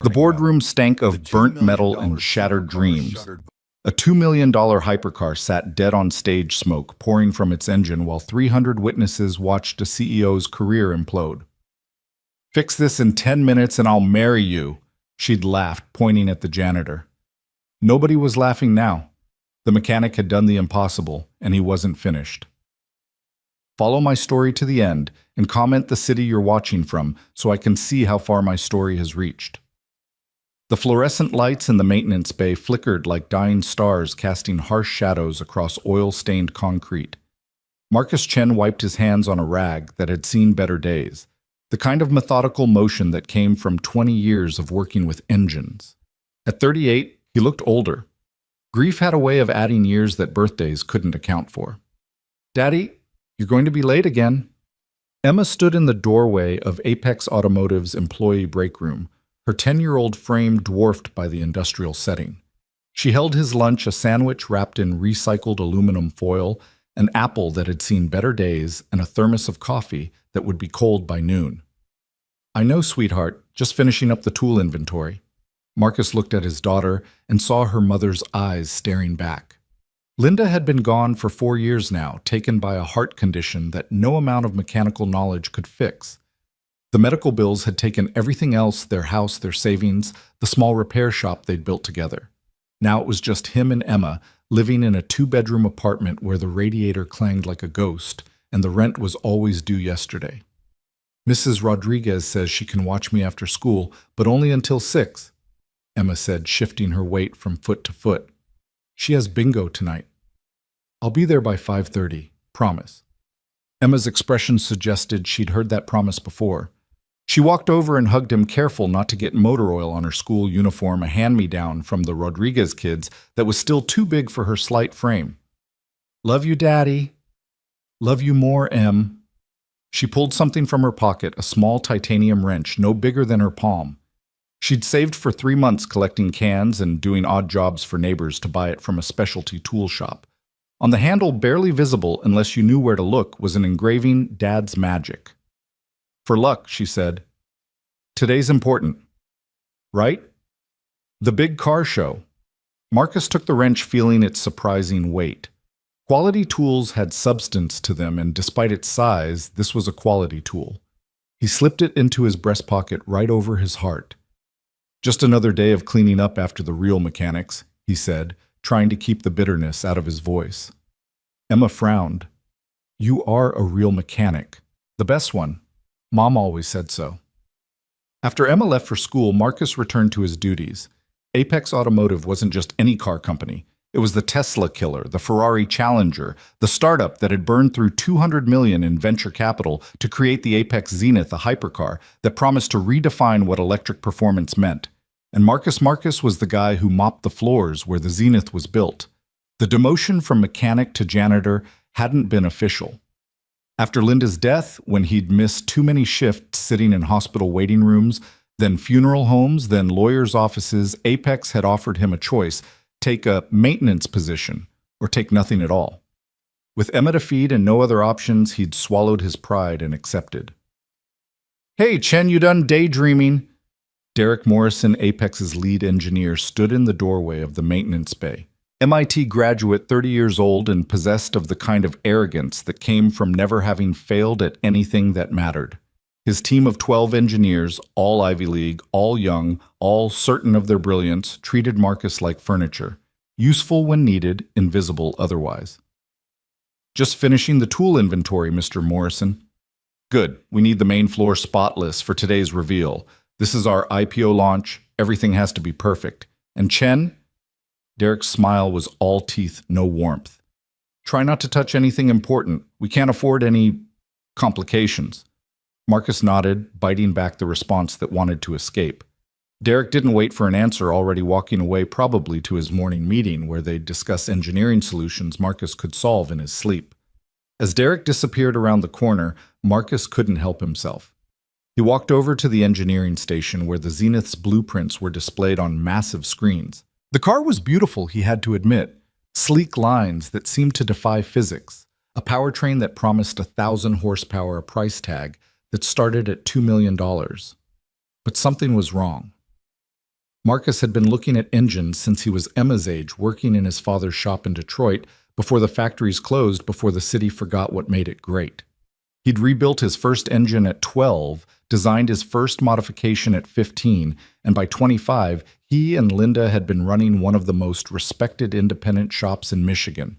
The boardroom stank of burnt metal and shattered dreams. A $2 million hypercar sat dead on stage, smoke pouring from its engine while 300 witnesses watched a CEO's career implode. "Fix this in 10 minutes and I'll marry you," she'd laughed, pointing at the janitor. Nobody was laughing now. The mechanic had done the impossible, and he wasn't finished. Follow my story to the end and comment the city you're watching from so I can see how far my story has reached. The fluorescent lights in the maintenance bay flickered like dying stars, casting harsh shadows across oil-stained concrete. Marcus Chen wiped his hands on a rag that had seen better days, the kind of methodical motion that came from 20 years of working with engines. At 38, he looked older. Grief had a way of adding years that birthdays couldn't account for. "Daddy, you're going to be late again." Emma stood in the doorway of Apex Automotive's employee break room, her 10-year-old frame dwarfed by the industrial setting. She held his lunch, a sandwich wrapped in recycled aluminum foil, an apple that had seen better days, and a thermos of coffee that would be cold by noon. "I know, sweetheart, just finishing up the tool inventory." Marcus looked at his daughter and saw her mother's eyes staring back. Linda had been gone for 4 years now, taken by a heart condition that no amount of mechanical knowledge could fix. The medical bills had taken everything else, their house, their savings, the small repair shop they'd built together. Now it was just him and Emma, living in a 2-bedroom apartment where the radiator clanged like a ghost, and the rent was always due yesterday. "Mrs. Rodriguez says she can watch me after school, but only until 6, Emma said, shifting her weight from foot to foot. "She has bingo tonight. I'll be there by 5:30, promise." Emma's expression suggested she'd heard that promise before. She walked over and hugged him, careful not to get motor oil on her school uniform, a hand-me-down from the Rodriguez kids that was still too big for her slight frame. "Love you, Daddy." "Love you more, Em." She pulled something from her pocket, a small titanium wrench no bigger than her palm. She'd saved for 3 months collecting cans and doing odd jobs for neighbors to buy it from a specialty tool shop. On the handle, barely visible unless you knew where to look, was an engraving, "Dad's Magic." "For luck," she said. "Today's important." "Right?" The big car show. Marcus took the wrench, feeling its surprising weight. Quality tools had substance to them, and despite its size, this was a quality tool. He slipped it into his breast pocket right over his heart. "Just another day of cleaning up after the real mechanics," he said, trying to keep the bitterness out of his voice. Emma frowned. "You are a real mechanic. The best one. Mom always said so." After Emma left for school, Marcus returned to his duties. Apex Automotive wasn't just any car company. It was the Tesla killer, the Ferrari Challenger, the startup that had burned through $200 million in venture capital to create the Apex Zenith, a hypercar that promised to redefine what electric performance meant. And Marcus was the guy who mopped the floors where the Zenith was built. The demotion from mechanic to janitor hadn't been official. After Linda's death, when he'd missed too many shifts sitting in hospital waiting rooms, then funeral homes, then lawyers' offices, Apex had offered him a choice: take a maintenance position or take nothing at all. With Emma to feed and no other options, he'd swallowed his pride and accepted. "Hey, Chen, you done daydreaming?" Derek Morrison, Apex's lead engineer, stood in the doorway of the maintenance bay. MIT graduate, 30 years old, and possessed of the kind of arrogance that came from never having failed at anything that mattered. His team of 12 engineers, all Ivy League, all young, all certain of their brilliance, treated Marcus like furniture, useful when needed, invisible otherwise. "Just finishing the tool inventory, Mr. Morrison." "Good. We need the main floor spotless for today's reveal. This is our IPO launch. Everything has to be perfect. And Chen?" Derek's smile was all teeth, no warmth. "Try not to touch anything important. We can't afford any complications." Marcus nodded, biting back the response that wanted to escape. Derek didn't wait for an answer, already walking away, probably to his morning meeting where they'd discuss engineering solutions Marcus could solve in his sleep. As Derek disappeared around the corner, Marcus couldn't help himself. He walked over to the engineering station where the Zenith's blueprints were displayed on massive screens. The car was beautiful, he had to admit. Sleek lines that seemed to defy physics. A powertrain that promised 1,000 horsepower, a price tag that started at $2 million. But something was wrong. Marcus had been looking at engines since he was Emma's age, working in his father's shop in Detroit before the factories closed, before the city forgot what made it great. He'd rebuilt his first engine at 12, designed his first modification at 15, and by 25, he and Linda had been running one of the most respected independent shops in Michigan.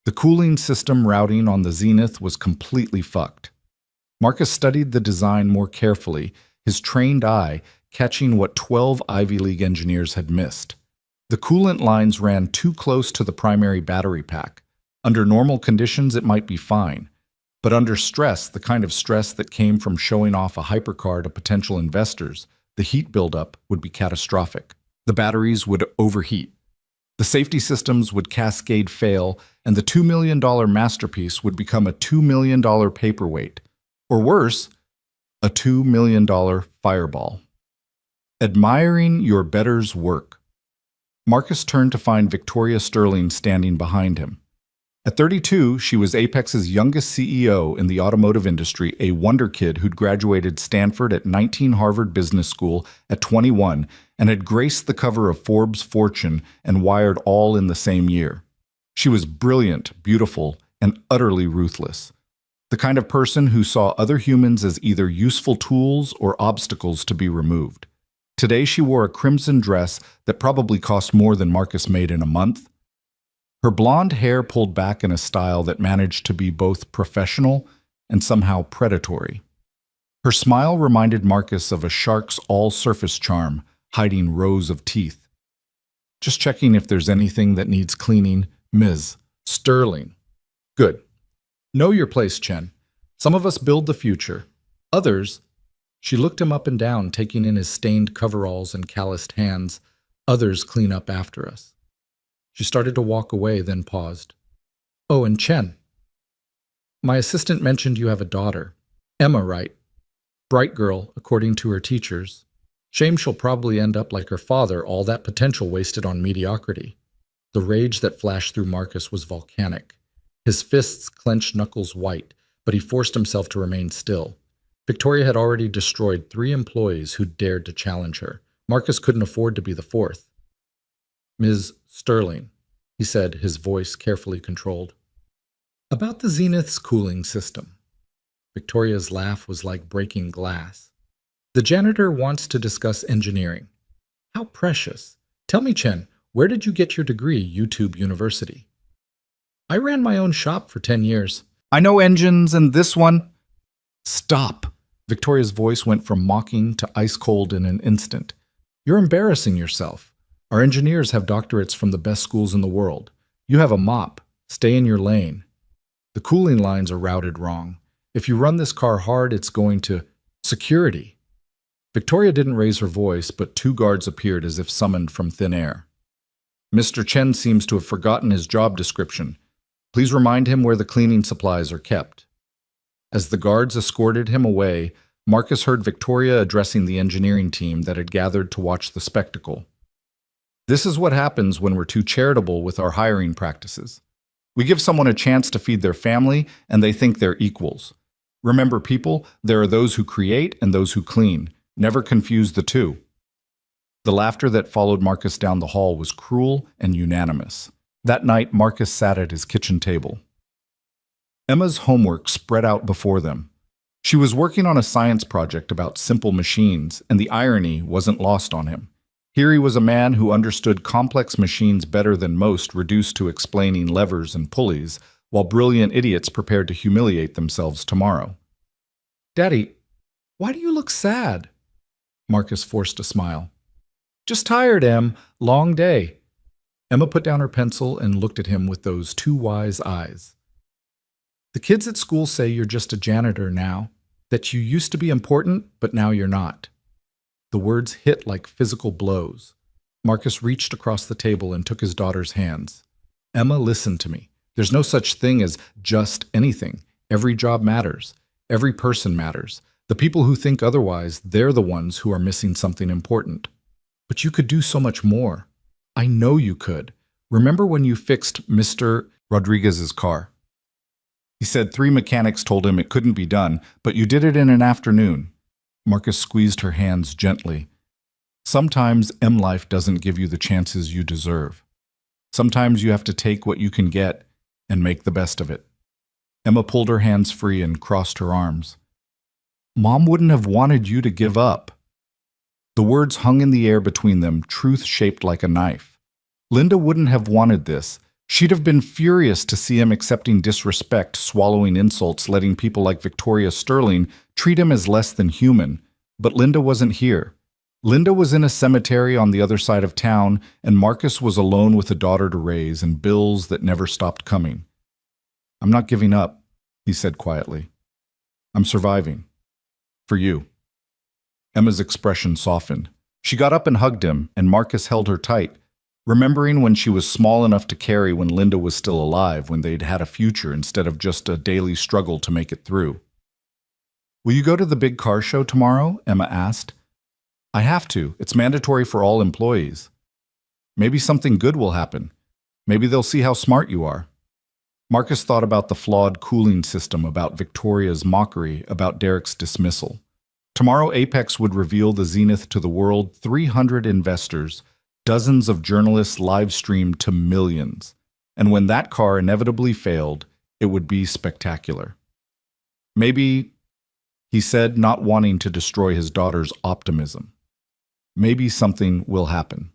The cooling system routing on the Zenith was completely fucked. Marcus studied the design more carefully, his trained eye catching what 12 Ivy League engineers had missed. The coolant lines ran too close to the primary battery pack. Under normal conditions, it might be fine. But under stress, the kind of stress that came from showing off a hypercar to potential investors, the heat buildup would be catastrophic. The batteries would overheat. The safety systems would cascade fail, and the $2 million masterpiece would become a $2 million paperweight. Or worse, a $2 million fireball. Admiring your better's work. Marcus turned to find Victoria Sterling standing behind him. At 32, she was Apex's youngest CEO in the automotive industry, a wonder kid who'd graduated Stanford at 19 Harvard Business School at 21 and had graced the cover of Forbes' Fortune and Wired all in the same year. She was brilliant, beautiful, and utterly ruthless. The kind of person who saw other humans as either useful tools or obstacles to be removed. Today she wore a crimson dress that probably cost more than Marcus made in a month. Her blonde hair pulled back in a style that managed to be both professional and somehow predatory. Her smile reminded Marcus of a shark's all-surface charm, hiding rows of teeth. Just checking if there's anything that needs cleaning, Ms. Sterling. Good. Know your place, Chen. Some of us build the future. Others, she looked him up and down, taking in his stained coveralls and calloused hands, others clean up after us. She started to walk away, then paused. Oh, and Chen. My assistant mentioned you have a daughter. Emma, right? Bright girl, according to her teachers. Shame she'll probably end up like her father, all that potential wasted on mediocrity. The rage that flashed through Marcus was volcanic. His fists clenched, knuckles white, but he forced himself to remain still. Victoria had already destroyed 3 employees who dared to challenge her. Marcus couldn't afford to be the 4th. Ms. Sterling, he said, his voice carefully controlled. About the Zenith's cooling system. Victoria's laugh was like breaking glass. The janitor wants to discuss engineering. How precious. Tell me, Chen, where did you get your degree, YouTube University? I ran my own shop for 10 years. I know engines and this one. Stop. Victoria's voice went from mocking to ice cold in an instant. You're embarrassing yourself. Our engineers have doctorates from the best schools in the world. You have a mop. Stay in your lane. The cooling lines are routed wrong. If you run this car hard, it's going to... Security. Victoria didn't raise her voice, but 2 guards appeared as if summoned from thin air. Mr. Chen seems to have forgotten his job description. Please remind him where the cleaning supplies are kept. As the guards escorted him away, Marcus heard Victoria addressing the engineering team that had gathered to watch the spectacle. This is what happens when we're too charitable with our hiring practices. We give someone a chance to feed their family, and they think they're equals. Remember, people, there are those who create and those who clean. Never confuse the two. The laughter that followed Marcus down the hall was cruel and unanimous. That night, Marcus sat at his kitchen table. Emma's homework spread out before them. She was working on a science project about simple machines, and the irony wasn't lost on him. Here he was, a man who understood complex machines better than most, reduced to explaining levers and pulleys, while brilliant idiots prepared to humiliate themselves tomorrow. Daddy, why do you look sad? Marcus forced a smile. Just tired, Em. Long day. Emma put down her pencil and looked at him with those 2 wise eyes. The kids at school say you're just a janitor now, that you used to be important, but now you're not. The words hit like physical blows. Marcus reached across the table and took his daughter's hands. Emma, listen to me. There's no such thing as just anything. Every job matters. Every person matters. The people who think otherwise, they're the ones who are missing something important. But you could do so much more. I know you could. Remember when you fixed Mr. Rodriguez's car? He said 3 mechanics told him it couldn't be done, but you did it in an afternoon. Marcus squeezed her hands gently. Sometimes M-Life doesn't give you the chances you deserve. Sometimes you have to take what you can get and make the best of it. Emma pulled her hands free and crossed her arms. Mom wouldn't have wanted you to give up. The words hung in the air between them, truth shaped like a knife. Linda wouldn't have wanted this. She'd have been furious to see him accepting disrespect, swallowing insults, letting people like Victoria Sterling treat him as less than human. But Linda wasn't here. Linda was in a cemetery on the other side of town, and Marcus was alone with a daughter to raise and bills that never stopped coming. I'm not giving up, he said quietly. I'm surviving. For you. Emma's expression softened. She got up and hugged him, and Marcus held her tight, remembering when she was small enough to carry when Linda was still alive, when they'd had a future instead of just a daily struggle to make it through. Will you go to the big car show tomorrow? Emma asked. I have to. It's mandatory for all employees. Maybe something good will happen. Maybe they'll see how smart you are. Marcus thought about the flawed cooling system, about Victoria's mockery, about Derek's dismissal. Tomorrow, Apex would reveal the Zenith to the world, 300 investors, dozens of journalists live-streamed to millions. And when that car inevitably failed, it would be spectacular. Maybe, he said, not wanting to destroy his daughter's optimism. Maybe something will happen.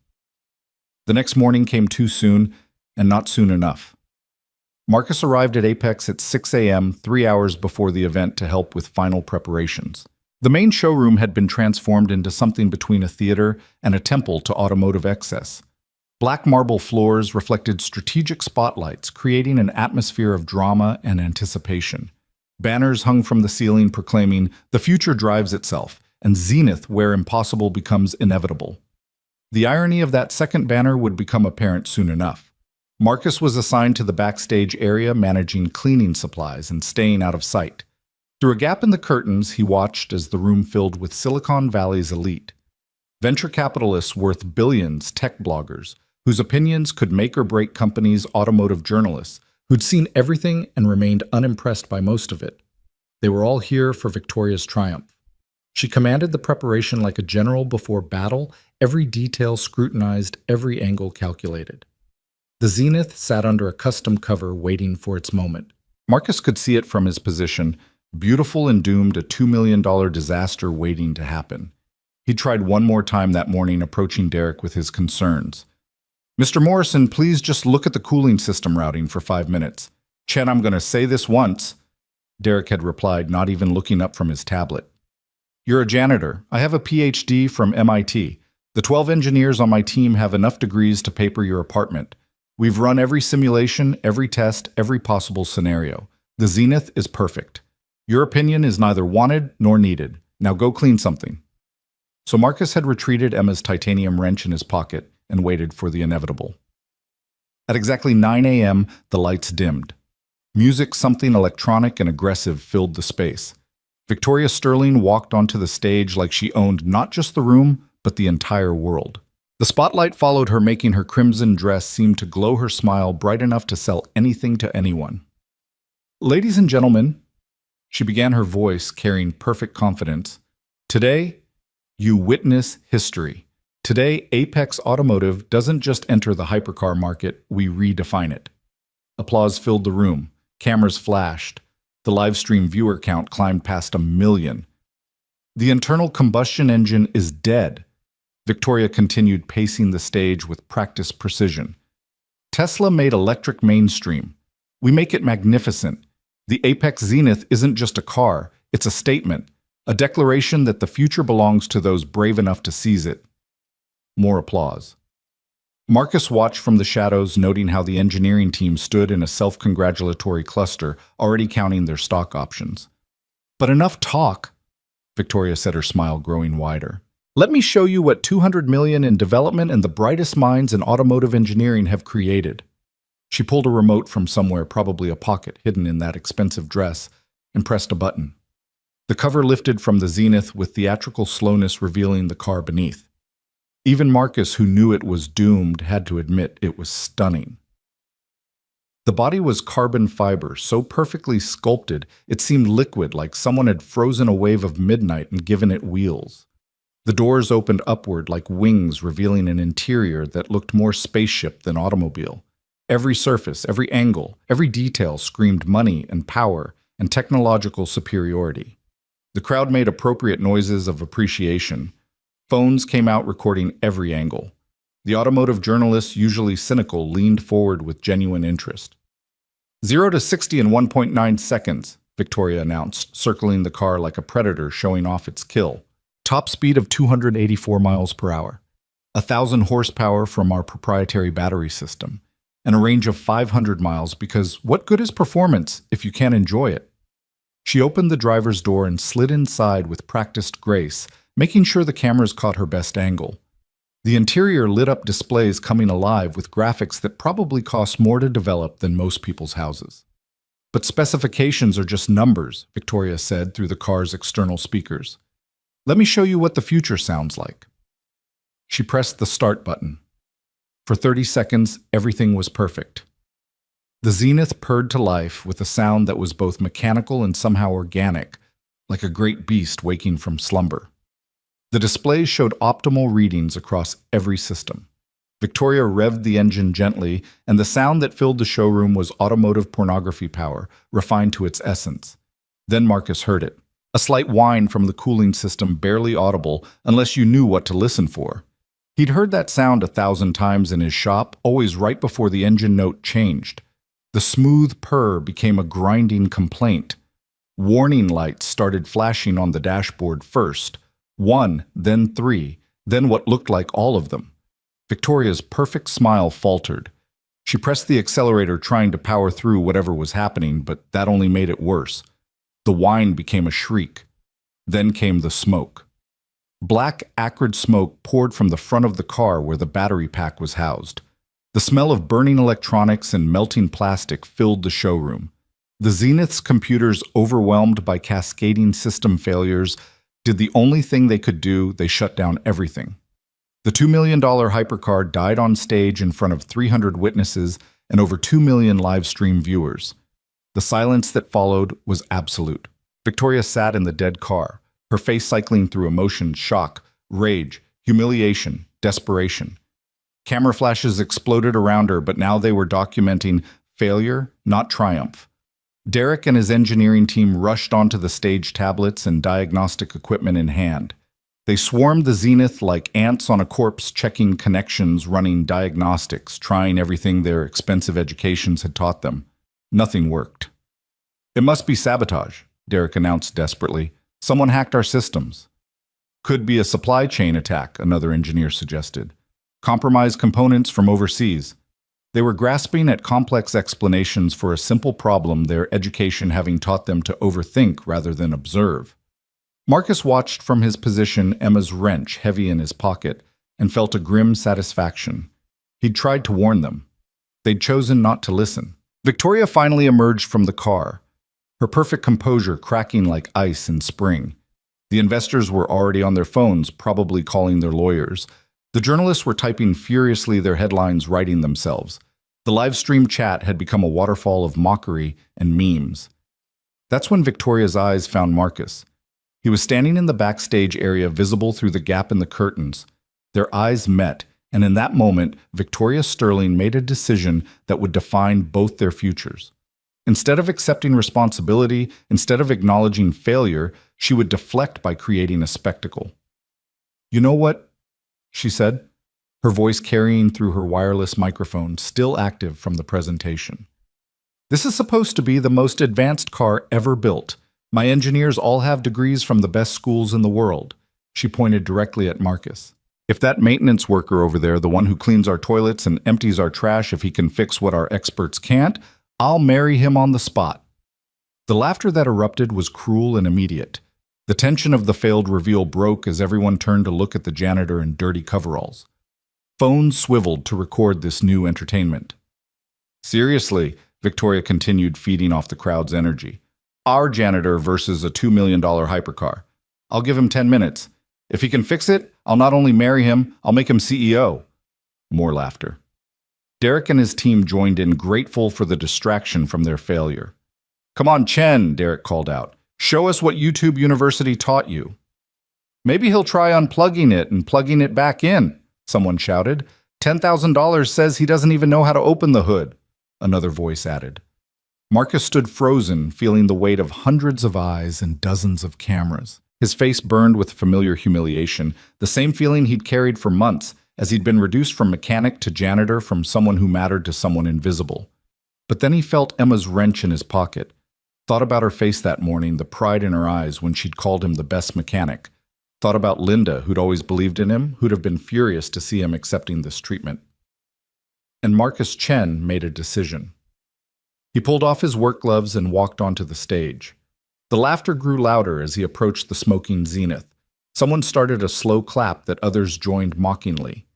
The next morning came too soon, and not soon enough. Marcus arrived at Apex at 6 a.m., 3 hours before the event, to help with final preparations. The main showroom had been transformed into something between a theater and a temple to automotive excess. Black marble floors reflected strategic spotlights, creating an atmosphere of drama and anticipation. Banners hung from the ceiling proclaiming, "The future drives itself," and "Zenith, where impossible becomes inevitable." The irony of that second banner would become apparent soon enough. Marcus was assigned to the backstage area, managing cleaning supplies and staying out of sight. Through a gap in the curtains, he watched as the room filled with Silicon Valley's elite. Venture capitalists worth billions, tech bloggers, whose opinions could make or break companies, automotive journalists, who'd seen everything and remained unimpressed by most of it. They were all here for Victoria's triumph. She commanded the preparation like a general before battle, every detail scrutinized, every angle calculated. The Zenith sat under a custom cover waiting for its moment. Marcus could see it from his position, beautiful and doomed, a $2 million disaster waiting to happen. He tried one more time that morning, approaching Derek with his concerns. Mr. Morrison, please just look at the cooling system routing for 5 minutes. Chen, I'm going to say this once. Derek had replied, not even looking up from his tablet. You're a janitor. I have a PhD from MIT. The 12 engineers on my team have enough degrees to paper your apartment. We've run every simulation, every test, every possible scenario. The Zenith is perfect. Your opinion is neither wanted nor needed. Now go clean something. So Marcus had retreated Emma's titanium wrench in his pocket and waited for the inevitable. At exactly 9 a.m., the lights dimmed. Music, something electronic and aggressive, filled the space. Victoria Sterling walked onto the stage like she owned not just the room, but the entire world. The spotlight followed her, making her crimson dress seem to glow, her smile bright enough to sell anything to anyone. Ladies and gentlemen, she began, her voice carrying perfect confidence. Today, you witness history. Today, Apex Automotive doesn't just enter the hypercar market, we redefine it. Applause filled the room. Cameras flashed. The live stream viewer count climbed past 1 million. The internal combustion engine is dead. Victoria continued, pacing the stage with practiced precision. Tesla made electric mainstream. We make it magnificent. The Apex Zenith isn't just a car, it's a statement, a declaration that the future belongs to those brave enough to seize it. More applause. Marcus watched from the shadows, noting how the engineering team stood in a self-congratulatory cluster, already counting their stock options. But enough talk, Victoria said, her smile growing wider. Let me show you what $200 million in development and the brightest minds in automotive engineering have created. She pulled a remote from somewhere, probably a pocket hidden in that expensive dress, and pressed a button. The cover lifted from the Zenith with theatrical slowness, revealing the car beneath. Even Marcus, who knew it was doomed, had to admit it was stunning. The body was carbon fiber, so perfectly sculpted it seemed liquid, like someone had frozen a wave of midnight and given it wheels. The doors opened upward like wings, revealing an interior that looked more spaceship than automobile. Every surface, every angle, every detail screamed money and power and technological superiority. The crowd made appropriate noises of appreciation. Phones came out recording every angle. The automotive journalists, usually cynical, leaned forward with genuine interest. 0 to 60 in 1.9 seconds, Victoria announced, circling the car like a predator showing off its kill. Top speed of 284 miles per hour. 1,000 horsepower from our proprietary battery system. And a range of 500 miles because what good is performance if you can't enjoy it? She opened the driver's door and slid inside with practiced grace, making sure the cameras caught her best angle. The interior lit up displays coming alive with graphics that probably cost more to develop than most people's houses. But specifications are just numbers, Victoria said through the car's external speakers. Let me show you what the future sounds like. She pressed the start button. For 30 seconds, everything was perfect. The Zenith purred to life with a sound that was both mechanical and somehow organic, like a great beast waking from slumber. The displays showed optimal readings across every system. Victoria revved the engine gently, and the sound that filled the showroom was automotive pornography power, refined to its essence. Then Marcus heard it. A slight whine from the cooling system, barely audible unless you knew what to listen for. He'd heard that sound 1,000 times in his shop, always right before the engine note changed. The smooth purr became a grinding complaint. Warning lights started flashing on the dashboard first. 1, then 3, then what looked like all of them. Victoria's perfect smile faltered. She pressed the accelerator trying to power through whatever was happening, but that only made it worse. The whine became a shriek. Then came the smoke. Black, acrid smoke poured from the front of the car where the battery pack was housed. The smell of burning electronics and melting plastic filled the showroom. The Zenith's computers, overwhelmed by cascading system failures, did the only thing they could do: they shut down everything. The $2 million hypercar died on stage in front of 300 witnesses and over 2 million live stream viewers. The silence that followed was absolute. Victoria sat in the dead car, her face cycling through emotions: shock, rage, humiliation, desperation. Camera flashes exploded around her, but now they were documenting failure, not triumph. Derek and his engineering team rushed onto the stage, tablets and diagnostic equipment in hand. They swarmed the Zenith like ants on a corpse, checking connections, running diagnostics, trying everything their expensive educations had taught them. Nothing worked. "It must be sabotage," Derek announced desperately. "Someone hacked our systems." "Could be a supply chain attack," another engineer suggested. "Compromised components from overseas." They were grasping at complex explanations for a simple problem, their education having taught them to overthink rather than observe. Marcus watched from his position, Emma's wrench heavy in his pocket, and felt a grim satisfaction. He'd tried to warn them. They'd chosen not to listen. Victoria finally emerged from the car, her perfect composure cracking like ice in spring. The investors were already on their phones, probably calling their lawyers. The journalists were typing furiously, their headlines writing themselves. The live stream chat had become a waterfall of mockery and memes. That's when Victoria's eyes found Marcus. He was standing in the backstage area, visible through the gap in the curtains. Their eyes met, and in that moment, Victoria Sterling made a decision that would define both their futures. Instead of accepting responsibility, instead of acknowledging failure, she would deflect by creating a spectacle. "You know what?" she said, her voice carrying through her wireless microphone, still active from the presentation. "This is supposed to be the most advanced car ever built. My engineers all have degrees from the best schools in the world." She pointed directly at Marcus. "If that maintenance worker over there, the one who cleans our toilets and empties our trash, if he can fix what our experts can't, I'll marry him on the spot." The laughter that erupted was cruel and immediate. The tension of the failed reveal broke as everyone turned to look at the janitor in dirty coveralls. Phones swiveled to record this new entertainment. "Seriously," Victoria continued, feeding off the crowd's energy. "Our janitor versus a $2 million hypercar. I'll give him 10 minutes. If he can fix it, I'll not only marry him, I'll make him CEO." More laughter. Derek and his team joined in, grateful for the distraction from their failure. "Come on, Chen," Derek called out. "Show us what YouTube University taught you." Maybe he'll try unplugging it and plugging it back in, someone shouted. $10,000 says he doesn't even know how to open the hood, another voice added. Marcus stood frozen, feeling the weight of hundreds of eyes and dozens of cameras. His face burned with familiar humiliation, the same feeling he'd carried for months, as he'd been reduced from mechanic to janitor, from someone who mattered to someone invisible. But then he felt Emma's wrench in his pocket, thought about her face that morning, the pride in her eyes when she'd called him the best mechanic, thought about Linda, who'd always believed in him, who'd have been furious to see him accepting this treatment. And Marcus Chen made a decision. He pulled off his work gloves and walked onto the stage. The laughter grew louder as he approached the smoking zenith. Someone started a slow clap that others joined mockingly.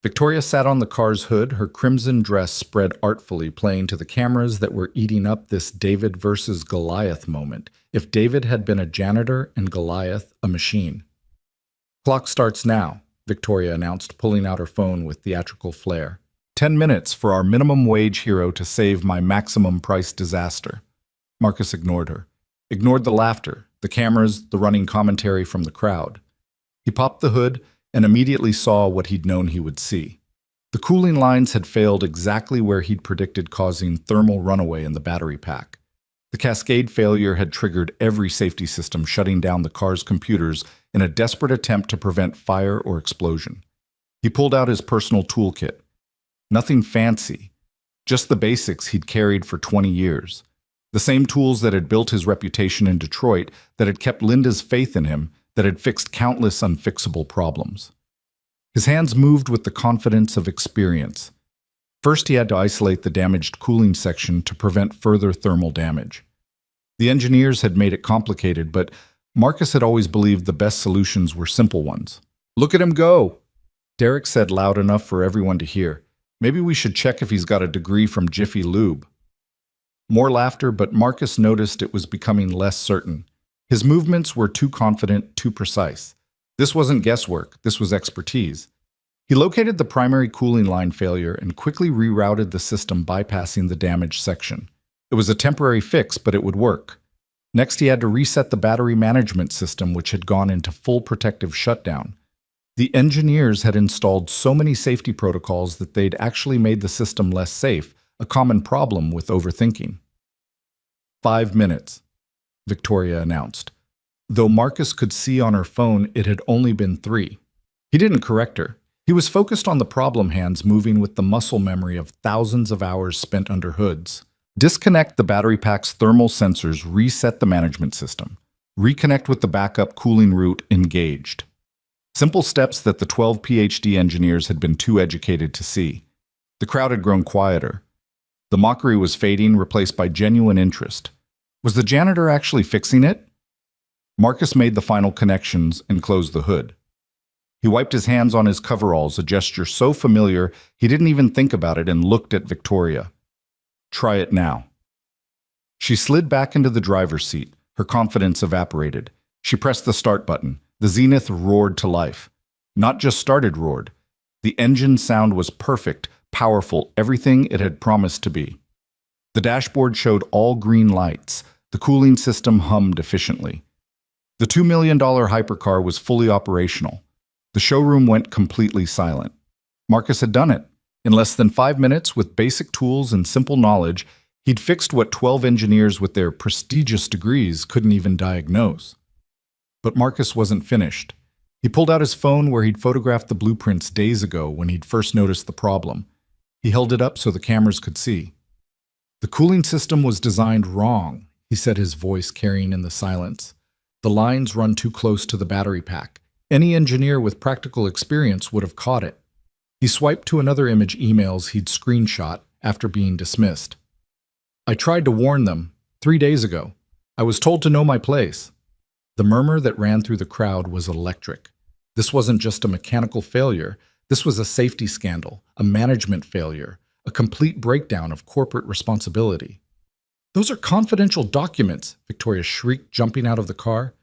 Victoria sat on the car's hood, her crimson dress spread artfully, playing to the cameras that were eating up this David versus Goliath moment, if David had been a janitor and Goliath a machine. Clock starts now, Victoria announced, pulling out her phone with theatrical flair. 10 minutes for our minimum wage hero to save my maximum price disaster. Marcus ignored her. Ignored the laughter, the cameras, the running commentary from the crowd. He popped the hood and immediately saw what he'd known he would see. The cooling lines had failed exactly where he'd predicted, causing thermal runaway in the battery pack. The cascade failure had triggered every safety system, shutting down the car's computers in a desperate attempt to prevent fire or explosion. He pulled out his personal toolkit. Nothing fancy, just the basics he'd carried for 20 years. The same tools that had built his reputation in Detroit, that had kept Linda's faith in him, that had fixed countless unfixable problems. His hands moved with the confidence of experience. First, he had to isolate the damaged cooling section to prevent further thermal damage. The engineers had made it complicated, but Marcus had always believed the best solutions were simple ones. "Look at him go," Derek said loud enough for everyone to hear. "Maybe we should check if he's got a degree from Jiffy Lube." More laughter, but Marcus noticed it was becoming less certain. His movements were too confident, too precise. This wasn't guesswork, this was expertise. He located the primary cooling line failure and quickly rerouted the system, bypassing the damaged section. It was a temporary fix, but it would work. Next, he had to reset the battery management system, which had gone into full protective shutdown. The engineers had installed so many safety protocols that they'd actually made the system less safe, a common problem with overthinking. 5 minutes. Victoria announced. Though Marcus could see on her phone it had only been 3. He didn't correct her. He was focused on the problem, hands moving with the muscle memory of thousands of hours spent under hoods. Disconnect the battery pack's thermal sensors, reset the management system. Reconnect with the backup cooling route engaged. Simple steps that the 12 PhD engineers had been too educated to see. The crowd had grown quieter. The mockery was fading, replaced by genuine interest. Was the janitor actually fixing it? Marcus made the final connections and closed the hood. He wiped his hands on his coveralls, a gesture so familiar he didn't even think about it, and looked at Victoria. "Try it now." She slid back into the driver's seat. Her confidence evaporated. She pressed the start button. The Zenith roared to life. Not just started, roared. The engine sound was perfect, powerful, everything it had promised to be. The dashboard showed all green lights. The cooling system hummed efficiently. The $2 million hypercar was fully operational. The showroom went completely silent. Marcus had done it. In less than 5 minutes, with basic tools and simple knowledge, he'd fixed what 12 engineers with their prestigious degrees couldn't even diagnose. But Marcus wasn't finished. He pulled out his phone where he'd photographed the blueprints days ago when he'd first noticed the problem. He held it up so the cameras could see. "The cooling system was designed wrong," he said, his voice carrying in the silence. "The lines run too close to the battery pack. Any engineer with practical experience would have caught it." He swiped to another image emails he'd screenshot after being dismissed. "I tried to warn them 3 days ago. I was told to know my place." The murmur that ran through the crowd was electric. This wasn't just a mechanical failure. This was a safety scandal, a management failure, a complete breakdown of corporate responsibility. "Those are confidential documents," Victoria shrieked, jumping out of the car.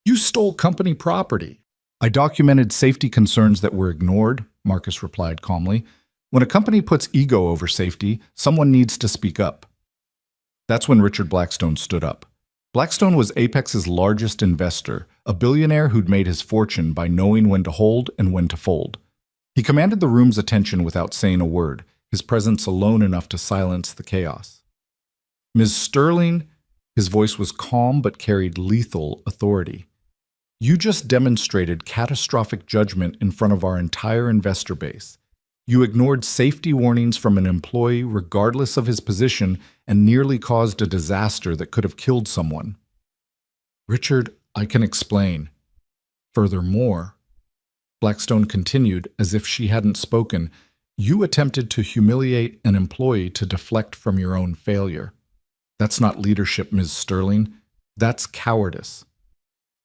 "You stole company property." "I documented safety concerns that were ignored," Marcus replied calmly. "When a company puts ego over safety, someone needs to speak up." That's when Richard Blackstone stood up. Blackstone was Apex's largest investor, a billionaire who'd made his fortune by knowing when to hold and when to fold. He commanded the room's attention without saying a word, his presence alone enough to silence the chaos. "Ms. Sterling," his voice was calm but carried lethal authority. "You just demonstrated catastrophic judgment in front of our entire investor base. You ignored safety warnings from an employee regardless of his position and nearly caused a disaster that could have killed someone." "Richard, I can explain. Furthermore," Blackstone continued as if she hadn't spoken, "you attempted to humiliate an employee to deflect from your own failure. That's not leadership, Ms. Sterling. That's cowardice."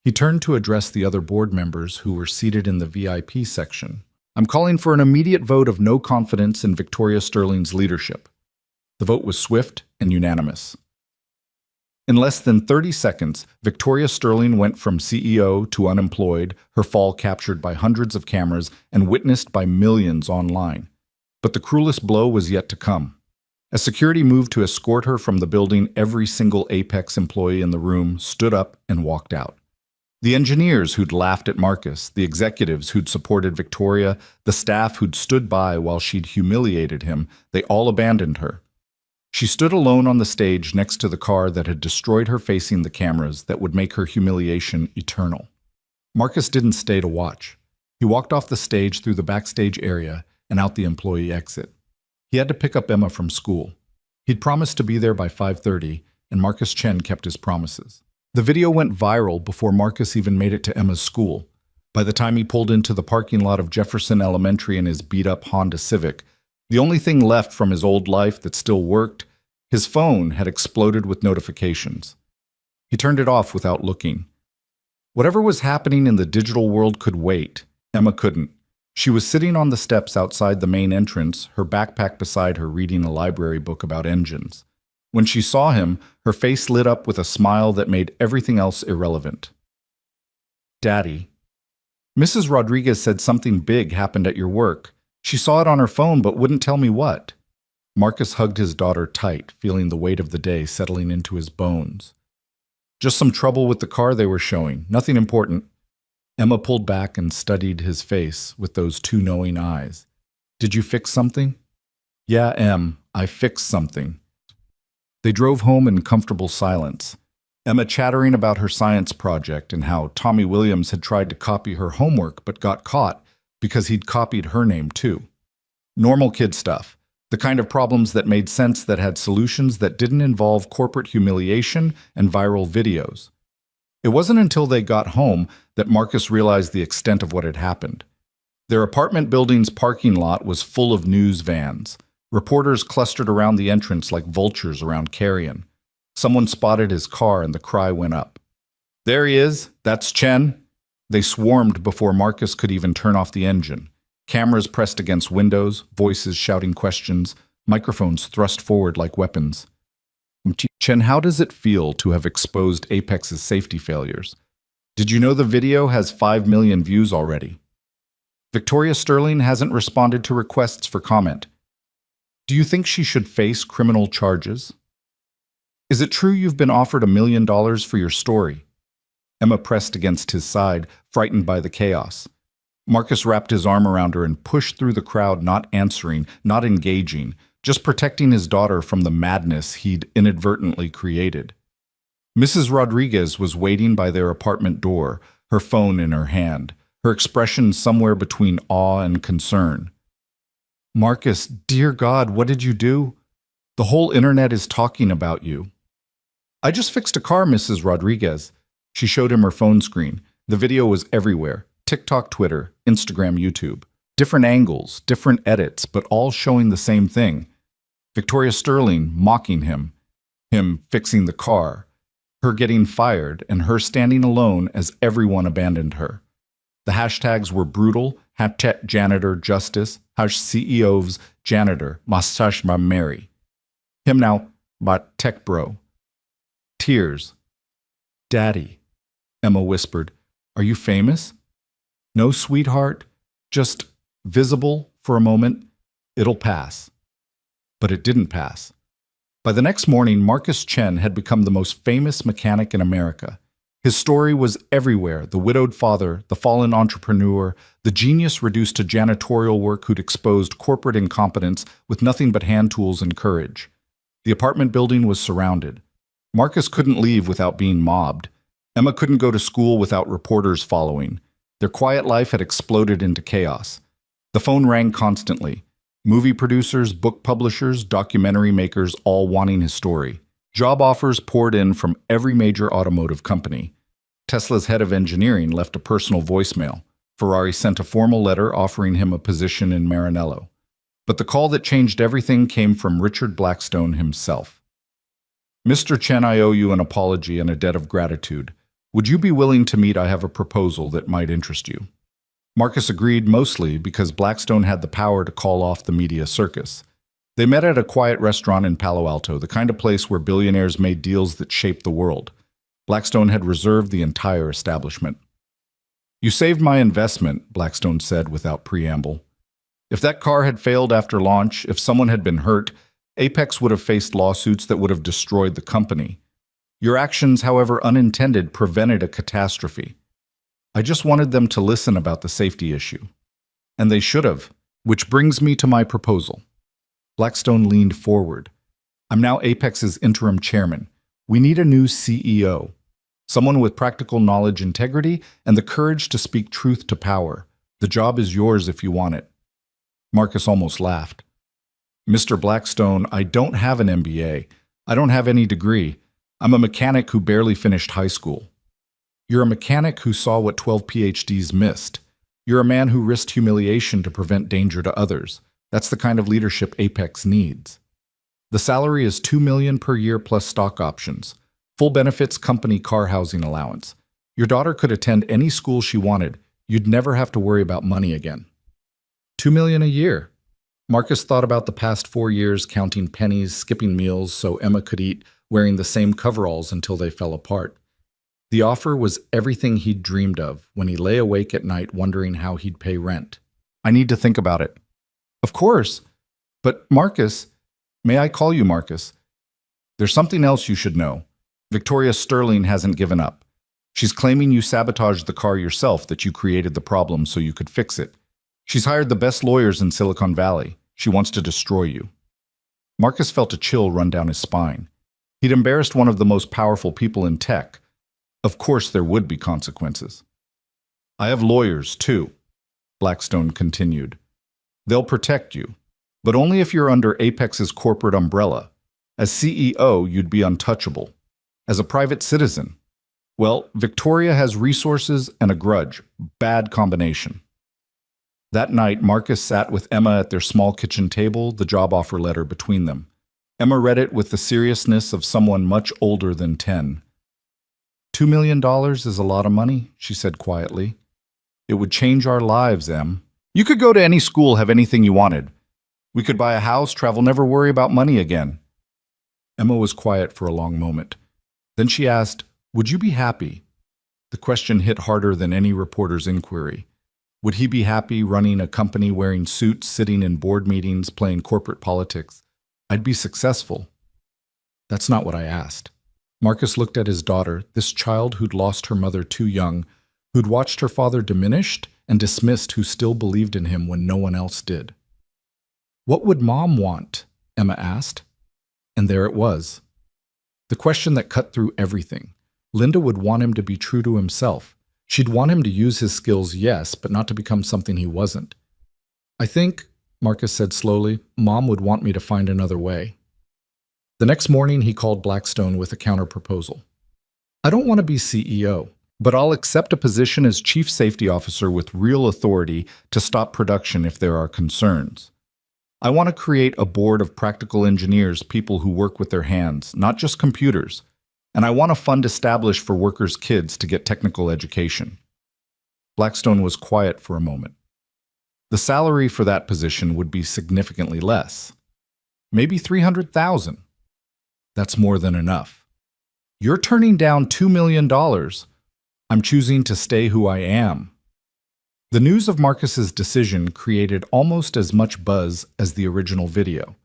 He turned to address the other board members who were seated in the VIP section. "I'm calling for an immediate vote of no confidence in Victoria Sterling's leadership." The vote was swift and unanimous. In less than 30 seconds, Victoria Sterling went from CEO to unemployed, her fall captured by hundreds of cameras and witnessed by millions online. But the cruelest blow was yet to come. As security moved to escort her from the building, every single Apex employee in the room stood up and walked out. The engineers who'd laughed at Marcus, the executives who'd supported Victoria, the staff who'd stood by while she'd humiliated him, they all abandoned her. She stood alone on the stage next to the car that had destroyed her, facing the cameras that would make her humiliation eternal. Marcus didn't stay to watch. He walked off the stage through the backstage area and out the employee exit. He had to pick up Emma from school. He'd promised to be there by 5:30, and Marcus Chen kept his promises. The video went viral before Marcus even made it to Emma's school. By the time he pulled into the parking lot of Jefferson Elementary in his beat-up Honda Civic, the only thing left from his old life that still worked, his phone had exploded with notifications. He turned it off without looking. Whatever was happening in the digital world could wait. Emma couldn't. She was sitting on the steps outside the main entrance, her backpack beside her, reading a library book about engines. When she saw him, her face lit up with a smile that made everything else irrelevant. "Daddy, Mrs. Rodriguez said something big happened at your work. She saw it on her phone but wouldn't tell me what." Marcus hugged his daughter tight, feeling the weight of the day settling into his bones. "Just some trouble with the car they were showing. Nothing important." Emma pulled back and studied his face with those two knowing eyes. "Did you fix something?" "Yeah, Em, I fixed something." They drove home in comfortable silence, Emma chattering about her science project and how Tommy Williams had tried to copy her homework but got caught because he'd copied her name too. Normal kid stuff, the kind of problems that made sense, that had solutions, that didn't involve corporate humiliation and viral videos. It wasn't until they got home that Marcus realized the extent of what had happened. Their apartment building's parking lot was full of news vans. Reporters clustered around the entrance like vultures around carrion. Someone spotted his car and the cry went up. "There he is! That's Chen!" They swarmed before Marcus could even turn off the engine. Cameras pressed against windows, voices shouting questions, microphones thrust forward like weapons. "Chen, how does it feel to have exposed Apex's safety failures? Did you know the video has 5 million views already? Victoria Sterling hasn't responded to requests for comment. Do you think she should face criminal charges? Is it true you've been offered $1 million for your story?" Emma pressed against his side, frightened by the chaos. Marcus wrapped his arm around her and pushed through the crowd, not answering, not engaging, just protecting his daughter from the madness he'd inadvertently created. Mrs. Rodriguez was waiting by their apartment door, her phone in her hand, her expression somewhere between awe and concern. "Marcus, dear God, what did you do? The whole internet is talking about you." "I just fixed a car, Mrs. Rodriguez." She showed him her phone screen. The video was everywhere. TikTok, Twitter, Instagram, YouTube. Different angles, different edits, but all showing the same thing. Victoria Sterling mocking him fixing the car, her getting fired, and her standing alone as everyone abandoned her. The hashtags were brutal, #janitor justice, #CEO's janitor, massage my Mary. Him now, but tech bro. Tears. "Daddy," Emma whispered, "are you famous?" "No, sweetheart, just visible for a moment. It'll pass." But it didn't pass. By the next morning, Marcus Chen had become the most famous mechanic in America. His story was everywhere: the widowed father, the fallen entrepreneur, the genius reduced to janitorial work who'd exposed corporate incompetence with nothing but hand tools and courage. The apartment building was surrounded. Marcus couldn't leave without being mobbed. Emma couldn't go to school without reporters following. Their quiet life had exploded into chaos. The phone rang constantly. Movie producers, book publishers, documentary makers all wanting his story. Job offers poured in from every major automotive company. Tesla's head of engineering left a personal voicemail. Ferrari sent a formal letter offering him a position in Maranello. But the call that changed everything came from Richard Blackstone himself. "Mr. Chen, I owe you an apology and a debt of gratitude. Would you be willing to meet? I have a proposal that might interest you." Marcus agreed, mostly because Blackstone had the power to call off the media circus. They met at a quiet restaurant in Palo Alto, the kind of place where billionaires made deals that shaped the world. Blackstone had reserved the entire establishment. "You saved my investment," Blackstone said without preamble. "If that car had failed after launch, if someone had been hurt, Apex would have faced lawsuits that would have destroyed the company. Your actions, however unintended, prevented a catastrophe. I just wanted them to listen about the safety issue. And they should have, which brings me to my proposal." Blackstone leaned forward. "I'm now Apex's interim chairman. We need a new CEO. Someone with practical knowledge, integrity, and the courage to speak truth to power. The job is yours if you want it." Marcus almost laughed. "Mr. Blackstone, I don't have an MBA. I don't have any degree. I'm a mechanic who barely finished high school." "You're a mechanic who saw what 12 PhDs missed. You're a man who risked humiliation to prevent danger to others. That's the kind of leadership Apex needs. The salary is $2 million per year plus stock options. Full benefits, company car, housing allowance. Your daughter could attend any school she wanted. You'd never have to worry about money again." $2 million a year. Marcus thought about the past 4 years, counting pennies, skipping meals so Emma could eat, wearing the same coveralls until they fell apart. The offer was everything he'd dreamed of when he lay awake at night wondering how he'd pay rent. "I need to think about it." "Of course. But Marcus, may I call you Marcus? There's something else you should know. Victoria Sterling hasn't given up. She's claiming you sabotaged the car yourself, that you created the problem so you could fix it. She's hired the best lawyers in Silicon Valley. She wants to destroy you." Marcus felt a chill run down his spine. He'd embarrassed one of the most powerful people in tech. Of course there would be consequences. "I have lawyers, too," Blackstone continued. "They'll protect you, but only if you're under Apex's corporate umbrella. As CEO, you'd be untouchable. As a private citizen, well, Victoria has resources and a grudge. Bad combination." That night, Marcus sat with Emma at their small kitchen table, the job offer letter between them. Emma read it with the seriousness of someone much older than 10. $2 million is a lot of money," she said quietly. "It would change our lives, Em. You could go to any school, have anything you wanted. We could buy a house, travel, never worry about money again." Emma was quiet for a long moment. Then she asked, "Would you be happy?" The question hit harder than any reporter's inquiry. Would he be happy running a company, wearing suits, sitting in board meetings, playing corporate politics? "I'd be successful." "That's not what I asked." Marcus looked at his daughter, this child who'd lost her mother too young, who'd watched her father diminished and dismissed, who still believed in him when no one else did. "What would Mom want?" Emma asked. And there it was. The question that cut through everything. Linda would want him to be true to himself. She'd want him to use his skills, yes, but not to become something he wasn't. "I think," Marcus said slowly, "Mom would want me to find another way." The next morning, he called Blackstone with a counter-proposal. "I don't want to be CEO, but I'll accept a position as Chief Safety Officer with real authority to stop production if there are concerns. I want to create a board of practical engineers, people who work with their hands, not just computers. And I want a fund established for workers' kids to get technical education." Blackstone was quiet for a moment. The salary for that position would be significantly less. Maybe $300,000. That's more than enough. "You're turning down $2 million. I'm choosing to stay who I am." The news of Marcus's decision created almost as much buzz as the original video.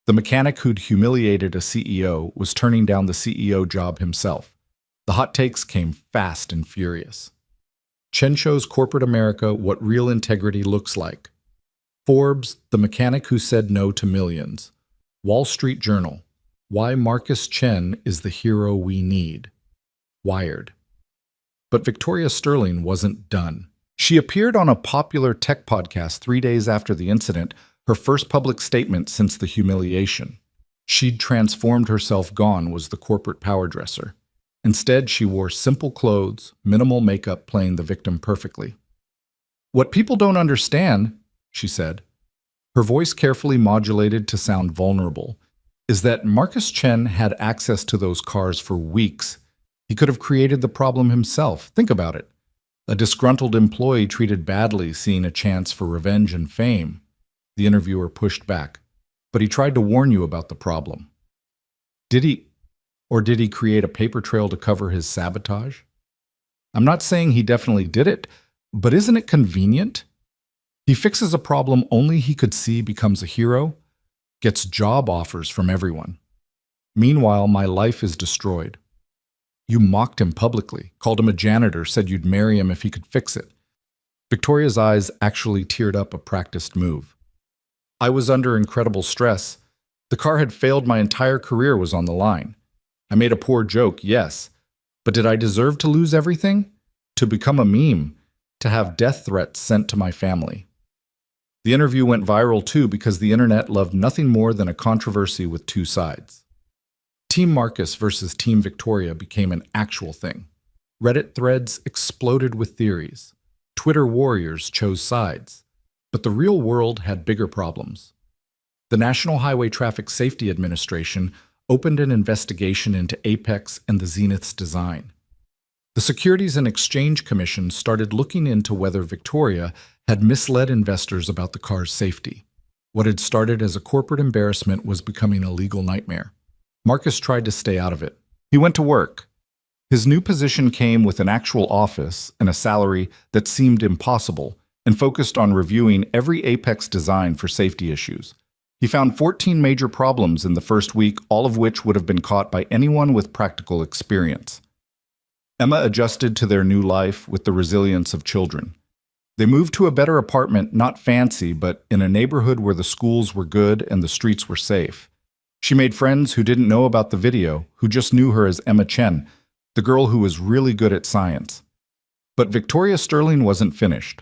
The mechanic who'd humiliated a CEO was turning down the CEO job himself. The hot takes came fast and furious. Chen shows corporate America what real integrity looks like. Forbes, the mechanic who said no to millions. Wall Street Journal, why Marcus Chen is the hero we need. Wired. But Victoria Sterling wasn't done. She appeared on a popular tech podcast 3 days after the incident, her first public statement since the humiliation. She'd transformed herself. Gone was the corporate power dresser. Instead, she wore simple clothes, minimal makeup, playing the victim perfectly. "What people don't understand," she said, her voice carefully modulated to sound vulnerable, "is that Marcus Chen had access to those cars for weeks. He could have created the problem himself. Think about it. A disgruntled employee treated badly, seeing a chance for revenge and fame." The interviewer pushed back. "But he tried to warn you about the problem." Did he? Or did he create a paper trail to cover his sabotage? I'm not saying he definitely did it, but isn't it convenient? He fixes a problem only he could see, becomes a hero, gets job offers from everyone. Meanwhile, my life is destroyed. You mocked him publicly, called him a janitor, said you'd marry him if he could fix it. Victoria's eyes actually teared up, a practiced move. "I was under incredible stress. The car had failed, my entire career was on the line. I made a poor joke, yes, but did I deserve to lose everything? To become a meme? To have death threats sent to my family?" The interview went viral too because the internet loved nothing more than a controversy with two sides. Team Marcus versus Team Victoria became an actual thing. Reddit threads exploded with theories. Twitter warriors chose sides. But the real world had bigger problems. The National Highway Traffic Safety Administration opened an investigation into Apex and the Zenith's design. The Securities and Exchange Commission started looking into whether Victoria had misled investors about the car's safety. What had started as a corporate embarrassment was becoming a legal nightmare. Marcus tried to stay out of it. He went to work. His new position came with an actual office and a salary that seemed impossible, and focused on reviewing every Apex design for safety issues. He found 14 major problems in the first week, all of which would have been caught by anyone with practical experience. Emma adjusted to their new life with the resilience of children. They moved to a better apartment, not fancy, but in a neighborhood where the schools were good and the streets were safe. She made friends who didn't know about the video, who just knew her as Emma Chen, the girl who was really good at science. But Victoria Sterling wasn't finished.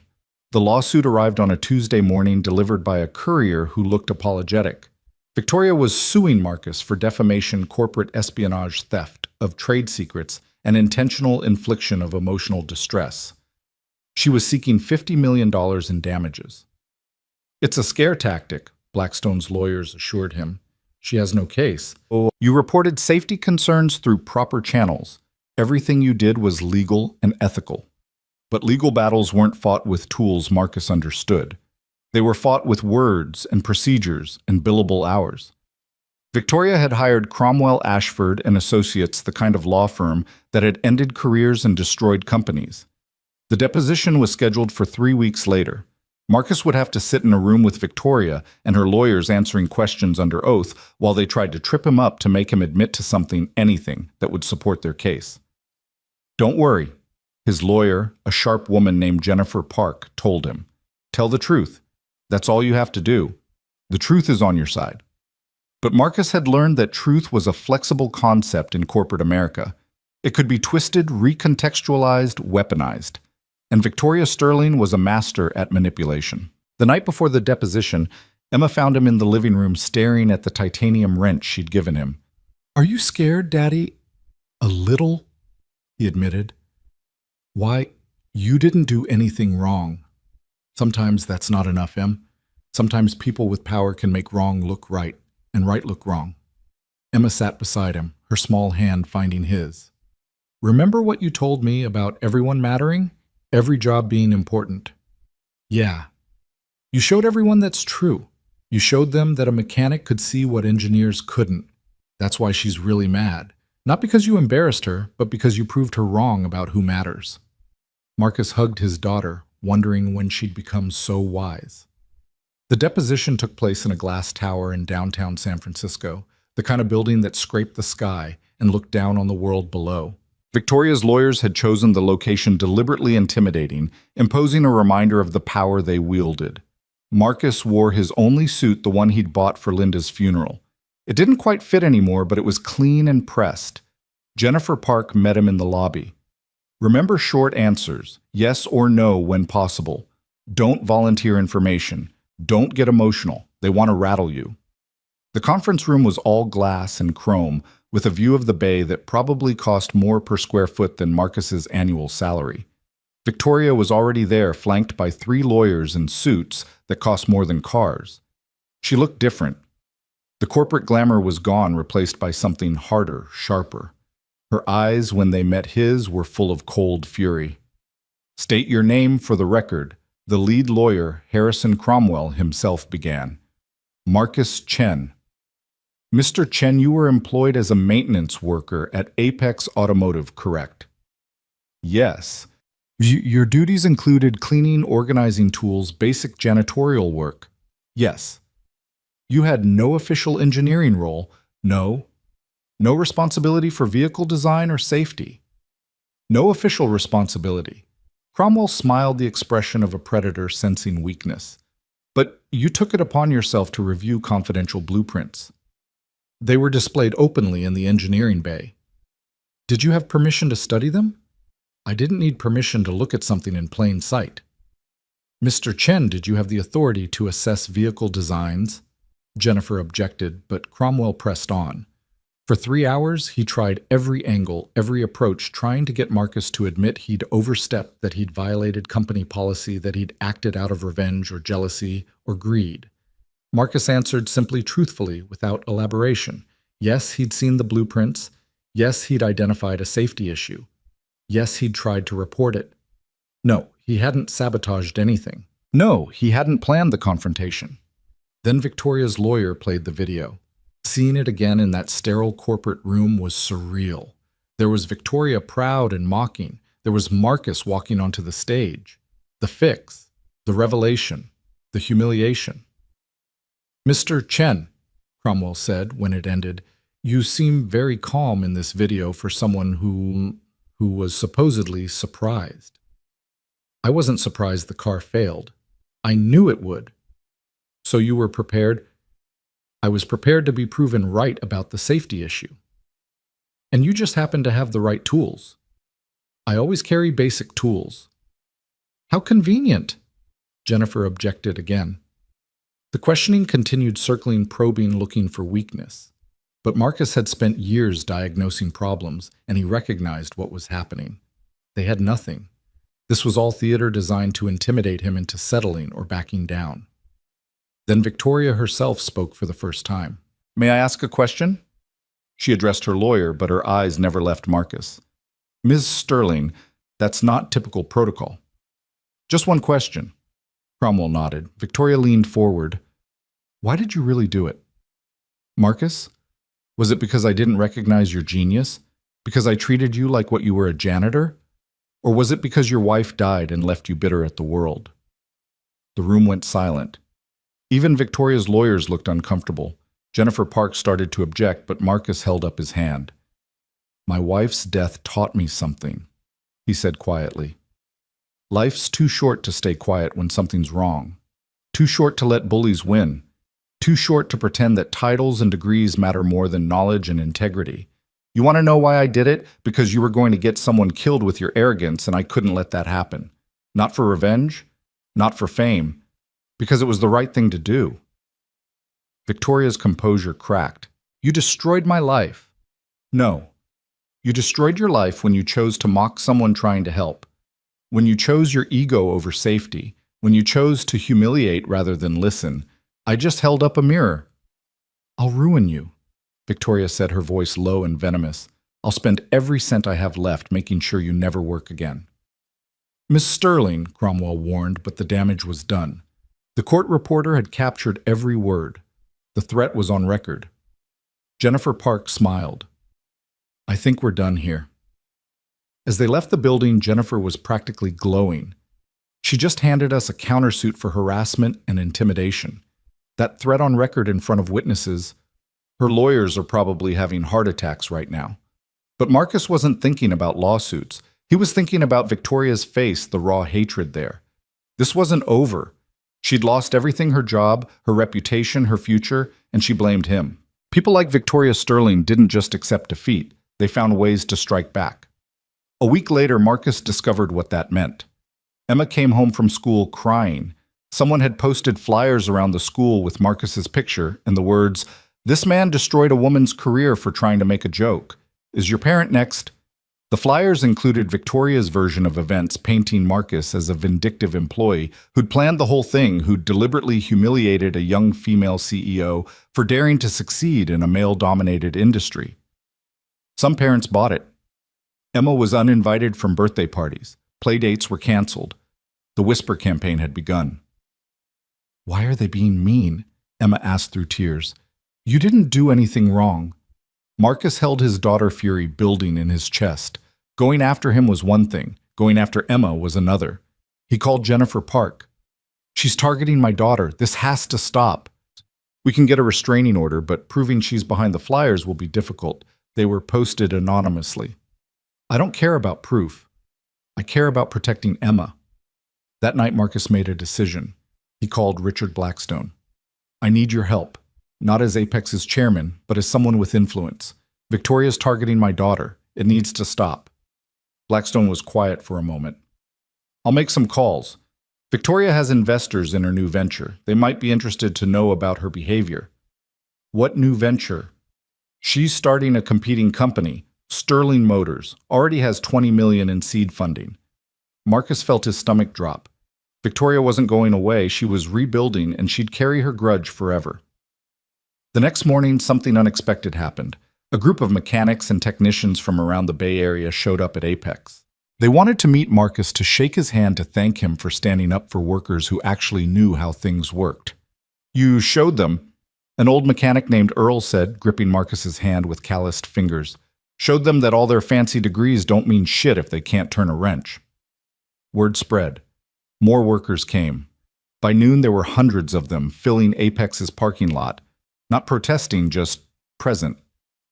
The lawsuit arrived on a Tuesday morning, delivered by a courier who looked apologetic. Victoria was suing Marcus for defamation, corporate espionage, theft of trade secrets, and intentional infliction of emotional distress. She was seeking $50 million in damages. "It's a scare tactic," Blackstone's lawyers assured him. "She has no case. Oh, you reported safety concerns through proper channels. Everything you did was legal and ethical." But legal battles weren't fought with tools Marcus understood. They were fought with words and procedures and billable hours. Victoria had hired Cromwell Ashford and Associates, the kind of law firm that had ended careers and destroyed companies. The deposition was scheduled for 3 weeks later. Marcus would have to sit in a room with Victoria and her lawyers answering questions under oath while they tried to trip him up to make him admit to something, anything, that would support their case. "Don't worry," his lawyer, a sharp woman named Jennifer Park, told him. "Tell the truth. That's all you have to do. The truth is on your side." But Marcus had learned that truth was a flexible concept in corporate America. It could be twisted, recontextualized, weaponized. And Victoria Sterling was a master at manipulation. The night before the deposition, Emma found him in the living room staring at the titanium wrench she'd given him. "Are you scared, Daddy?" "A little," he admitted. "Why, you didn't do anything wrong." "Sometimes that's not enough, Em. Sometimes people with power can make wrong look right, and right look wrong." Emma sat beside him, her small hand finding his. "Remember what you told me about everyone mattering? Every job being important?" "Yeah. You showed everyone that's true. You showed them that a mechanic could see what engineers couldn't. That's why she's really mad. Not because you embarrassed her, but because you proved her wrong about who matters." Marcus hugged his daughter, wondering when she'd become so wise. The deposition took place in a glass tower in downtown San Francisco, the kind of building that scraped the sky and looked down on the world below. Victoria's lawyers had chosen the location deliberately intimidating, imposing a reminder of the power they wielded. Marcus wore his only suit, the one he'd bought for Linda's funeral. It didn't quite fit anymore, but it was clean and pressed. Jennifer Park met him in the lobby. Remember short answers, yes or no when possible. Don't volunteer information. Don't get emotional. They want to rattle you. The conference room was all glass and chrome, with a view of the bay that probably cost more per square foot than Marcus's annual salary. Victoria was already there, flanked by 3 lawyers in suits that cost more than cars. She looked different. The corporate glamour was gone, replaced by something harder, sharper. Her eyes, when they met his, were full of cold fury. "State your name for the record," the lead lawyer, Harrison Cromwell, himself began. "Marcus Chen." "Mr. Chen, you were employed as a maintenance worker at Apex Automotive, correct?" "Yes. Your duties included cleaning, organizing tools, basic janitorial work." "Yes." "You had no official engineering role?" "No." "No responsibility for vehicle design or safety?" "No official responsibility." Cromwell smiled, the expression of a predator sensing weakness. "But you took it upon yourself to review confidential blueprints. They were displayed openly in the engineering bay. Did you have permission to study them?" "I didn't need permission to look at something in plain sight." "Mr. Chen, did you have the authority to assess vehicle designs?" Jennifer objected, but Cromwell pressed on. For 3 hours, he tried every angle, every approach, trying to get Marcus to admit he'd overstepped, that he'd violated company policy, that he'd acted out of revenge or jealousy or greed. Marcus answered simply, truthfully, without elaboration. Yes, he'd seen the blueprints. Yes, he'd identified a safety issue. Yes, he'd tried to report it. No, he hadn't sabotaged anything. No, he hadn't planned the confrontation. Then Victoria's lawyer played the video. Seeing it again in that sterile corporate room was surreal. There was Victoria proud and mocking. There was Marcus walking onto the stage. The fix, the revelation, the humiliation. "Mr. Chen," Cromwell said when it ended, "you seem very calm in this video for someone who was supposedly surprised." "I wasn't surprised the car failed. I knew it would." "So you were prepared?" "I was prepared to be proven right about the safety issue." "And you just happened to have the right tools." "I always carry basic tools." "How convenient," Jennifer objected again. The questioning continued, circling, probing, looking for weakness. But Marcus had spent years diagnosing problems, and he recognized what was happening. They had nothing. This was all theater designed to intimidate him into settling or backing down. Then Victoria herself spoke for the first time. "May I ask a question?" She addressed her lawyer, but her eyes never left Marcus. "Ms. Sterling, that's not typical protocol." "Just one question." Cromwell nodded. Victoria leaned forward. "Why did you really do it?" "Marcus, was it because I didn't recognize your genius? Because I treated you like what you were, a janitor? Or was it because your wife died and left you bitter at the world?" The room went silent. Even Victoria's lawyers looked uncomfortable. Jennifer Park started to object, but Marcus held up his hand. "My wife's death taught me something," he said quietly. "Life's too short to stay quiet when something's wrong. Too short to let bullies win. Too short to pretend that titles and degrees matter more than knowledge and integrity. You want to know why I did it? Because you were going to get someone killed with your arrogance, and I couldn't let that happen. Not for revenge, not for fame, because it was the right thing to do." Victoria's composure cracked. "You destroyed my life." "No. You destroyed your life when you chose to mock someone trying to help. When you chose your ego over safety. When you chose to humiliate rather than listen. I just held up a mirror." "I'll ruin you," Victoria said, her voice low and venomous. "I'll spend every cent I have left making sure you never work again." "Miss Sterling," Cromwell warned, but the damage was done. The court reporter had captured every word. The threat was on record. Jennifer Park smiled. "I think we're done here." As they left the building, Jennifer was practically glowing. "She just handed us a countersuit for harassment and intimidation. That threat on record in front of witnesses. Her lawyers are probably having heart attacks right now. But Marcus wasn't thinking about lawsuits. He was thinking about Victoria's face, the raw hatred there. This wasn't over. She'd lost everything: her job, her reputation, her future, and she blamed him. People like Victoria Sterling didn't just accept defeat, they found ways to strike back. A week later, Marcus discovered what that meant. Emma came home from school crying. Someone had posted flyers around the school with Marcus's picture and the words, "This man destroyed a woman's career for trying to make a joke. Is your parent next?" The flyers included Victoria's version of events, painting Marcus as a vindictive employee who'd planned the whole thing, who'd deliberately humiliated a young female CEO for daring to succeed in a male-dominated industry. Some parents bought it. Emma was uninvited from birthday parties. Playdates were canceled. The Whisper campaign had begun. "Why are they being mean?" Emma asked through tears. "You didn't do anything wrong." Marcus held his daughter fury building in his chest. Going after him was one thing. Going after Emma was another. He called Jennifer Park. "She's targeting my daughter. This has to stop. We can get a restraining order, but proving she's behind the flyers will be difficult. They were posted anonymously." "I don't care about proof. I care about protecting Emma." That night, Marcus made a decision. He called Richard Blackstone. "I need your help. Not as Apex's chairman, but as someone with influence. Victoria's targeting my daughter. It needs to stop." Blackstone was quiet for a moment. "I'll make some calls. Victoria has investors in her new venture. They might be interested to know about her behavior." "What new venture?" "She's starting a competing company. Sterling Motors. Already has $20 million in seed funding." Marcus felt his stomach drop. Victoria wasn't going away. She was rebuilding, and she'd carry her grudge forever. The next morning, something unexpected happened. A group of mechanics and technicians from around the Bay Area showed up at Apex. They wanted to meet Marcus, to shake his hand, to thank him for standing up for workers who actually knew how things worked. "You showed them," an old mechanic named Earl said, gripping Marcus's hand with calloused fingers. "Showed them that all their fancy degrees don't mean shit if they can't turn a wrench." Word spread. More workers came. By noon, there were hundreds of them filling Apex's parking lot. Not protesting, just present.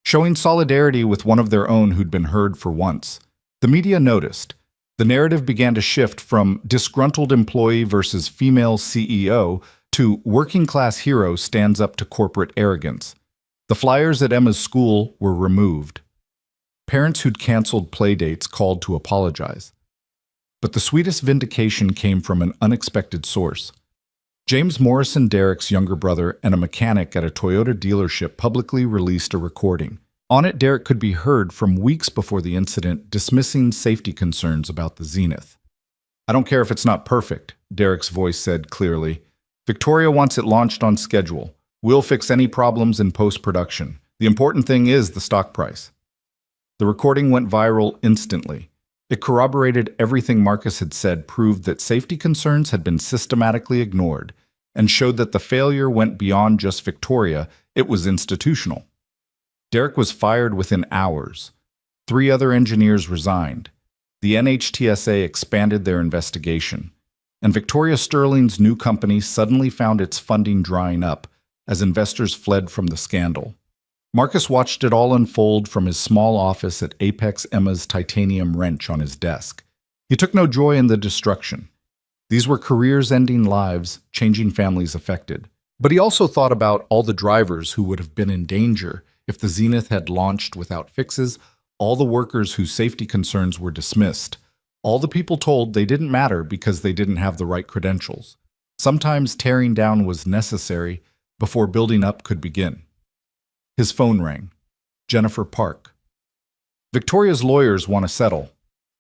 Showing solidarity with one of their own who'd been heard for once. The media noticed. The narrative began to shift from disgruntled employee versus female CEO to working-class hero stands up to corporate arrogance. The flyers at Emma's school were removed. Parents who'd canceled playdates called to apologize. But the sweetest vindication came from an unexpected source. James Morrison, Derek's younger brother and a mechanic at a Toyota dealership, publicly released a recording. On it, Derek could be heard from weeks before the incident dismissing safety concerns about the Zenith. "I don't care if it's not perfect," Derek's voice said clearly. "Victoria wants it launched on schedule. We'll fix any problems in post-production. The important thing is the stock price." The recording went viral instantly. It corroborated everything Marcus had said, proved that safety concerns had been systematically ignored, and showed that the failure went beyond just Victoria, it was institutional. Derek was fired within hours. 3 other engineers resigned. The NHTSA expanded their investigation, and Victoria Sterling's new company suddenly found its funding drying up as investors fled from the scandal. Marcus watched it all unfold from his small office at Apex, Emma's titanium wrench on his desk. He took no joy in the destruction. These were careers-ending lives, changing families affected. But he also thought about all the drivers who would have been in danger if the Zenith had launched without fixes, all the workers whose safety concerns were dismissed, all the people told they didn't matter because they didn't have the right credentials. Sometimes tearing down was necessary before building up could begin. His phone rang. Jennifer Park. "Victoria's lawyers want to settle.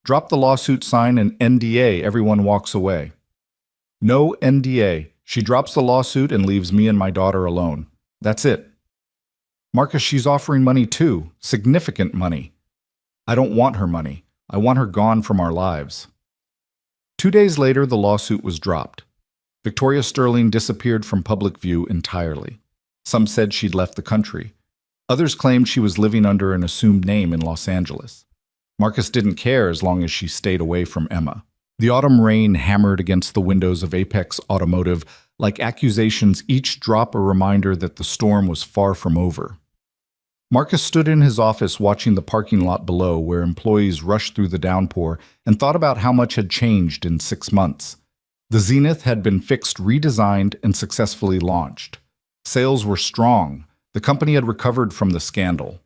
Drop the lawsuit, sign an NDA, everyone walks away." "No NDA. She drops the lawsuit and leaves me and my daughter alone. That's it." "Marcus, she's offering money too. Significant money." "I don't want her money. I want her gone from our lives." 2 days later, the lawsuit was dropped. Victoria Sterling disappeared from public view entirely. Some said she'd left the country. Others claimed she was living under an assumed name in Los Angeles. Marcus didn't care as long as she stayed away from Emma. The autumn rain hammered against the windows of Apex Automotive like accusations, each drop a reminder that the storm was far from over. Marcus stood in his office watching the parking lot below where employees rushed through the downpour and thought about how much had changed in 6 months. The Zenith had been fixed, redesigned, and successfully launched. Sales were strong. The company had recovered from the scandal.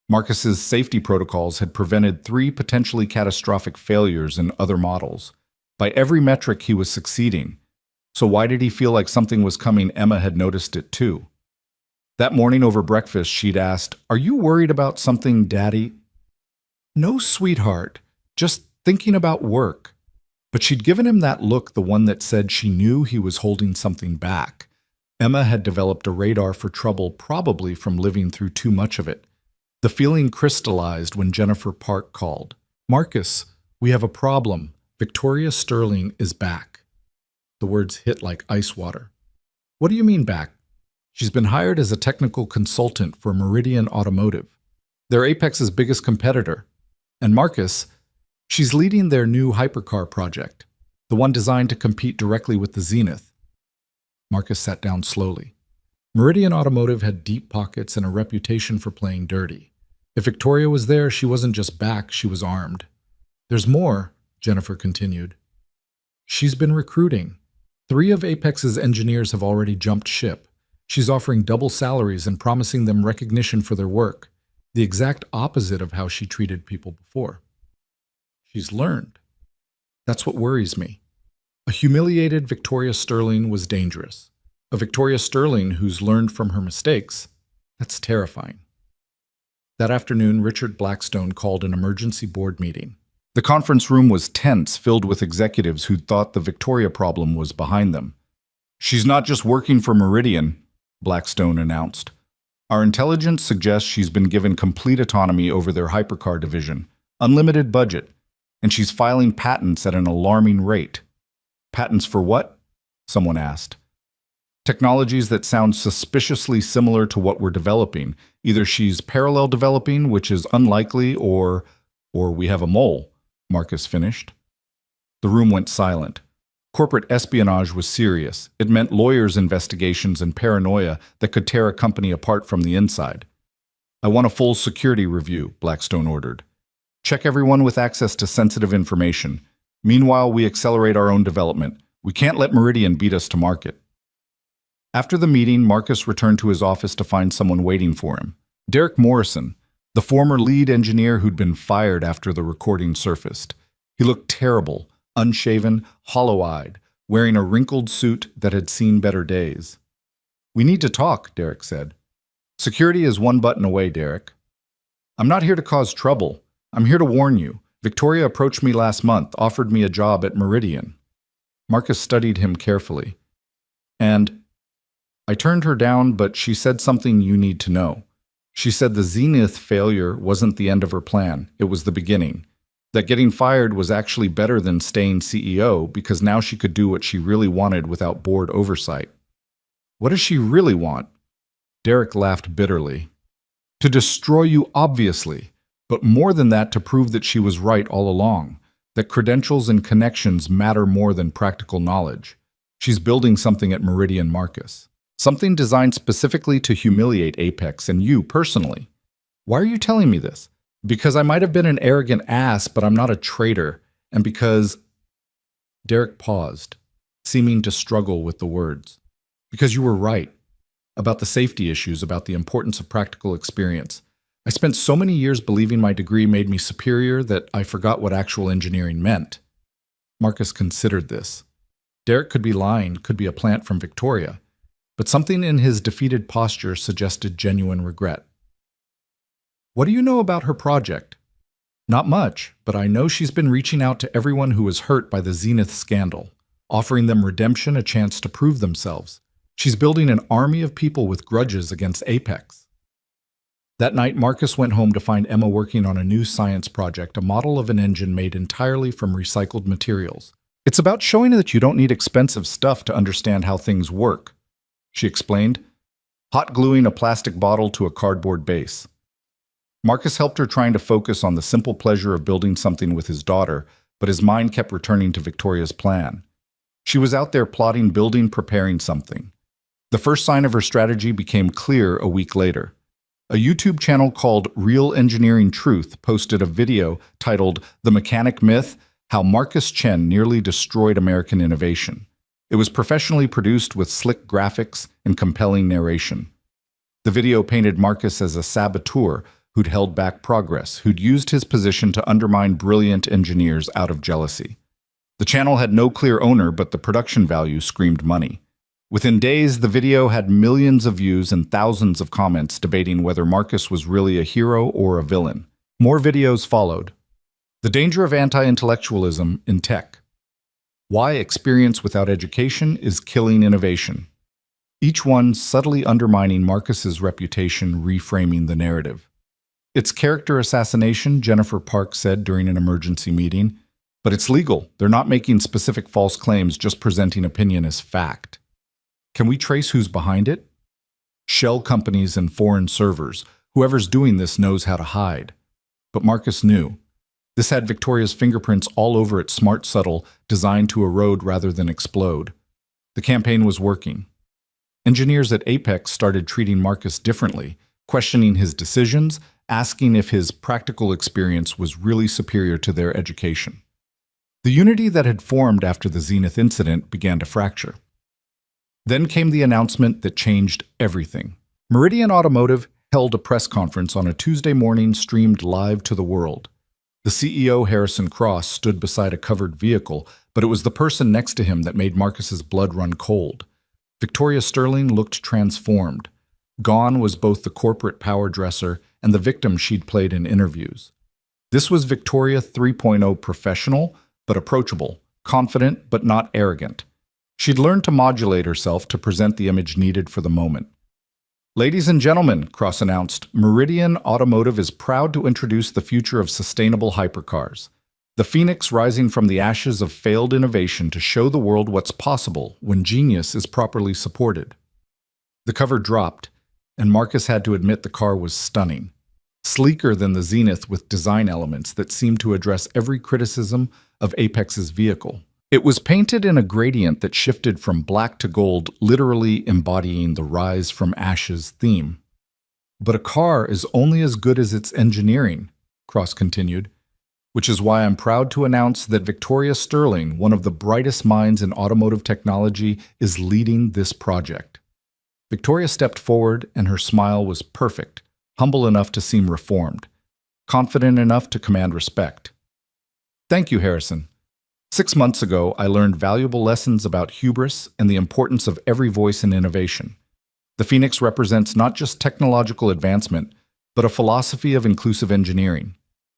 Marcus's safety protocols had prevented 3 potentially catastrophic failures in other models. By every metric, he was succeeding. So why did he feel like something was coming? Emma had noticed it too. That morning over breakfast, she'd asked, "Are you worried about something, Daddy?" "No, sweetheart. Just thinking about work." But she'd given him that look, the one that said she knew he was holding something back. Emma had developed a radar for trouble, probably from living through too much of it. The feeling crystallized when Jennifer Park called. "Marcus, we have a problem. Victoria Sterling is back." The words hit like ice water. "What do you mean back?" "She's been hired as a technical consultant for Meridian Automotive. They're Apex's biggest competitor. And Marcus, she's leading their new hypercar project, the one designed to compete directly with the Zenith." Marcus sat down slowly. Meridian Automotive had deep pockets and a reputation for playing dirty. If Victoria was there, she wasn't just back, she was armed. "There's more," Jennifer continued. "She's been recruiting. 3 of Apex's engineers have already jumped ship. She's offering double salaries and promising them recognition for their work, the exact opposite of how she treated people before. She's learned. That's what worries me. A humiliated Victoria Sterling was dangerous. A Victoria Sterling who's learned from her mistakes, that's terrifying." That afternoon, Richard Blackstone called an emergency board meeting. The conference room was tense, filled with executives who thought the Victoria problem was behind them. "She's not just working for Meridian," Blackstone announced. "Our intelligence suggests she's been given complete autonomy over their hypercar division, unlimited budget, and she's filing patents at an alarming rate." "Patents for what?" someone asked. "Technologies that sound suspiciously similar to what we're developing. Either she's parallel developing, which is unlikely, or we have a mole," Marcus finished. The room went silent. Corporate espionage was serious. It meant lawyers' investigations and paranoia that could tear a company apart from the inside. "I want a full security review," Blackstone ordered. "Check everyone with access to sensitive information. Meanwhile, we accelerate our own development. We can't let Meridian beat us to market." After the meeting, Marcus returned to his office to find someone waiting for him. Derek Morrison, the former lead engineer who'd been fired after the recording surfaced. He looked terrible, unshaven, hollow-eyed, wearing a wrinkled suit that had seen better days. "We need to talk," Derek said. "Security is one button away, Derek." "I'm not here to cause trouble. I'm here to warn you. Victoria approached me last month, offered me a job at Meridian." Marcus studied him carefully. "And I turned her down, but she said something you need to know. She said the Zenith failure wasn't the end of her plan, it was the beginning. That getting fired was actually better than staying CEO because now she could do what she really wanted without board oversight." "What does she really want?" Derek laughed bitterly. "To destroy you, obviously, but more than that, to prove that she was right all along, that credentials and connections matter more than practical knowledge. She's building something at Meridian, Marcus. Something designed specifically to humiliate Apex and you personally. Why are you telling me this? Because I might have been an arrogant ass, but I'm not a traitor, and because—" Derek paused, seeming to struggle with the words. "Because you were right. About the safety issues, about the importance of practical experience. I spent so many years believing my degree made me superior that I forgot what actual engineering meant." Marcus considered this. Derek could be lying, could be a plant from Victoria, but something in his defeated posture suggested genuine regret. "What do you know about her project?" "Not much, but I know she's been reaching out to everyone who was hurt by the Zenith scandal, offering them redemption, a chance to prove themselves. She's building an army of people with grudges against Apex." That night, Marcus went home to find Emma working on a new science project, a model of an engine made entirely from recycled materials. "It's about showing that you don't need expensive stuff to understand how things work," she explained, hot gluing a plastic bottle to a cardboard base. Marcus helped her, trying to focus on the simple pleasure of building something with his daughter, but his mind kept returning to Victoria's plan. She was out there plotting, building, preparing something. The first sign of her strategy became clear a week later. A YouTube channel called Real Engineering Truth posted a video titled The Mechanic Myth: How Marcus Chen Nearly Destroyed American Innovation. It was professionally produced with slick graphics and compelling narration. The video painted Marcus as a saboteur who'd held back progress, who'd used his position to undermine brilliant engineers out of jealousy. The channel had no clear owner, but the production value screamed money. Within days, the video had millions of views and thousands of comments debating whether Marcus was really a hero or a villain. More videos followed. The danger of anti-intellectualism in tech. Why experience without education is killing innovation. Each one subtly undermining Marcus's reputation, reframing the narrative. It's character assassination, Jennifer Park said during an emergency meeting. But it's legal. They're not making specific false claims, just presenting opinion as fact. Can we trace who's behind it? Shell companies and foreign servers. Whoever's doing this knows how to hide. But Marcus knew. This had Victoria's fingerprints all over it, smart, subtle, designed to erode rather than explode. The campaign was working. Engineers at Apex started treating Marcus differently, questioning his decisions, asking if his practical experience was really superior to their education. The unity that had formed after the Zenith incident began to fracture. Then came the announcement that changed everything. Meridian Automotive held a press conference on a Tuesday morning streamed live to the world. The CEO, Harrison Cross, stood beside a covered vehicle, but it was the person next to him that made Marcus's blood run cold. Victoria Sterling looked transformed. Gone was both the corporate power dresser and the victim she'd played in interviews. This was Victoria 3.0 professional, but approachable, confident, but not arrogant. She'd learned to modulate herself to present the image needed for the moment. Ladies and gentlemen, Cross announced, Meridian Automotive is proud to introduce the future of sustainable hypercars. The phoenix rising from the ashes of failed innovation to show the world what's possible when genius is properly supported. The cover dropped, and Marcus had to admit the car was stunning. Sleeker than the Zenith with design elements that seemed to address every criticism of Apex's vehicle. It was painted in a gradient that shifted from black to gold, literally embodying the rise from ashes theme. But a car is only as good as its engineering, Cross continued, which is why I'm proud to announce that Victoria Sterling, one of the brightest minds in automotive technology, is leading this project. Victoria stepped forward, and her smile was perfect, humble enough to seem reformed, confident enough to command respect. Thank you, Harrison. 6 months ago, I learned valuable lessons about hubris and the importance of every voice in innovation. The Phoenix represents not just technological advancement, but a philosophy of inclusive engineering.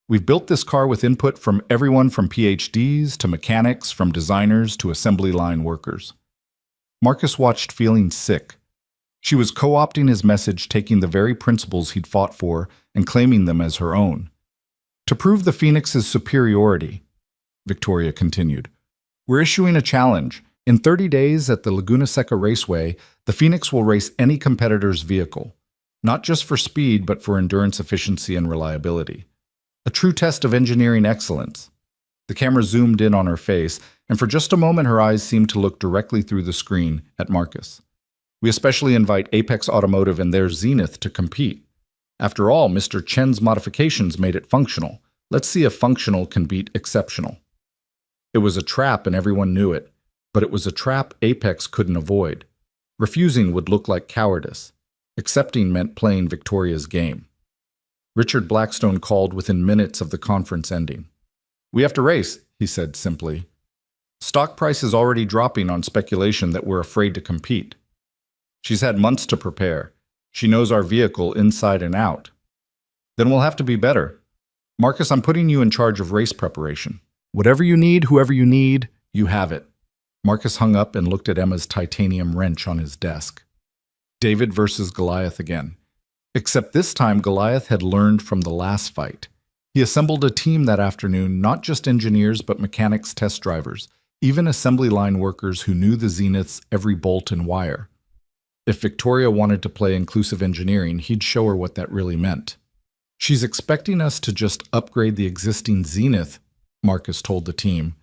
We've built this car with input from everyone from PhDs to mechanics, from designers to assembly line workers. Marcus watched feeling sick. She was co-opting his message, taking the very principles he'd fought for and claiming them as her own. To prove the Phoenix's superiority, Victoria continued, we're issuing a challenge. In 30 days at the Laguna Seca Raceway, the Phoenix will race any competitor's vehicle, not just for speed, but for endurance, efficiency, and reliability. A true test of engineering excellence. The camera zoomed in on her face, and for just a moment her eyes seemed to look directly through the screen at Marcus. We especially invite Apex Automotive and their Zenith to compete. After all, Mr. Chen's modifications made it functional. Let's see if functional can beat exceptional. It was a trap and everyone knew it, but it was a trap Apex couldn't avoid. Refusing would look like cowardice. Accepting meant playing Victoria's game. Richard Blackstone called within minutes of the conference ending. We have to race, he said simply. Stock price is already dropping on speculation that we're afraid to compete. She's had months to prepare. She knows our vehicle inside and out. Then we'll have to be better. Marcus, I'm putting you in charge of race preparation. Whatever you need, whoever you need, you have it. Marcus hung up and looked at Emma's titanium wrench on his desk. David versus Goliath again. Except this time Goliath had learned from the last fight. He assembled a team that afternoon, not just engineers but mechanics, test drivers, even assembly line workers who knew the Zenith's every bolt and wire. If Victoria wanted to play inclusive engineering, he'd show her what that really meant. She's expecting us to just upgrade the existing Zenith, Marcus told the team.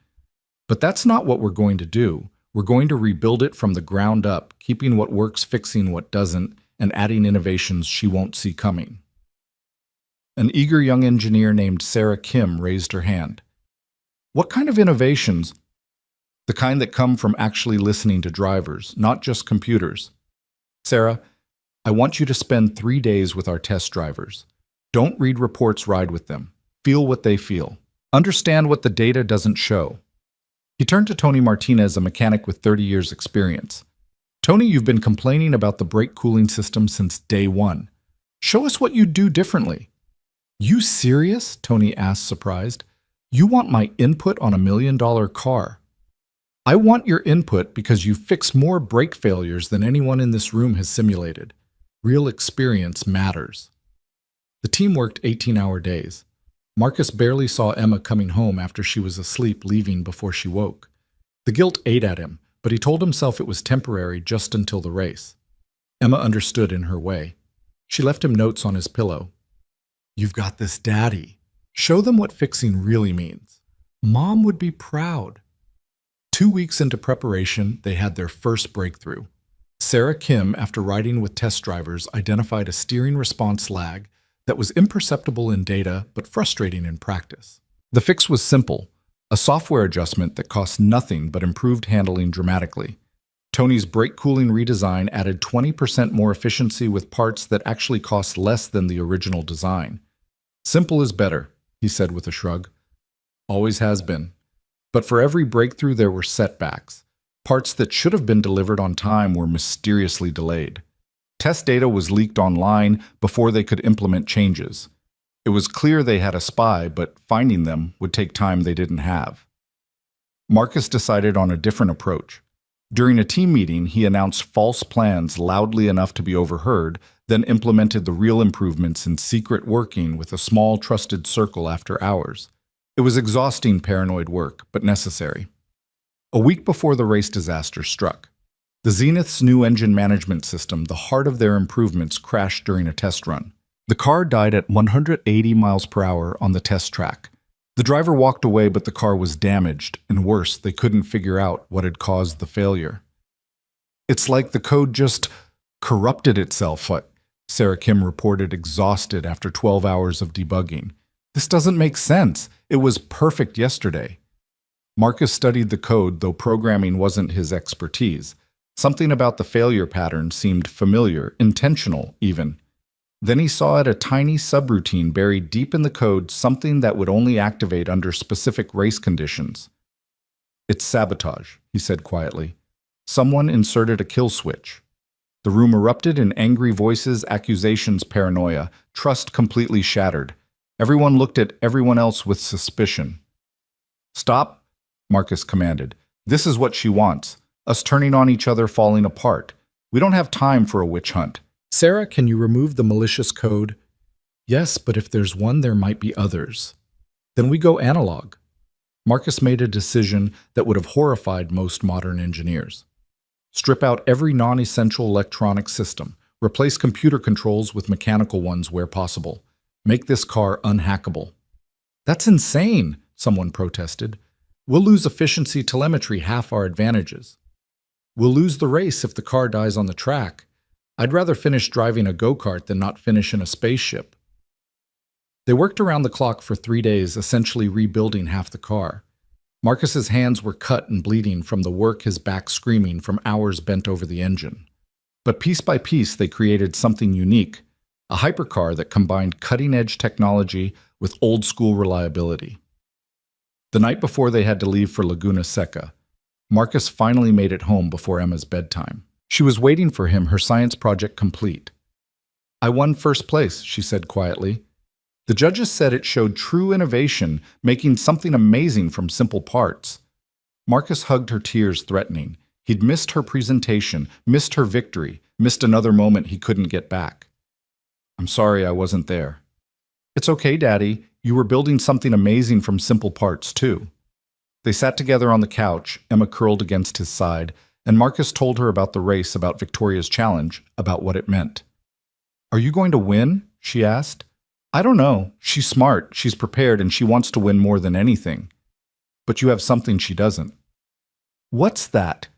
But that's not what we're going to do. We're going to rebuild it from the ground up, keeping what works, fixing what doesn't, and adding innovations she won't see coming. An eager young engineer named Sarah Kim raised her hand. What kind of innovations? The kind that come from actually listening to drivers, not just computers. Sarah, I want you to spend 3 days with our test drivers. Don't read reports, ride with them. Feel what they feel. Understand what the data doesn't show. He turned to Tony Martinez, a mechanic with 30 years' experience. Tony, you've been complaining about the brake cooling system since day one. Show us what you do differently. You serious? Tony asked, surprised. You want my input on $1 million car? I want your input because you fixed more brake failures than anyone in this room has simulated. Real experience matters. The team worked 18-hour days. Marcus barely saw Emma coming home after she was asleep, leaving before she woke. The guilt ate at him, but he told himself it was temporary just until the race. Emma understood in her way. She left him notes on his pillow. You've got this, Daddy. Show them what fixing really means. Mom would be proud. 2 weeks into preparation, they had their first breakthrough. Sarah Kim, after riding with test drivers, identified a steering response lag that was imperceptible in data but frustrating in practice. The fix was simple, a software adjustment that cost nothing but improved handling dramatically. Tony's brake cooling redesign added 20% more efficiency with parts that actually cost less than the original design. Simple is better, he said with a shrug. Always has been. But for every breakthrough there were setbacks. Parts that should have been delivered on time were mysteriously delayed. Test data was leaked online before they could implement changes. It was clear they had a spy, but finding them would take time they didn't have. Marcus decided on a different approach. During a team meeting, he announced false plans loudly enough to be overheard, then implemented the real improvements in secret working with a small, trusted circle after hours. It was exhausting, paranoid work, but necessary. A week before the race disaster struck, the Zenith's new engine management system, the heart of their improvements, crashed during a test run. The car died at 180 miles per hour on the test track. The driver walked away, but the car was damaged, and worse, they couldn't figure out what had caused the failure. It's like the code just corrupted itself, Sarah Kim reported, exhausted after 12 hours of debugging. This doesn't make sense. It was perfect yesterday. Marcus studied the code, though programming wasn't his expertise. Something about the failure pattern seemed familiar, intentional even. Then he saw at a tiny subroutine buried deep in the code, something that would only activate under specific race conditions. It's sabotage, he said quietly. Someone inserted a kill switch. The room erupted in angry voices, accusations, paranoia. Trust completely shattered. Everyone looked at everyone else with suspicion. Stop, Marcus commanded. This is what she wants. Us turning on each other, falling apart. We don't have time for a witch hunt. Sarah, can you remove the malicious code? Yes, but if there's one, there might be others. Then we go analog. Marcus made a decision that would have horrified most modern engineers. Strip out every non-essential electronic system. Replace computer controls with mechanical ones where possible. Make this car unhackable. That's insane, someone protested. We'll lose efficiency, telemetry, half our advantages. We'll lose the race if the car dies on the track. I'd rather finish driving a go-kart than not finish in a spaceship. They worked around the clock for 3 days, essentially rebuilding half the car. Marcus's hands were cut and bleeding from the work, his back screaming from hours bent over the engine. But piece by piece, they created something unique, a hypercar that combined cutting-edge technology with old-school reliability. The night before they had to leave for Laguna Seca, Marcus finally made it home before Emma's bedtime. She was waiting for him, her science project complete. I won first place, she said quietly. The judges said it showed true innovation, making something amazing from simple parts. Marcus hugged her, tears threatening. He'd missed her presentation, missed her victory, missed another moment he couldn't get back. I'm sorry I wasn't there. It's okay, Daddy. You were building something amazing from simple parts, too. They sat together on the couch, Emma curled against his side, and Marcus told her about the race, about Victoria's challenge, about what it meant. Are you going to win? She asked. I don't know. She's smart, she's prepared, and she wants to win more than anything. But you have something she doesn't. What's that?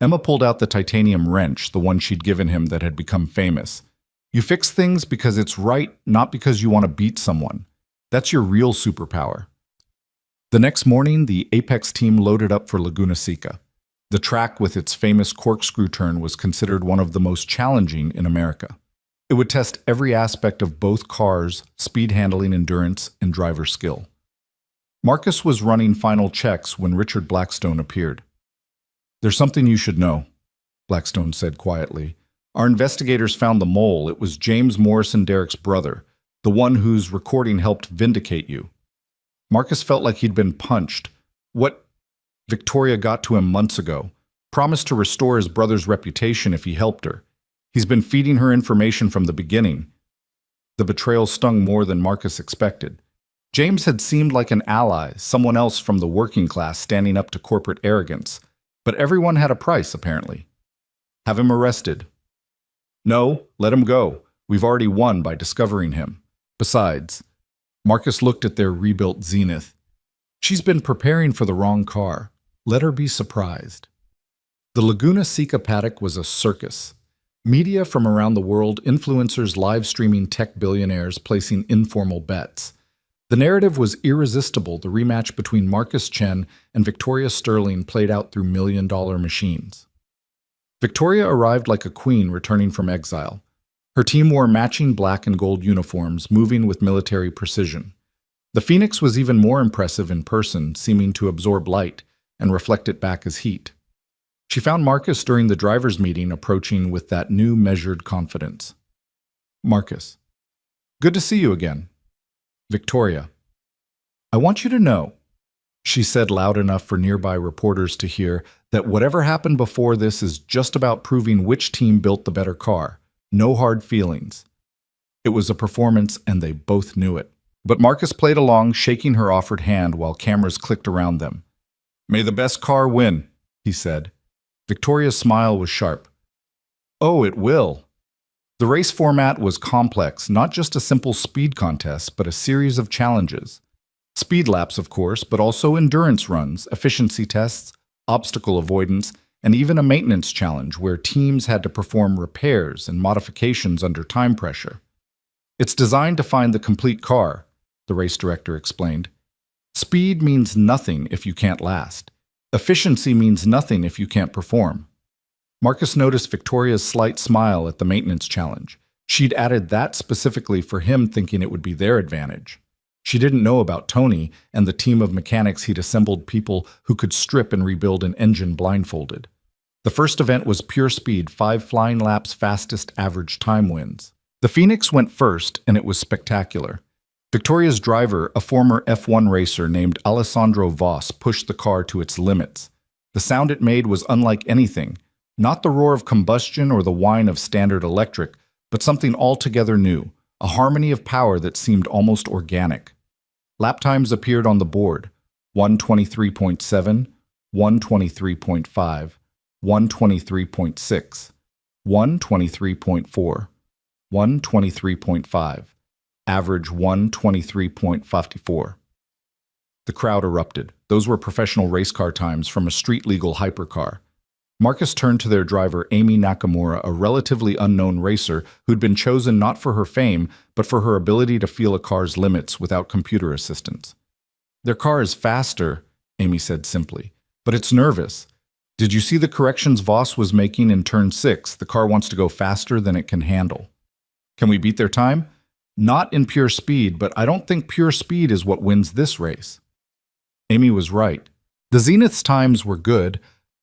Emma pulled out the titanium wrench, the one she'd given him that had become famous. You fix things because it's right, not because you want to beat someone. That's your real superpower. The next morning, the Apex team loaded up for Laguna Seca. The track with its famous corkscrew turn was considered one of the most challenging in America. It would test every aspect of both cars' speed handling endurance and driver skill. Marcus was running final checks when Richard Blackstone appeared. "There's something you should know," Blackstone said quietly. "Our investigators found the mole. It was James Morrison Derrick's brother, the one whose recording helped vindicate you." Marcus felt like he'd been punched. What? Victoria got to him months ago, promised to restore his brother's reputation if he helped her. He's been feeding her information from the beginning. The betrayal stung more than Marcus expected. James had seemed like an ally, someone else from the working class standing up to corporate arrogance. But everyone had a price, apparently. "Have him arrested." "No, let him go. We've already won by discovering him. Besides," Marcus looked at their rebuilt Zenith. "She's been preparing for the wrong car. Let her be surprised." The Laguna Seca paddock was a circus. Media from around the world, influencers live streaming tech billionaires placing informal bets. The narrative was irresistible. The rematch between Marcus Chen and Victoria Sterling played out through million-dollar machines. Victoria arrived like a queen returning from exile. Her team wore matching black and gold uniforms, moving with military precision. The Phoenix was even more impressive in person, seeming to absorb light and reflect it back as heat. She found Marcus during the driver's meeting, approaching with that new measured confidence. "Marcus, good to see you again." "Victoria, I want you to know," she said loud enough for nearby reporters to hear, "that whatever happened before this is just about proving which team built the better car. No hard feelings." It was a performance, and they both knew it. But Marcus played along, shaking her offered hand while cameras clicked around them. "May the best car win," he said. Victoria's smile was sharp. "Oh, it will." The race format was complex, not just a simple speed contest, but a series of challenges. Speed laps, of course, but also endurance runs, efficiency tests, obstacle avoidance, and even a maintenance challenge where teams had to perform repairs and modifications under time pressure. "It's designed to find the complete car," the race director explained. "Speed means nothing if you can't last. Efficiency means nothing if you can't perform." Marcus noticed Victoria's slight smile at the maintenance challenge. She'd added that specifically for him, thinking it would be their advantage. She didn't know about Tony and the team of mechanics he'd assembled, people who could strip and rebuild an engine blindfolded. The first event was pure speed, 5 flying laps, fastest average time wins. The Phoenix went first, and it was spectacular. Victoria's driver, a former F1 racer named Alessandro Voss, pushed the car to its limits. The sound it made was unlike anything, not the roar of combustion or the whine of standard electric, but something altogether new, a harmony of power that seemed almost organic. Lap times appeared on the board: 1:23.7, 1:23.5, 1:23.6, 1:23.4, 1:23.5. Average 1:23.54. The crowd erupted. Those were professional race car times from a street-legal hypercar. Marcus turned to their driver, Amy Nakamura, a relatively unknown racer who'd been chosen not for her fame, but for her ability to feel a car's limits without computer assistance. "Their car is faster," Amy said simply, "but it's nervous. Did you see the corrections Voss was making in turn 6? The car wants to go faster than it can handle." "Can we beat their time?" "Not in pure speed, but I don't think pure speed is what wins this race." Amy was right. The Zenith's times were good,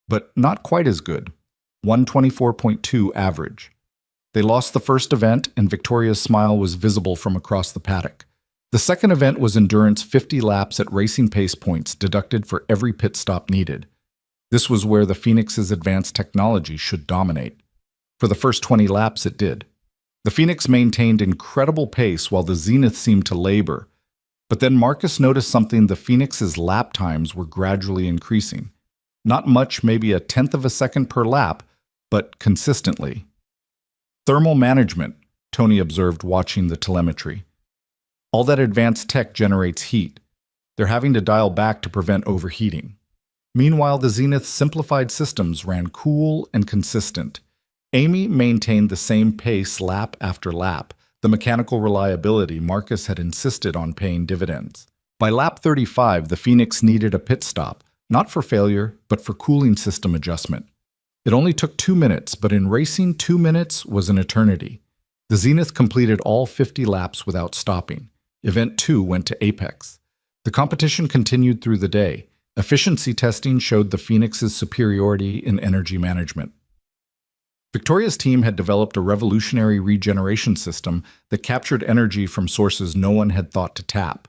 but not quite as good. 1:24.2 average. They lost the first event, and Victoria's smile was visible from across the paddock. The second event was endurance, 50 laps at racing pace points deducted for every pit stop needed. This was where the Phoenix's advanced technology should dominate. For the first 20 laps, it did. The Phoenix maintained incredible pace while the Zenith seemed to labor. But then Marcus noticed something: the Phoenix's lap times were gradually increasing. Not much, maybe 1/10 of a second per lap, but consistently. "Thermal management," Tony observed, watching the telemetry. "All that advanced tech generates heat. They're having to dial back to prevent overheating." Meanwhile, the Zenith's simplified systems ran cool and consistent. Amy maintained the same pace lap after lap, the mechanical reliability Marcus had insisted on paying dividends. By lap 35, the Phoenix needed a pit stop, not for failure, but for cooling system adjustment. It only took 2 minutes, but in racing, 2 minutes was an eternity. The Zenith completed all 50 laps without stopping. Event 2 went to apex. The competition continued through the day. Efficiency testing showed the Phoenix's superiority in energy management. Victoria's team had developed a revolutionary regeneration system that captured energy from sources no one had thought to tap.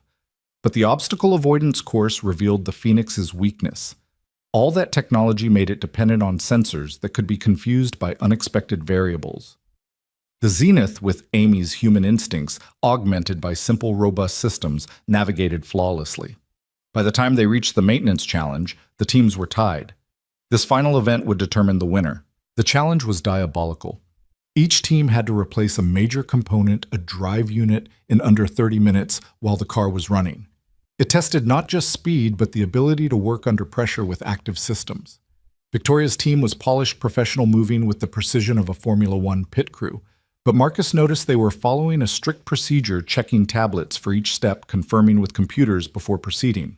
But the obstacle avoidance course revealed the Phoenix's weakness. All that technology made it dependent on sensors that could be confused by unexpected variables. The Zenith, with Amy's human instincts, augmented by simple, robust systems, navigated flawlessly. By the time they reached the maintenance challenge, the teams were tied. This final event would determine the winner. The challenge was diabolical. Each team had to replace a major component, a drive unit, in under 30 minutes while the car was running. It tested not just speed, but the ability to work under pressure with active systems. Victoria's team was polished professional, moving with the precision of a Formula One pit crew. But Marcus noticed they were following a strict procedure, checking tablets for each step, confirming with computers before proceeding.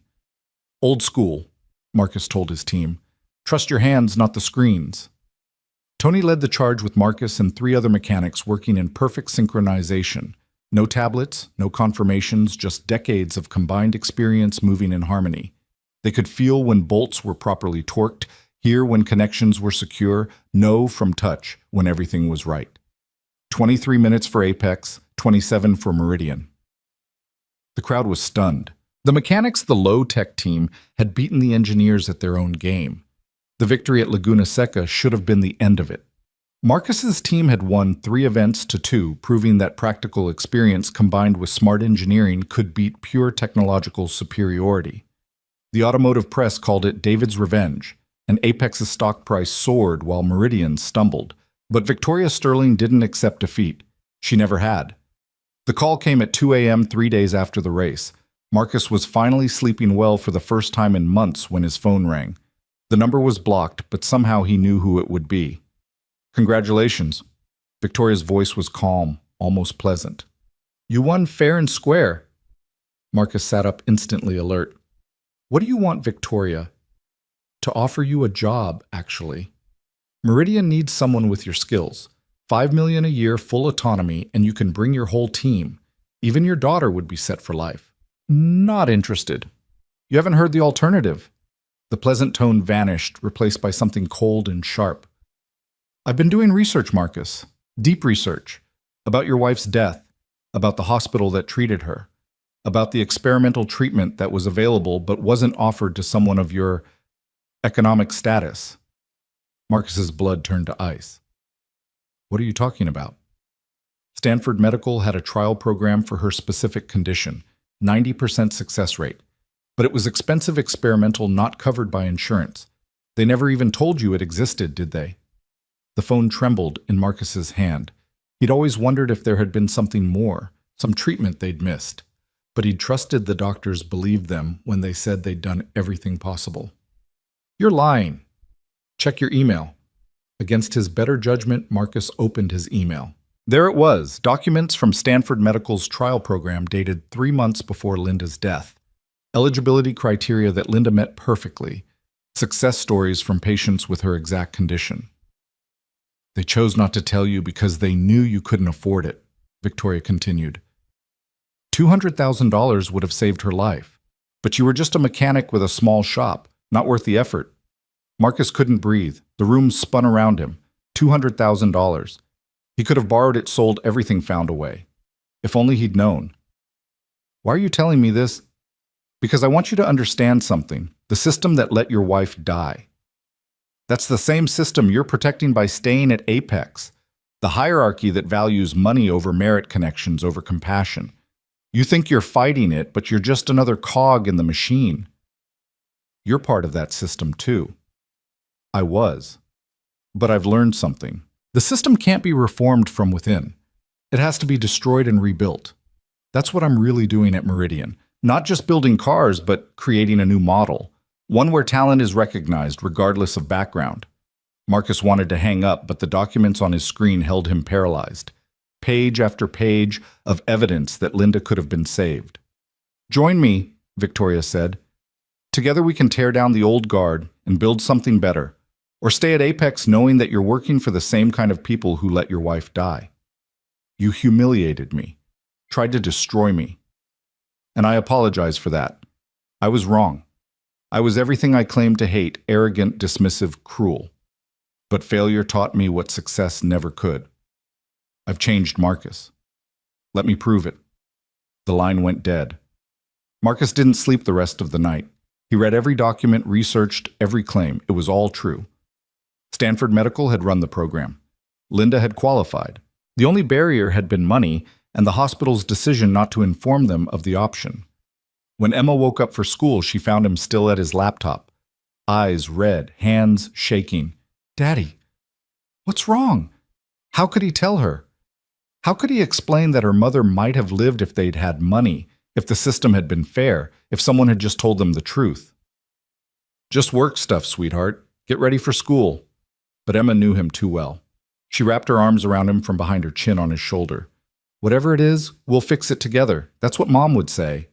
"Old school," Marcus told his team. "Trust your hands, not the screens." Tony led the charge with Marcus and 3 other mechanics working in perfect synchronization. No tablets, no confirmations, just decades of combined experience moving in harmony. They could feel when bolts were properly torqued, hear when connections were secure, know from touch when everything was right. 23 minutes for Apex, 27 for Meridian. The crowd was stunned. The mechanics, the low-tech team, had beaten the engineers at their own game. The victory at Laguna Seca should have been the end of it. Marcus's team had won 3 events to 2, proving that practical experience combined with smart engineering could beat pure technological superiority. The automotive press called it David's revenge, and Apex's stock price soared while Meridian stumbled. But Victoria Sterling didn't accept defeat. She never had. The call came at 2 a.m. 3 days after the race. Marcus was finally sleeping well for the first time in months when his phone rang. The number was blocked, but somehow he knew who it would be. "Congratulations." Victoria's voice was calm, almost pleasant. "You won fair and square." Marcus sat up, instantly alert. "What do you want, Victoria?" "To offer you a job, actually. Meridian needs someone with your skills. $5 million a year, full autonomy, and you can bring your whole team. Even your daughter would be set for life." "Not interested." "You haven't heard the alternative." The pleasant tone vanished, replaced by something cold and sharp. "I've been doing research, Marcus. Deep research. About your wife's death. About the hospital that treated her. About the experimental treatment that was available but wasn't offered to someone of your economic status." Marcus's blood turned to ice. "What are you talking about?" Stanford Medical had a trial program for her specific condition, 90% success rate. But it was expensive experimental, not covered by insurance. They never even told you it existed, did they? The phone trembled in Marcus's hand. He'd always wondered if there had been something more, some treatment they'd missed. But he'd trusted the doctors believed them when they said they'd done everything possible. "You're lying. Check your email." Against his better judgment, Marcus opened his email. There it was, documents from Stanford Medical's trial program dated 3 months before Linda's death. Eligibility criteria that Linda met perfectly. Success stories from patients with her exact condition. "They chose not to tell you because they knew you couldn't afford it," Victoria continued. $200,000 would have saved her life. But you were just a mechanic with a small shop, not worth the effort. Marcus couldn't breathe. The room spun around him. $200,000. He could have borrowed it, sold everything, found a way. If only he'd known. "Why are you telling me this?" "Because I want you to understand something. The system that let your wife die. That's the same system you're protecting by staying at Apex. The hierarchy that values money over merit, connections over compassion. You think you're fighting it, but you're just another cog in the machine. You're part of that system too." "I was. But I've learned something. The system can't be reformed from within. It has to be destroyed and rebuilt. That's what I'm really doing at Meridian. Not just building cars, but creating a new model. One where talent is recognized regardless of background. Marcus wanted to hang up, but the documents on his screen held him paralyzed. Page after page of evidence that Linda could have been saved. "Join me," Victoria said. "Together we can tear down the old guard and build something better. Or stay at Apex knowing that you're working for the same kind of people who let your wife die. You humiliated me, tried to destroy me. And I apologize for that. I was wrong. I was everything I claimed to hate, arrogant, dismissive, cruel. But failure taught me what success never could. I've changed Marcus. Let me prove it." The line went dead. Marcus didn't sleep the rest of the night. He read every document, researched every claim. It was all true. Stanford Medical had run the program. Linda had qualified. The only barrier had been money and the hospital's decision not to inform them of the option. When Emma woke up for school, she found him still at his laptop. Eyes red, hands shaking. "Daddy, what's wrong?" How could he tell her? How could he explain that her mother might have lived if they'd had money, if the system had been fair, if someone had just told them the truth? "Just work stuff, sweetheart. Get ready for school." But Emma knew him too well. She wrapped her arms around him from behind her chin on his shoulder. "Whatever it is, we'll fix it together. That's what Mom would say."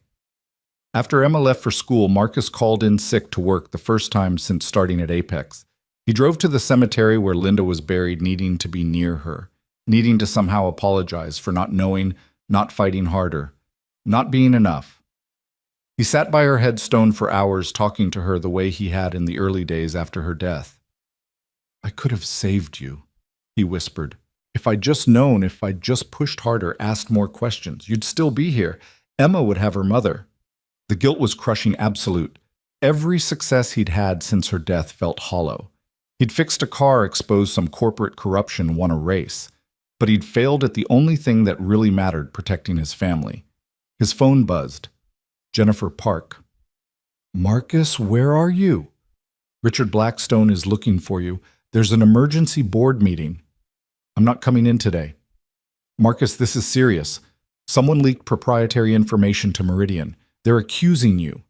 After Emma left for school, Marcus called in sick to work the first time since starting at Apex. He drove to the cemetery where Linda was buried, needing to be near her, needing to somehow apologize for not knowing, not fighting harder, not being enough. He sat by her headstone for hours, talking to her the way he had in the early days after her death. "I could have saved you," he whispered. "If I'd just known, if I'd just pushed harder, asked more questions, you'd still be here. Emma would have her mother." The guilt was crushing absolute. Every success he'd had since her death felt hollow. He'd fixed a car, exposed some corporate corruption, won a race. But he'd failed at the only thing that really mattered, protecting his family. His phone buzzed. Jennifer Park. "Marcus, where are you?" "Richard Blackstone is looking for you. There's an emergency board meeting." "I'm not coming in today." "Marcus, this is serious. Someone leaked proprietary information to Meridian. They're accusing you."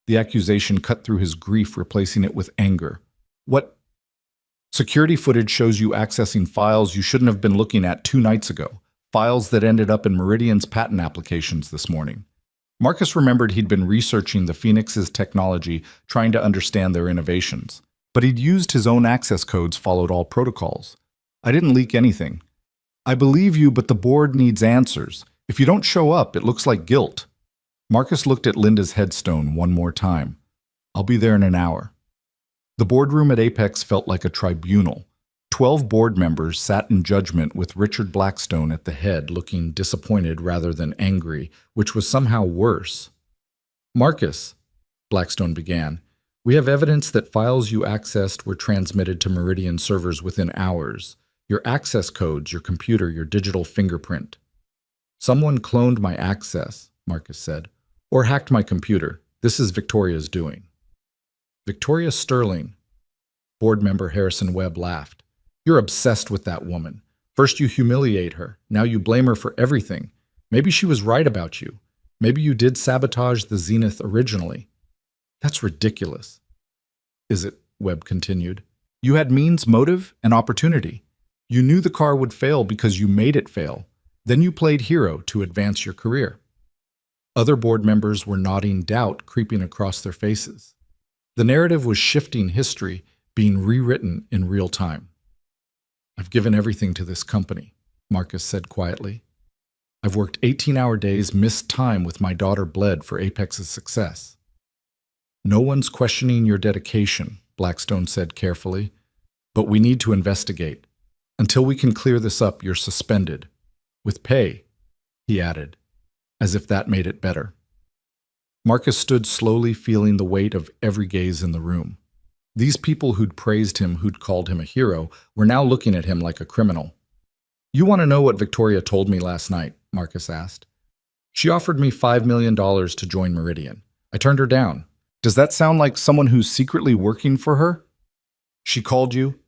The accusation cut through his grief, replacing it with anger. "What?" "Security footage shows you accessing files you shouldn't have been looking at 2 nights ago. Files that ended up in Meridian's patent applications this morning." Marcus remembered he'd been researching the Phoenix's technology, trying to understand their innovations. But he'd used his own access codes, followed all protocols. "I didn't leak anything." "I believe you, but the board needs answers. If you don't show up, it looks like guilt." Marcus looked at Linda's headstone one more time. "I'll be there in an hour." The boardroom at Apex felt like a tribunal. 12 board members sat in judgment, with Richard Blackstone at the head, looking disappointed rather than angry, which was somehow worse. "Marcus," Blackstone began, "we have evidence that files you accessed were transmitted to Meridian servers within hours. Your access codes, your computer, your digital fingerprint." "Someone cloned my access," Marcus said, "or hacked my computer. This is Victoria's doing." "Victoria Sterling." Board member Harrison Webb laughed. "You're obsessed with that woman. First you humiliate her, now you blame her for everything. Maybe she was right about you. Maybe you did sabotage the Zenith originally." "That's ridiculous." "Is it?" Webb continued. "You had means, motive, and opportunity. You knew the car would fail because you made it fail. Then you played hero to advance your career." Other board members were nodding, doubt creeping across their faces. The narrative was shifting history, being rewritten in real time. "I've given everything to this company," Marcus said quietly. "I've worked 18-hour days, missed time with my daughter bled for Apex's success." "No one's questioning your dedication," Blackstone said carefully, "but we need to investigate. Until we can clear this up, you're suspended. With pay," he added, as if that made it better. Marcus stood slowly, feeling the weight of every gaze in the room. These people who'd praised him, who'd called him a hero, were now looking at him like a criminal. "You want to know what Victoria told me last night?" Marcus asked. "She offered me $5 million to join Meridian. I turned her down. Does that sound like someone who's secretly working for her?" "She called you?"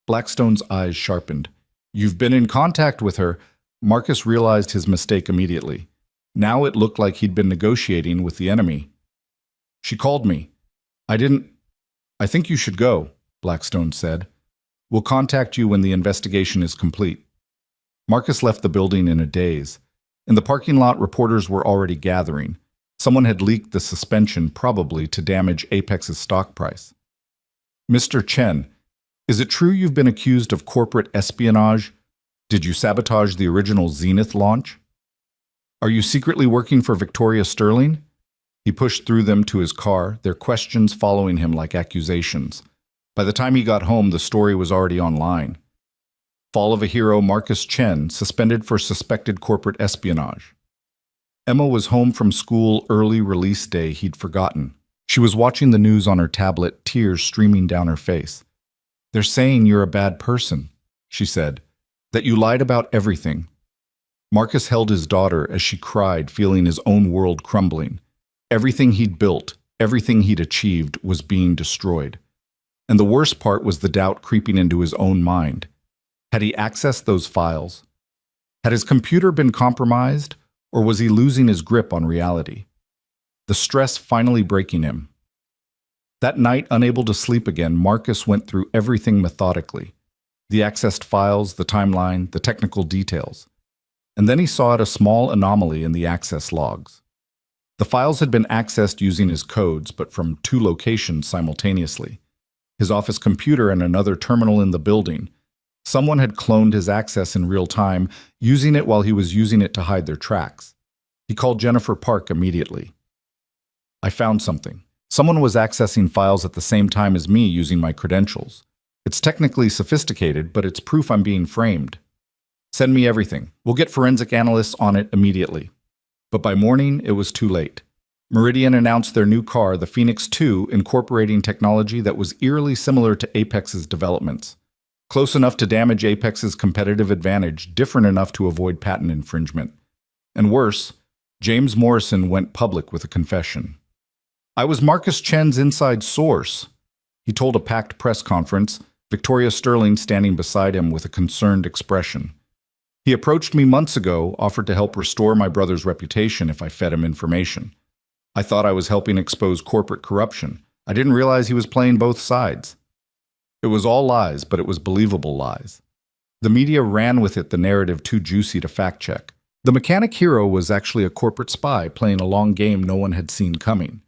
Blackstone's eyes sharpened. "You've been in contact with her." Marcus realized his mistake immediately. Now it looked like he'd been negotiating with the enemy. "She called me. I didn't. I think you should go, Blackstone said. We'll contact you when the investigation is complete. Marcus left the building in a daze. In the parking lot, reporters were already gathering. Someone had leaked the suspension, probably to damage Apex's stock price. Mr. Chen, is it true you've been accused of corporate espionage? Did you sabotage the original Zenith launch? Are you secretly working for Victoria Sterling? He pushed through them to his car, their questions following him like accusations. By the time he got home, the story was already online. Fall of a hero Marcus Chen suspended for suspected corporate espionage. Emma was home from school early release day he'd forgotten. She was watching the news on her tablet, tears streaming down her face. They're saying you're a bad person, she said, that you lied about everything. Marcus held his daughter as she cried, feeling his own world crumbling. Everything he'd built, everything he'd achieved was being destroyed. And the worst part was the doubt creeping into his own mind. Had he accessed those files? Had his computer been compromised, or was he losing his grip on reality? The stress finally breaking him. That night, unable to sleep again, Marcus went through everything methodically. The accessed files, the timeline, the technical details. And then he saw a small anomaly in the access logs. The files had been accessed using his codes, but from 2 locations simultaneously. His office computer and another terminal in the building. Someone had cloned his access in real time, using it while he was using it to hide their tracks. He called Jennifer Park immediately. I found something. Someone was accessing files at the same time as me using my credentials. It's technically sophisticated, but it's proof I'm being framed. Send me everything. We'll get forensic analysts on it immediately. But by morning, it was too late. Meridian announced their new car, the Phoenix 2, incorporating technology that was eerily similar to Apex's developments. Close enough to damage Apex's competitive advantage, different enough to avoid patent infringement. And worse, James Morrison went public with a confession. I was Marcus Chen's inside source, he told a packed press conference, Victoria Sterling standing beside him with a concerned expression. He approached me months ago, offered to help restore my brother's reputation if I fed him information. I thought I was helping expose corporate corruption. I didn't realize he was playing both sides. It was all lies, but it was believable lies. The media ran with it, the narrative too juicy to fact-check. The mechanic hero was actually a corporate spy playing a long game no one had seen coming.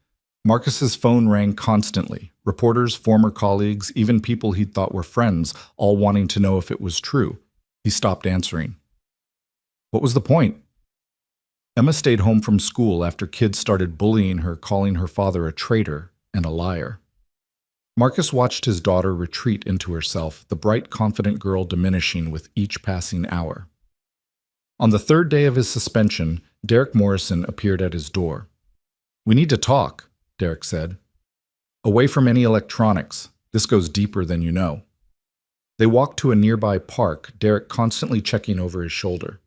Marcus's phone rang constantly. Reporters, former colleagues, even people he'd thought were friends, all wanting to know if it was true. He stopped answering. What was the point? Emma stayed home from school after kids started bullying her, calling her father a traitor and a liar. Marcus watched his daughter retreat into herself, the bright, confident girl diminishing with each passing hour. On the 3rd day of his suspension, Derek Morrison appeared at his door. We need to talk, Derek said. Away from any electronics. This goes deeper than you know. They walked to a nearby park, Derek constantly checking over his shoulder.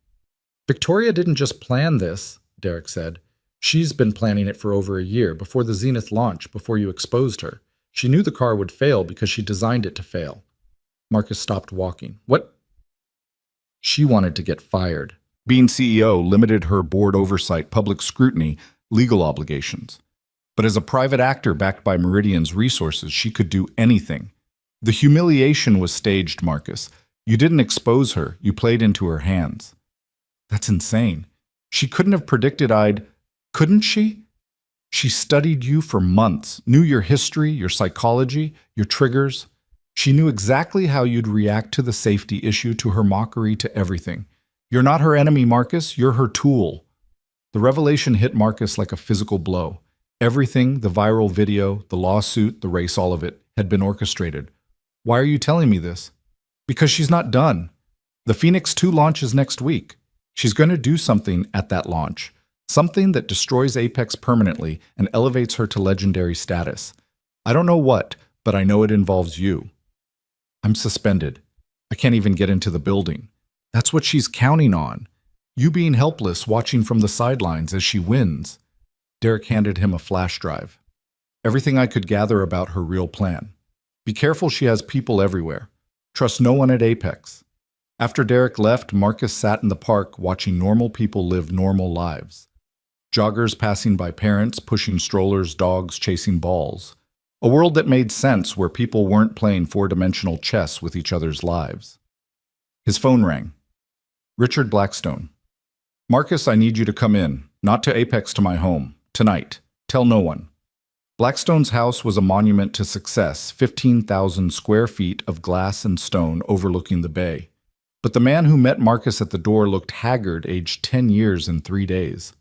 Victoria didn't just plan this, Derek said. She's been planning it for over a year, before the Zenith launch, before you exposed her. She knew the car would fail because she designed it to fail. Marcus stopped walking. What? She wanted to get fired. Being CEO limited her board oversight, public scrutiny, legal obligations. But as a private actor backed by Meridian's resources, she could do anything. The humiliation was staged, Marcus. You didn't expose her, you played into her hands. That's insane. She couldn't have predicted couldn't she? She studied you for months, knew your history, your psychology, your triggers. She knew exactly how you'd react to the safety issue, to her mockery, to everything. You're not her enemy, Marcus, you're her tool. The revelation hit Marcus like a physical blow. Everything, the viral video, the lawsuit, the race, all of it, had been orchestrated. Why are you telling me this? Because she's not done. The Phoenix 2 launches next week. She's going to do something at that launch. Something that destroys Apex permanently and elevates her to legendary status. I don't know what, but I know it involves you. I'm suspended. I can't even get into the building. That's what she's counting on. You being helpless, watching from the sidelines as she wins. Derek handed him a flash drive. Everything I could gather about her real plan. Be careful, she has people everywhere. Trust no one at Apex. After Derek left, Marcus sat in the park watching normal people live normal lives. Joggers passing by, parents pushing strollers, dogs chasing balls. A world that made sense where people weren't playing four-dimensional chess with each other's lives. His phone rang. Richard Blackstone. Marcus, I need you to come in. Not to Apex, to my home. Tonight. Tell no one. Blackstone's house was a monument to success, 15,000 square feet of glass and stone overlooking the bay. But the man who met Marcus at the door looked haggard, aged 10 years and 3 days.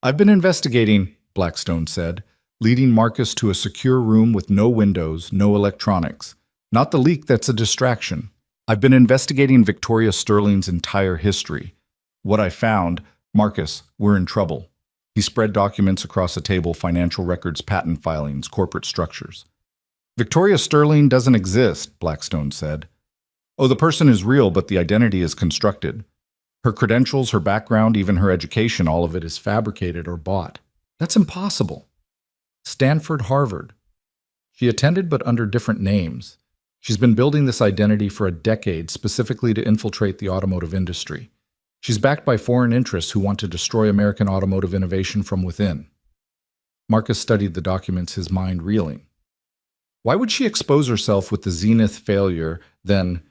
I've been investigating, Blackstone said, leading Marcus to a secure room with no windows, no electronics. Not the leak that's a distraction. I've been investigating Victoria Sterling's entire history. What I found, Marcus, we're in trouble. He spread documents across a table, financial records, patent filings, corporate structures. Victoria Sterling doesn't exist, Blackstone said. Oh, the person is real, but the identity is constructed. Her credentials, her background, even her education, all of it is fabricated or bought. That's impossible. Stanford, Harvard. She attended, but under different names. She's been building this identity for a decade, specifically to infiltrate the automotive industry. She's backed by foreign interests who want to destroy American automotive innovation from within. Marcus studied the documents, his mind reeling. Why would she expose herself with the Zenith failure, then?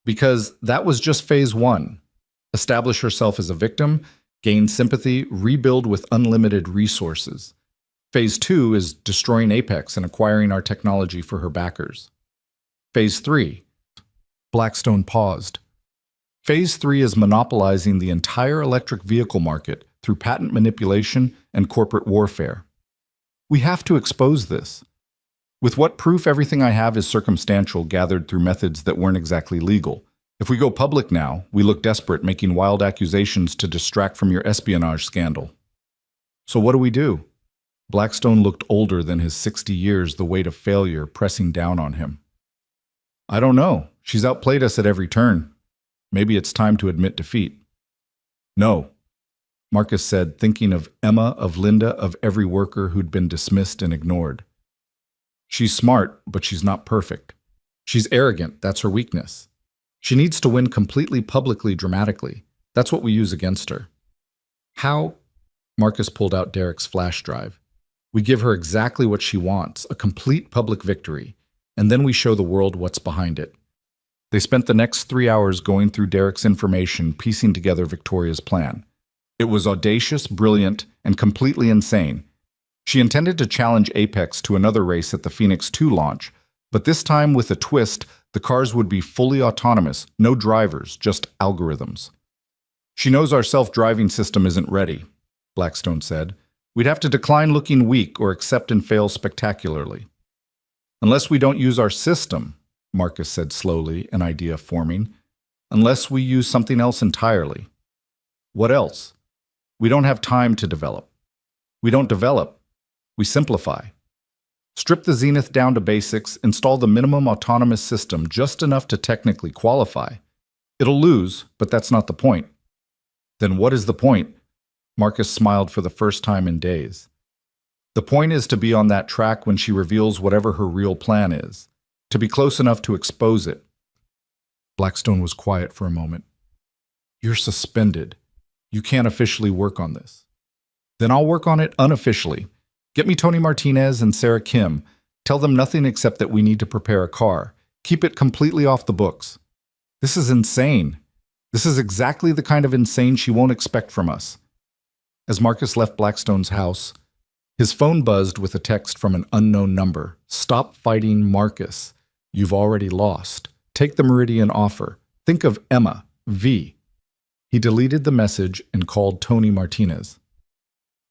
Because that was just phase one. Establish herself as a victim, gain sympathy, rebuild with unlimited resources. Phase two is destroying Apex and acquiring our technology for her backers. Phase three. Blackstone paused. Phase 3 is monopolizing the entire electric vehicle market through patent manipulation and corporate warfare. We have to expose this. With what proof? Everything I have is circumstantial, gathered through methods that weren't exactly legal. If we go public now, we look desperate, making wild accusations to distract from your espionage scandal. So what do we do? Blackstone looked older than his 60 years, the weight of failure pressing down on him. I don't know. She's outplayed us at every turn. Maybe it's time to admit defeat. No, Marcus said, thinking of Emma, of Linda, of every worker who'd been dismissed and ignored. She's smart, but she's not perfect. She's arrogant, that's her weakness. She needs to win completely, publicly, dramatically. That's what we use against her. How? Marcus pulled out Derek's flash drive. We give her exactly what she wants, a complete public victory, and then we show the world what's behind it. They spent the next 3 hours going through Derek's information, piecing together Victoria's plan. It was audacious, brilliant, and completely insane. She intended to challenge Apex to another race at the Phoenix 2 launch, but this time with a twist, the cars would be fully autonomous, no drivers, just algorithms. She knows our self-driving system isn't ready, Blackstone said. We'd have to decline looking weak or accept and fail spectacularly. Unless we don't use our system, Marcus said slowly, an idea forming. Unless we use something else entirely. What else? We don't have time to develop. We don't develop. We simplify. Strip the Zenith down to basics, install the minimum autonomous system, just enough to technically qualify. It'll lose, but that's not the point. Then what is the point? Marcus smiled for the first time in days. The point is to be on that track when she reveals whatever her real plan is. To be close enough to expose it. Blackstone was quiet for a moment. You're suspended. You can't officially work on this. Then I'll work on it unofficially. Get me Tony Martinez and Sarah Kim. Tell them nothing except that we need to prepare a car. Keep it completely off the books. This is insane. This is exactly the kind of insane she won't expect from us. As Marcus left Blackstone's house, his phone buzzed with a text from an unknown number. Stop fighting, Marcus. You've already lost. Take the Meridian offer. Think of Emma, V. He deleted the message and called Tony Martinez.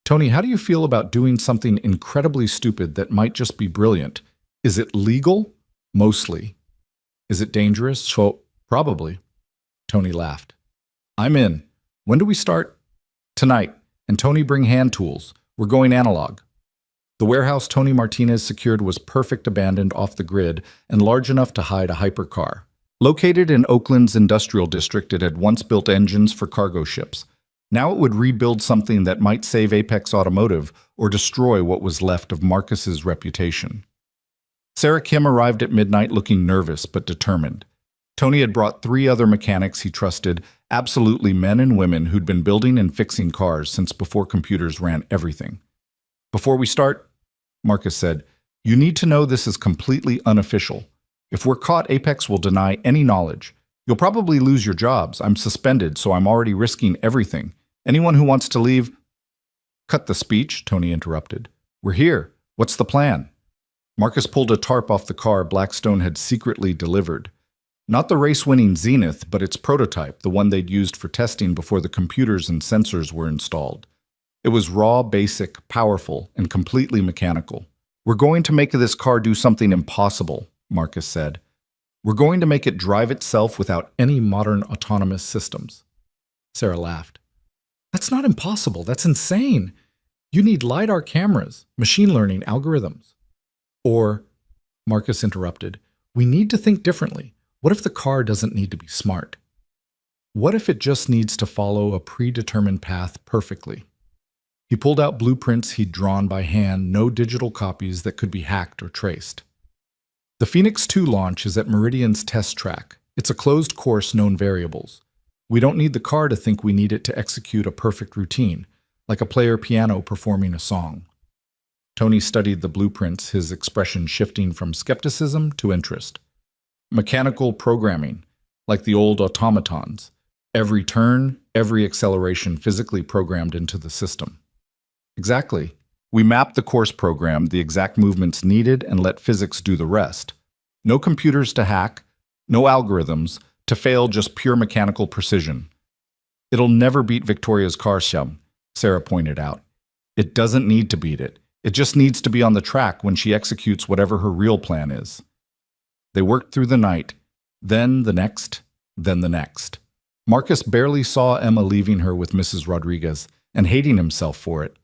Tony, how do you feel about doing something incredibly stupid that might just be brilliant? Is it legal? Mostly. Is it dangerous? So, probably. Tony laughed. I'm in. When do we start? Tonight. And Tony, bring hand tools. We're going analog. The warehouse Tony Martinez secured was perfect, abandoned, off the grid, and large enough to hide a hypercar. Located in Oakland's industrial district, it had once built engines for cargo ships. Now it would rebuild something that might save Apex Automotive or destroy what was left of Marcus's reputation. Sarah Kim arrived at midnight looking nervous but determined. Tony had brought 3 other mechanics he trusted, absolutely men and women who'd been building and fixing cars since before computers ran everything. Before we start, Marcus said, You need to know this is completely unofficial. If we're caught, Apex will deny any knowledge. You'll probably lose your jobs. I'm suspended, so I'm already risking everything. Anyone who wants to leave—" "Cut the speech," Tony interrupted. "We're here. What's the plan?" Marcus pulled a tarp off the car Blackstone had secretly delivered. Not the race-winning Zenith, but its prototype, the one they'd used for testing before the computers and sensors were installed. It was raw, basic, powerful, and completely mechanical. "We're going to make this car do something impossible," Marcus said. "We're going to make it drive itself without any modern autonomous systems." Sarah laughed. "That's not impossible. That's insane. You need LiDAR cameras, machine learning algorithms." Or, Marcus interrupted, "we need to think differently. What if the car doesn't need to be smart? What if it just needs to follow a predetermined path perfectly?" He pulled out blueprints he'd drawn by hand, no digital copies that could be hacked or traced. The Phoenix 2 launch is at Meridian's test track. It's a closed-course known variables. We don't need the car to think we need it to execute a perfect routine, like a player piano performing a song. Tony studied the blueprints, his expression shifting from skepticism to interest. Mechanical programming, like the old automatons. Every turn, every acceleration physically programmed into the system. Exactly. We mapped the course program, the exact movements needed, and let physics do the rest. No computers to hack, no algorithms, to fail, just pure mechanical precision. "It'll never beat Victoria's car, Shum," Sarah pointed out. "It doesn't need to beat it. It just needs to be on the track when she executes whatever her real plan is." They worked through the night, then the next, then the next. Marcus barely saw Emma leaving her with Mrs. Rodriguez and hating himself for it.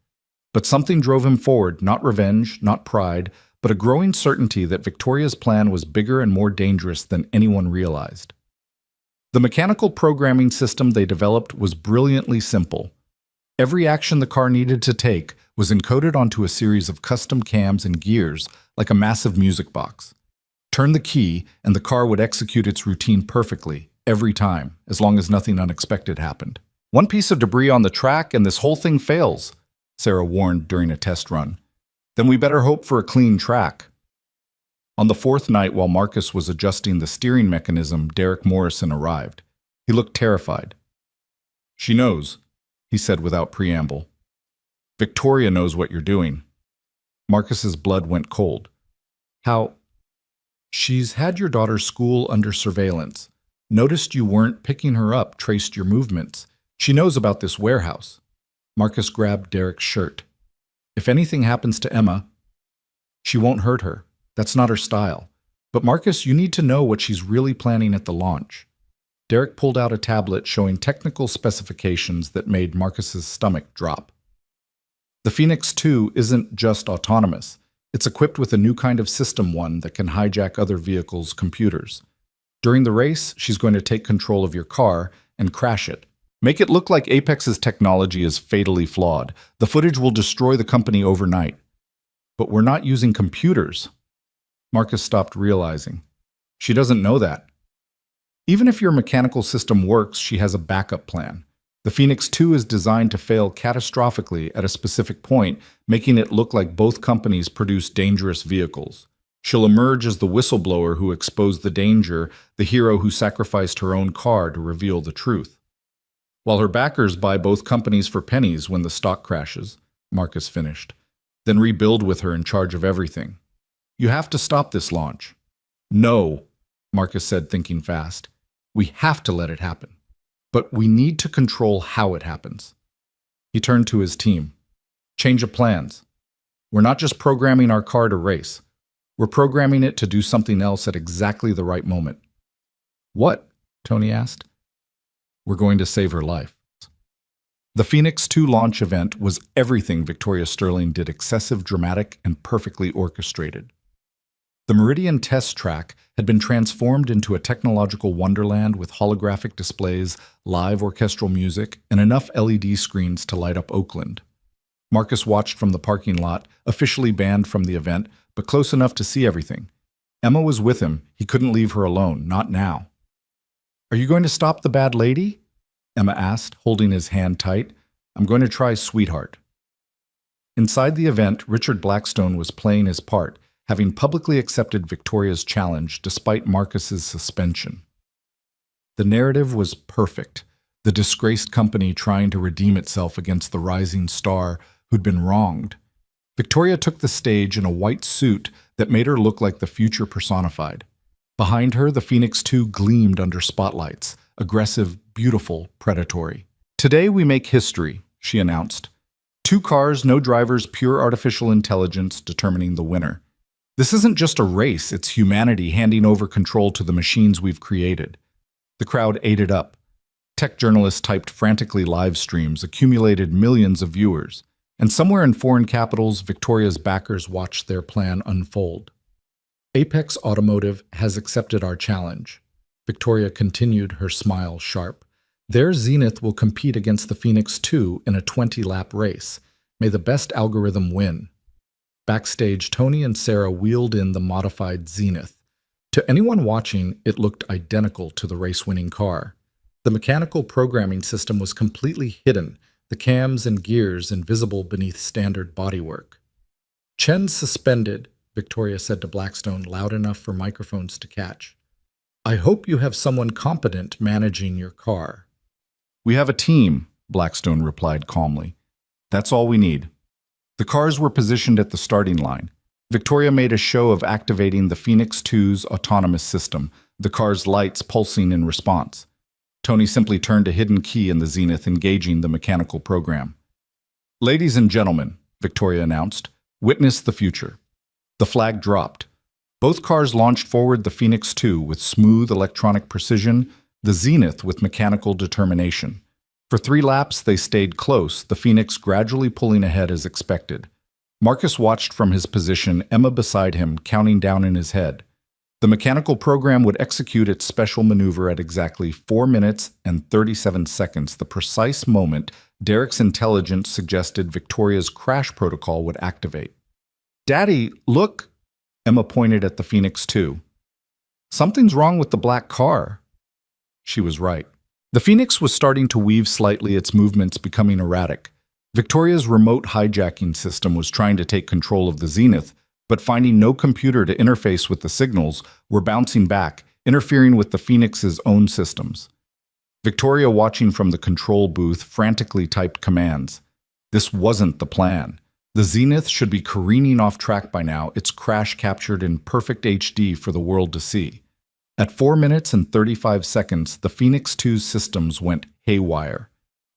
But something drove him forward, not revenge, not pride, but a growing certainty that Victoria's plan was bigger and more dangerous than anyone realized. The mechanical programming system they developed was brilliantly simple. Every action the car needed to take was encoded onto a series of custom cams and gears, like a massive music box. Turn the key, and the car would execute its routine perfectly, every time, as long as nothing unexpected happened. "One piece of debris on the track, and this whole thing fails," Sarah warned during a test run. "Then we better hope for a clean track." On the fourth night, while Marcus was adjusting the steering mechanism, Derek Morrison arrived. He looked terrified. "She knows," he said without preamble. "Victoria knows what you're doing." Marcus's blood went cold. "How?" "She's had your daughter's school under surveillance. Noticed you weren't picking her up, traced your movements. She knows about this warehouse." Marcus grabbed Derek's shirt. "If anything happens to Emma, she won't hurt her. That's not her style. But Marcus, you need to know what she's really planning at the launch." Derek pulled out a tablet showing technical specifications that made Marcus's stomach drop. The Phoenix 2 isn't just autonomous. It's equipped with a new kind of System 1 that can hijack other vehicles' computers. During the race, she's going to take control of your car and crash it. Make it look like Apex's technology is fatally flawed. The footage will destroy the company overnight. "But we're not using computers." Marcus stopped realizing. "She doesn't know that. Even if your mechanical system works, she has a backup plan. The Phoenix 2 is designed to fail catastrophically at a specific point, making it look like both companies produce dangerous vehicles. She'll emerge as the whistleblower who exposed the danger, the hero who sacrificed her own car to reveal the truth. While her backers buy both companies for pennies when the stock crashes," Marcus finished, "then rebuild with her in charge of everything. You have to stop this launch." "No," Marcus said, thinking fast. "We have to let it happen. But we need to control how it happens." He turned to his team. "Change of plans. We're not just programming our car to race. We're programming it to do something else at exactly the right moment." "What?" Tony asked. "We're going to save her life." The Phoenix 2 launch event was everything Victoria Sterling did: excessive, dramatic, and perfectly orchestrated. The Meridian test track had been transformed into a technological wonderland with holographic displays, live orchestral music, and enough LED screens to light up Oakland. Marcus watched from the parking lot, officially banned from the event, but close enough to see everything. Emma was with him. He couldn't leave her alone, not now. "Are you going to stop the bad lady?" Emma asked, holding his hand tight. "I'm going to try, sweetheart." Inside the event, Richard Blackstone was playing his part. having publicly accepted Victoria's challenge despite Marcus's suspension. The narrative was perfect, the disgraced company trying to redeem itself against the rising star who'd been wronged. Victoria took the stage in a white suit that made her look like the future personified. Behind her, the Phoenix 2 gleamed under spotlights, aggressive, beautiful, predatory. "Today we make history," she announced. "2 cars, no drivers, pure artificial intelligence determining the winner. This isn't just a race, it's humanity handing over control to the machines we've created." The crowd ate it up. Tech journalists typed frantically live streams, accumulated millions of viewers. And somewhere in foreign capitals, Victoria's backers watched their plan unfold. "Apex Automotive has accepted our challenge." Victoria continued, her smile sharp. "Their Zenith will compete against the Phoenix 2 in a 20-lap race. May the best algorithm win." Backstage, Tony and Sarah wheeled in the modified Zenith. To anyone watching, it looked identical to the race-winning car. The mechanical programming system was completely hidden, the cams and gears invisible beneath standard bodywork. "Chen suspended," Victoria said to Blackstone, loud enough for microphones to catch. "I hope you have someone competent managing your car." "We have a team," Blackstone replied calmly. "That's all we need." The cars were positioned at the starting line. Victoria made a show of activating the Phoenix 2's autonomous system, the car's lights pulsing in response. Tony simply turned a hidden key in the Zenith, engaging the mechanical program. "Ladies and gentlemen," Victoria announced, "witness the future." The flag dropped. Both cars launched forward, the Phoenix 2 with smooth electronic precision, the Zenith with mechanical determination. For 3 laps, they stayed close, the Phoenix gradually pulling ahead as expected. Marcus watched from his position, Emma beside him, counting down in his head. The mechanical program would execute its special maneuver at exactly 4 minutes and 37 seconds, the precise moment Derek's intelligence suggested Victoria's crash protocol would activate. "Daddy, look!" Emma pointed at the Phoenix 2. "Something's wrong with the black car." She was right. The Phoenix was starting to weave slightly, its movements becoming erratic. Victoria's remote hijacking system was trying to take control of the Zenith, but finding no computer to interface with the signals, were bouncing back, interfering with the Phoenix's own systems. Victoria, watching from the control booth, frantically typed commands. This wasn't the plan. The Zenith should be careening off track by now, its crash captured in perfect HD for the world to see. At 4 minutes and 35 seconds, the Phoenix 2's systems went haywire.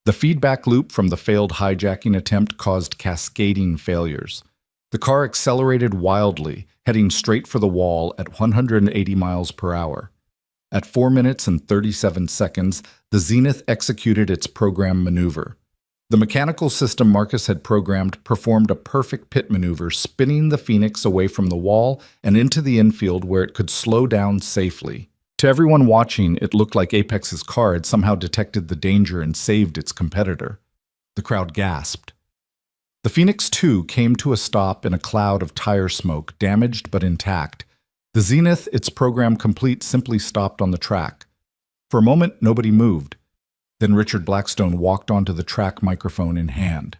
The feedback loop from the failed hijacking attempt caused cascading failures. The car accelerated wildly, heading straight for the wall at 180 miles per hour. At 4 minutes and 37 seconds, the Zenith executed its program maneuver. The mechanical system Marcus had programmed performed a perfect pit maneuver, spinning the Phoenix away from the wall and into the infield where it could slow down safely. To everyone watching, it looked like Apex's car had somehow detected the danger and saved its competitor. The crowd gasped. The Phoenix 2 came to a stop in a cloud of tire smoke, damaged but intact. The Zenith, its program complete, simply stopped on the track. For a moment, nobody moved. Then Richard Blackstone walked onto the track, microphone in hand.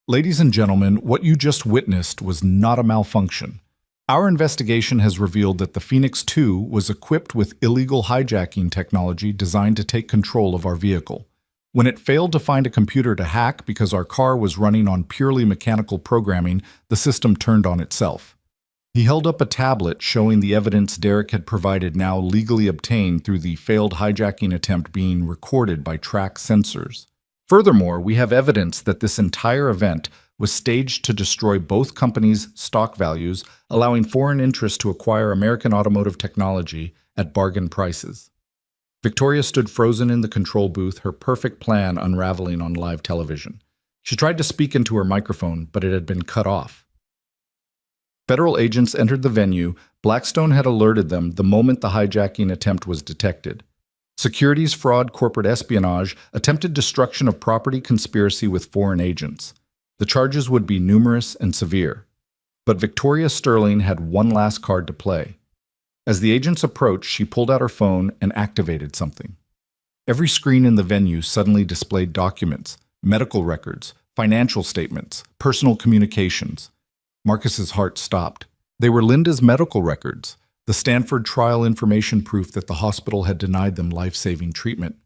"Ladies and gentlemen, what you just witnessed was not a malfunction. Our investigation has revealed that the Phoenix 2 was equipped with illegal hijacking technology designed to take control of our vehicle. When it failed to find a computer to hack because our car was running on purely mechanical programming, the system turned on itself." He held up a tablet showing the evidence Derek had provided, now legally obtained through the failed hijacking attempt being recorded by track sensors. "Furthermore, we have evidence that this entire event was staged to destroy both companies' stock values, allowing foreign interests to acquire American automotive technology at bargain prices." Victoria stood frozen in the control booth, her perfect plan unraveling on live television. She tried to speak into her microphone, but it had been cut off. Federal agents entered the venue. Blackstone had alerted them the moment the hijacking attempt was detected. Securities fraud, corporate espionage, attempted destruction of property, conspiracy with foreign agents. The charges would be numerous and severe. But Victoria Sterling had one last card to play. As the agents approached, she pulled out her phone and activated something. Every screen in the venue suddenly displayed documents, medical records, financial statements, personal communications. Marcus's heart stopped. They were Linda's medical records, the Stanford trial information proof that the hospital had denied them life-saving treatment.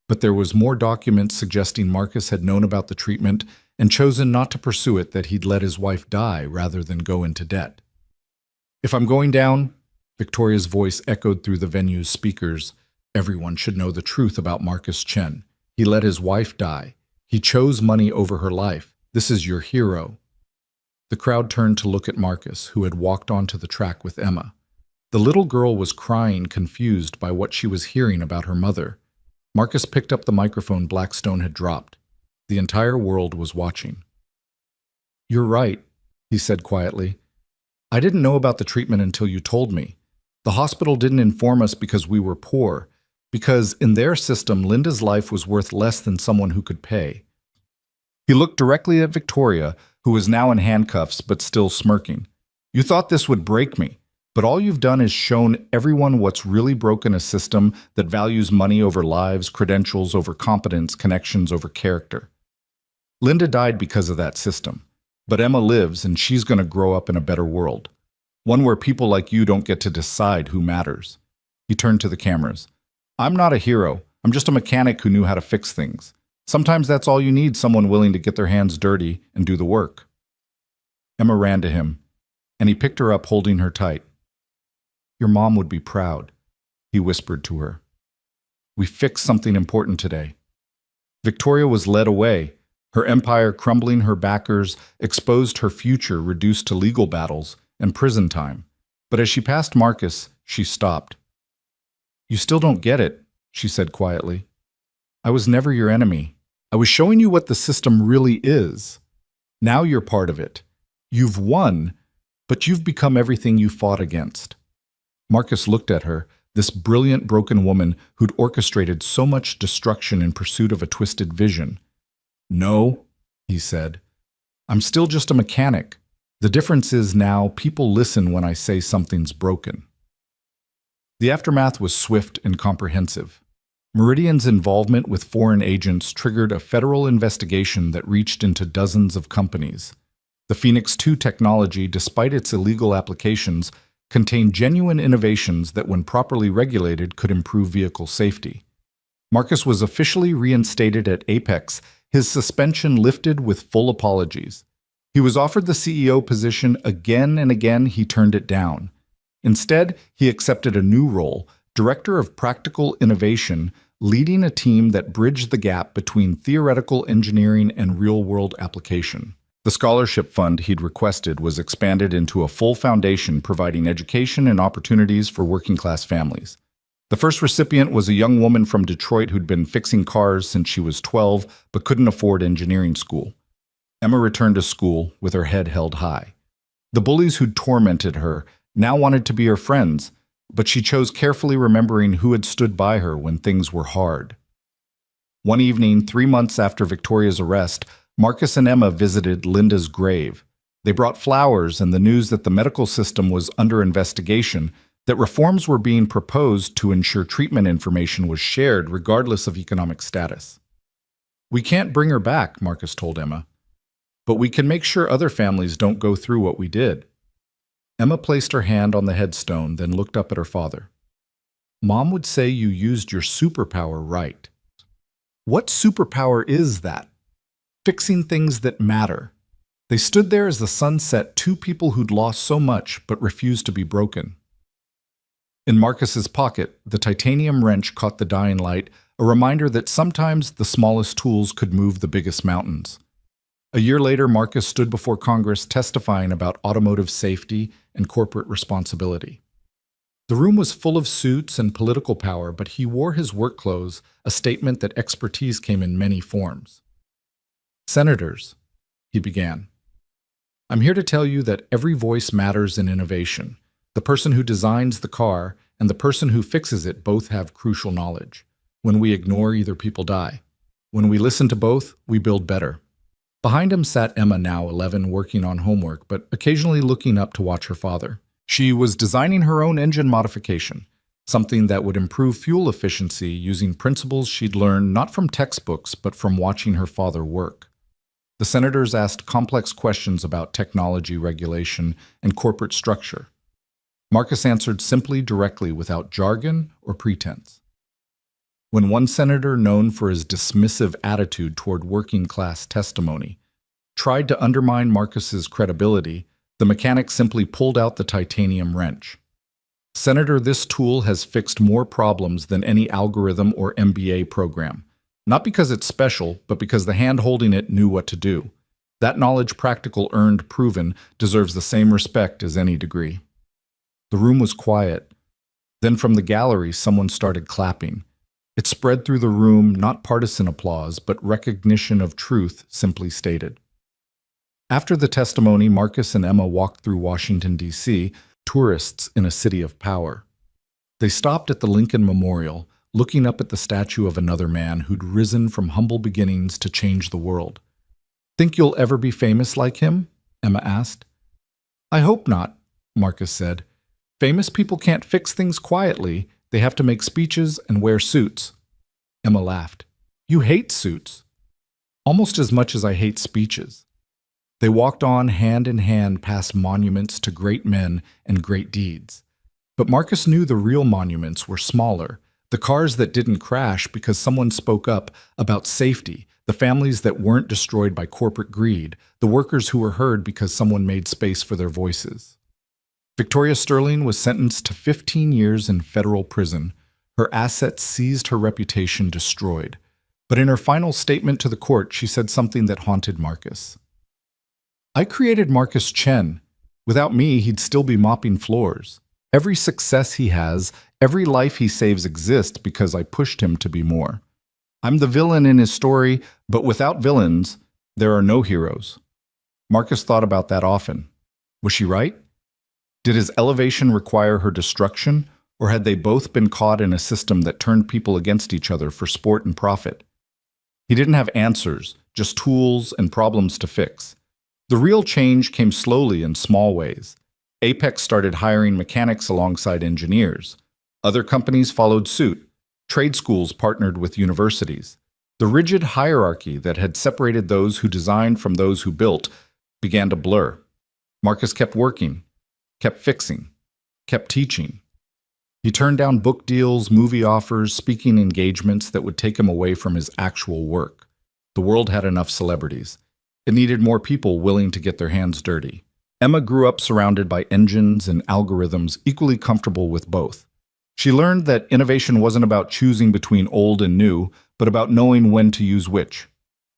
But there was more documents suggesting Marcus had known about the treatment and chosen not to pursue it, that he'd let his wife die rather than go into debt. "If I'm going down," Victoria's voice echoed through the venue's speakers, "everyone should know the truth about Marcus Chen. He let his wife die. He chose money over her life. This is your hero." The crowd turned to look at Marcus, who had walked onto the track with Emma. The little girl was crying, confused by what she was hearing about her mother. Marcus picked up the microphone Blackstone had dropped. The entire world was watching. "You're right," he said quietly. "I didn't know about the treatment until you told me. The hospital didn't inform us because we were poor, because in their system, Linda's life was worth less than someone who could pay." He looked directly at Victoria, who was now in handcuffs but still smirking. "You thought this would break me, but all you've done is shown everyone what's really broken: a system that values money over lives, credentials over competence, connections over character. Linda died because of that system, but Emma lives, and she's going to grow up in a better world. One where people like you don't get to decide who matters." He turned to the cameras. "I'm not a hero. I'm just a mechanic who knew how to fix things. Sometimes that's all you need, someone willing to get their hands dirty and do the work." Emma ran to him, and he picked her up, holding her tight. "Your mom would be proud," he whispered to her. "We fixed something important today." Victoria was led away, her empire crumbling, her backers exposed, her future reduced to legal battles and prison time. But as she passed Marcus, she stopped. "You still don't get it," she said quietly. "I was never your enemy. I was showing you what the system really is. Now you're part of it. You've won, but you've become everything you fought against." Marcus looked at her, this brilliant broken woman who'd orchestrated so much destruction in pursuit of a twisted vision. "No," he said. "I'm still just a mechanic. The difference is now people listen when I say something's broken." The aftermath was swift and comprehensive. Meridian's involvement with foreign agents triggered a federal investigation that reached into dozens of companies. The Phoenix 2 technology, despite its illegal applications, contained genuine innovations that, when properly regulated, could improve vehicle safety. Marcus was officially reinstated at Apex, his suspension lifted with full apologies. He was offered the CEO position again and again. He turned it down. Instead, he accepted a new role, Director of Practical Innovation, leading a team that bridged the gap between theoretical engineering and real-world application. The scholarship fund he'd requested was expanded into a full foundation, providing education and opportunities for working-class families. The first recipient was a young woman from Detroit who'd been fixing cars since she was 12 but couldn't afford engineering school. Emma returned to school with her head held high. The bullies who'd tormented her now wanted to be her friends, but she chose carefully, remembering who had stood by her when things were hard. One evening, 3 months after Victoria's arrest, Marcus and Emma visited Linda's grave. They brought flowers and the news that the medical system was under investigation, that reforms were being proposed to ensure treatment information was shared regardless of economic status. "We can't bring her back," Marcus told Emma, "but we can make sure other families don't go through what we did." Emma placed her hand on the headstone, then looked up at her father. "Mom would say you used your superpower right." "What superpower is that?" "Fixing things that matter." They stood there as the sun set, two people who'd lost so much but refused to be broken. In Marcus's pocket, the titanium wrench caught the dying light, a reminder that sometimes the smallest tools could move the biggest mountains. A year later, Marcus stood before Congress testifying about automotive safety and corporate responsibility. The room was full of suits and political power, but he wore his work clothes, a statement that expertise came in many forms. "Senators," he began, "I'm here to tell you that every voice matters in innovation. The person who designs the car and the person who fixes it both have crucial knowledge. When we ignore either, people die. When we listen to both, we build better." Behind him sat Emma, now 11, working on homework, but occasionally looking up to watch her father. She was designing her own engine modification, something that would improve fuel efficiency using principles she'd learned not from textbooks but from watching her father work. The senators asked complex questions about technology regulation and corporate structure. Marcus answered simply, directly, without jargon or pretense. When one senator, known for his dismissive attitude toward working-class testimony, tried to undermine Marcus's credibility, the mechanic simply pulled out the titanium wrench. "Senator, this tool has fixed more problems than any algorithm or MBA program. Not because it's special, but because the hand holding it knew what to do. That knowledge, practical, earned, proven, deserves the same respect as any degree." The room was quiet. Then from the gallery, someone started clapping. It spread through the room, not partisan applause, but recognition of truth simply stated. After the testimony, Marcus and Emma walked through Washington, D.C., tourists in a city of power. They stopped at the Lincoln Memorial, looking up at the statue of another man who'd risen from humble beginnings to change the world. "Think you'll ever be famous like him?" Emma asked. "I hope not," Marcus said. "Famous people can't fix things quietly. They have to make speeches and wear suits." Emma laughed. "You hate suits." "Almost as much as I hate speeches." They walked on hand in hand past monuments to great men and great deeds. But Marcus knew the real monuments were smaller, the cars that didn't crash because someone spoke up about safety, the families that weren't destroyed by corporate greed, the workers who were heard because someone made space for their voices. Victoria Sterling was sentenced to 15 years in federal prison, her assets seized, her reputation destroyed. But in her final statement to the court, she said something that haunted Marcus. "I created Marcus Chen. Without me, he'd still be mopping floors. Every success he has, every life he saves exists because I pushed him to be more. I'm the villain in his story, but without villains, there are no heroes." Marcus thought about that often. Was she right? Did his elevation require her destruction, or had they both been caught in a system that turned people against each other for sport and profit? He didn't have answers, just tools and problems to fix. The real change came slowly in small ways. Apex started hiring mechanics alongside engineers. Other companies followed suit. Trade schools partnered with universities. The rigid hierarchy that had separated those who designed from those who built began to blur. Marcus kept working, kept fixing, kept teaching. He turned down book deals, movie offers, speaking engagements that would take him away from his actual work. The world had enough celebrities. It needed more people willing to get their hands dirty. Emma grew up surrounded by engines and algorithms, equally comfortable with both. She learned that innovation wasn't about choosing between old and new, but about knowing when to use which.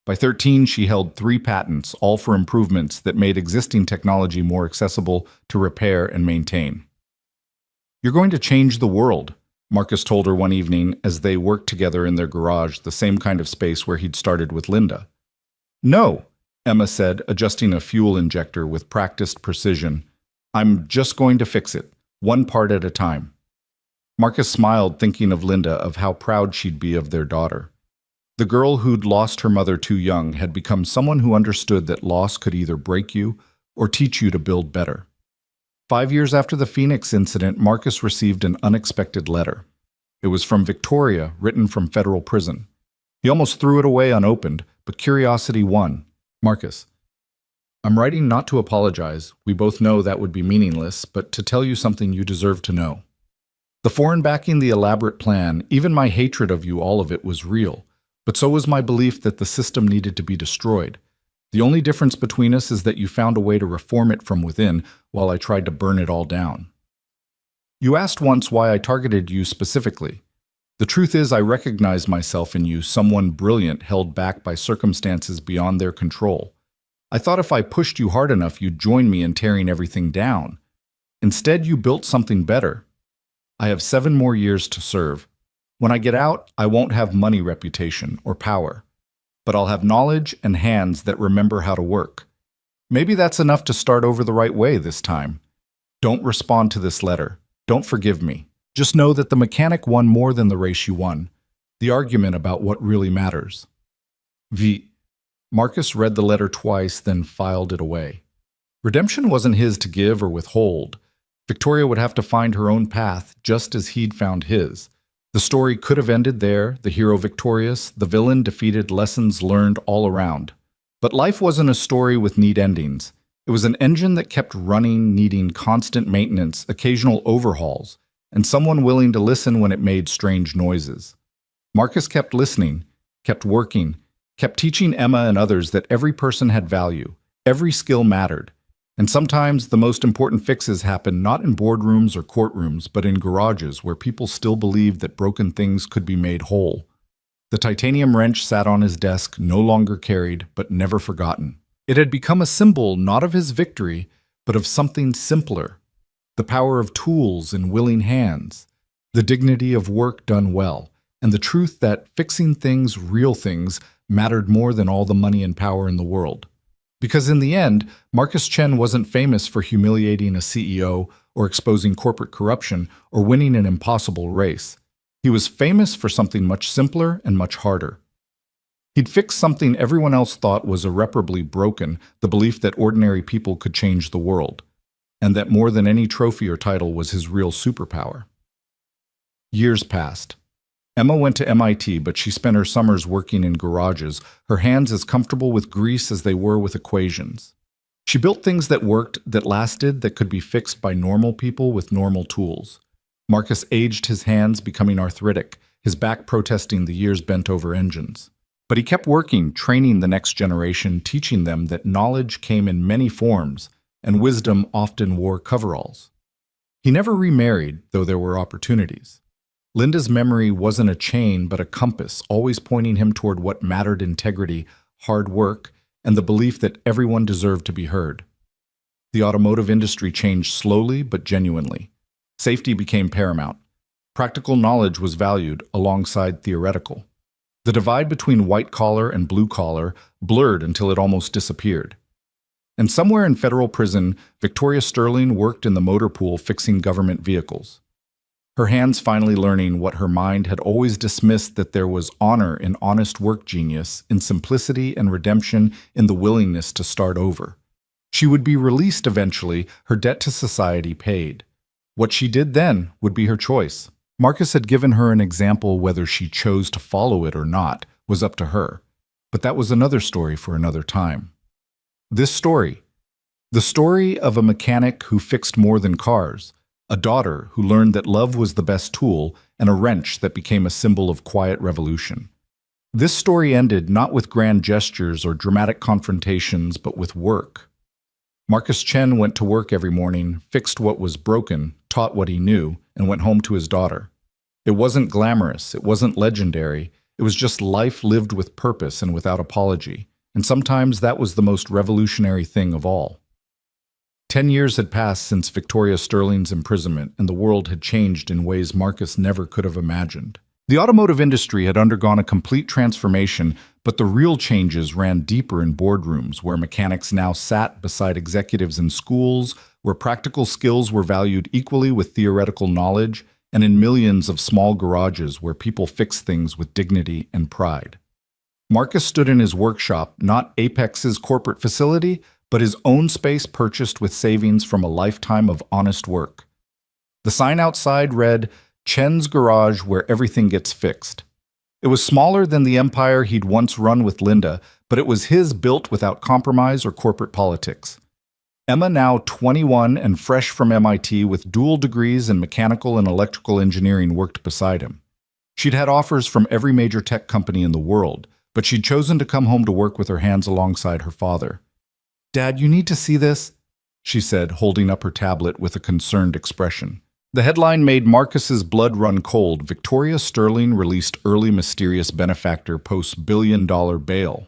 By 13, she held 3 patents, all for improvements that made existing technology more accessible to repair and maintain. "You're going to change the world," Marcus told her one evening as they worked together in their garage, the same kind of space where he'd started with Linda. "No," Emma said, adjusting a fuel injector with practiced precision. "I'm just going to fix it, one part at a time." Marcus smiled, thinking of Linda, of how proud she'd be of their daughter. The girl who'd lost her mother too young had become someone who understood that loss could either break you or teach you to build better. 5 years after the Phoenix incident, Marcus received an unexpected letter. It was from Victoria, written from federal prison. He almost threw it away unopened, but curiosity won. "Marcus, I'm writing not to apologize. We both know that would be meaningless, but to tell you something you deserve to know. The foreign backing the elaborate plan, even my hatred of you, all of it was real. But so was my belief that the system needed to be destroyed. The only difference between us is that you found a way to reform it from within, while I tried to burn it all down. You asked once why I targeted you specifically. The truth is I recognized myself in you, someone brilliant held back by circumstances beyond their control. I thought if I pushed you hard enough, you'd join me in tearing everything down. Instead, you built something better. I have 7 more years to serve. When I get out, I won't have money, reputation, or power. But I'll have knowledge and hands that remember how to work. Maybe that's enough to start over the right way this time. Don't respond to this letter. Don't forgive me. Just know that the mechanic won more than the race you won. The argument about what really matters." Marcus read the letter twice, then filed it away. Redemption wasn't his to give or withhold. Victoria would have to find her own path, just as he'd found his. The story could have ended there, the hero victorious, the villain defeated, lessons learned all around. But life wasn't a story with neat endings. It was an engine that kept running, needing constant maintenance, occasional overhauls, and someone willing to listen when it made strange noises. Marcus kept listening, kept working, kept teaching Emma and others that every person had value, every skill mattered. And sometimes the most important fixes happened not in boardrooms or courtrooms, but in garages where people still believed that broken things could be made whole. The titanium wrench sat on his desk, no longer carried, but never forgotten. It had become a symbol not of his victory, but of something simpler. The power of tools in willing hands, the dignity of work done well, and the truth that fixing things, real things, mattered more than all the money and power in the world. Because in the end, Marcus Chen wasn't famous for humiliating a CEO or exposing corporate corruption or winning an impossible race. He was famous for something much simpler and much harder. He'd fixed something everyone else thought was irreparably broken, the belief that ordinary people could change the world, and that more than any trophy or title was his real superpower. Years passed. Emma went to MIT, but she spent her summers working in garages, her hands as comfortable with grease as they were with equations. She built things that worked, that lasted, that could be fixed by normal people with normal tools. Marcus aged his hands, becoming arthritic, his back protesting the years bent over engines. But he kept working, training the next generation, teaching them that knowledge came in many forms, and wisdom often wore coveralls. He never remarried, though there were opportunities. Linda's memory wasn't a chain, but a compass, always pointing him toward what mattered: integrity, hard work, and the belief that everyone deserved to be heard. The automotive industry changed slowly but genuinely. Safety became paramount. Practical knowledge was valued alongside theoretical. The divide between white-collar and blue-collar blurred until it almost disappeared. And somewhere in federal prison, Victoria Sterling worked in the motor pool fixing government vehicles. Her hands finally learning what her mind had always dismissed, that there was honor in honest work genius, in simplicity and redemption, in the willingness to start over. She would be released eventually, her debt to society paid. What she did then would be her choice. Marcus had given her an example. Whether she chose to follow it or not was up to her. But that was another story for another time. This story, the story of a mechanic who fixed more than cars, a daughter who learned that love was the best tool, and a wrench that became a symbol of quiet revolution. This story ended not with grand gestures or dramatic confrontations, but with work. Marcus Chen went to work every morning, fixed what was broken, taught what he knew, and went home to his daughter. It wasn't glamorous, it wasn't legendary, it was just life lived with purpose and without apology, and sometimes that was the most revolutionary thing of all. 10 years had passed since Victoria Sterling's imprisonment, and the world had changed in ways Marcus never could have imagined. The automotive industry had undergone a complete transformation, but the real changes ran deeper in boardrooms, where mechanics now sat beside executives in schools, where practical skills were valued equally with theoretical knowledge, and in millions of small garages where people fixed things with dignity and pride. Marcus stood in his workshop, not Apex's corporate facility, but his own space purchased with savings from a lifetime of honest work. The sign outside read, "Chen's Garage, where everything gets fixed." It was smaller than the empire he'd once run with Linda, but it was his, built without compromise or corporate politics. Emma, now 21 and fresh from MIT with dual degrees in mechanical and electrical engineering, worked beside him. She'd had offers from every major tech company in the world, but she'd chosen to come home to work with her hands alongside her father. "Dad, you need to see this," she said, holding up her tablet with a concerned expression. The headline made Marcus's blood run cold. Victoria Sterling released early mysterious benefactor posts billion-dollar bail.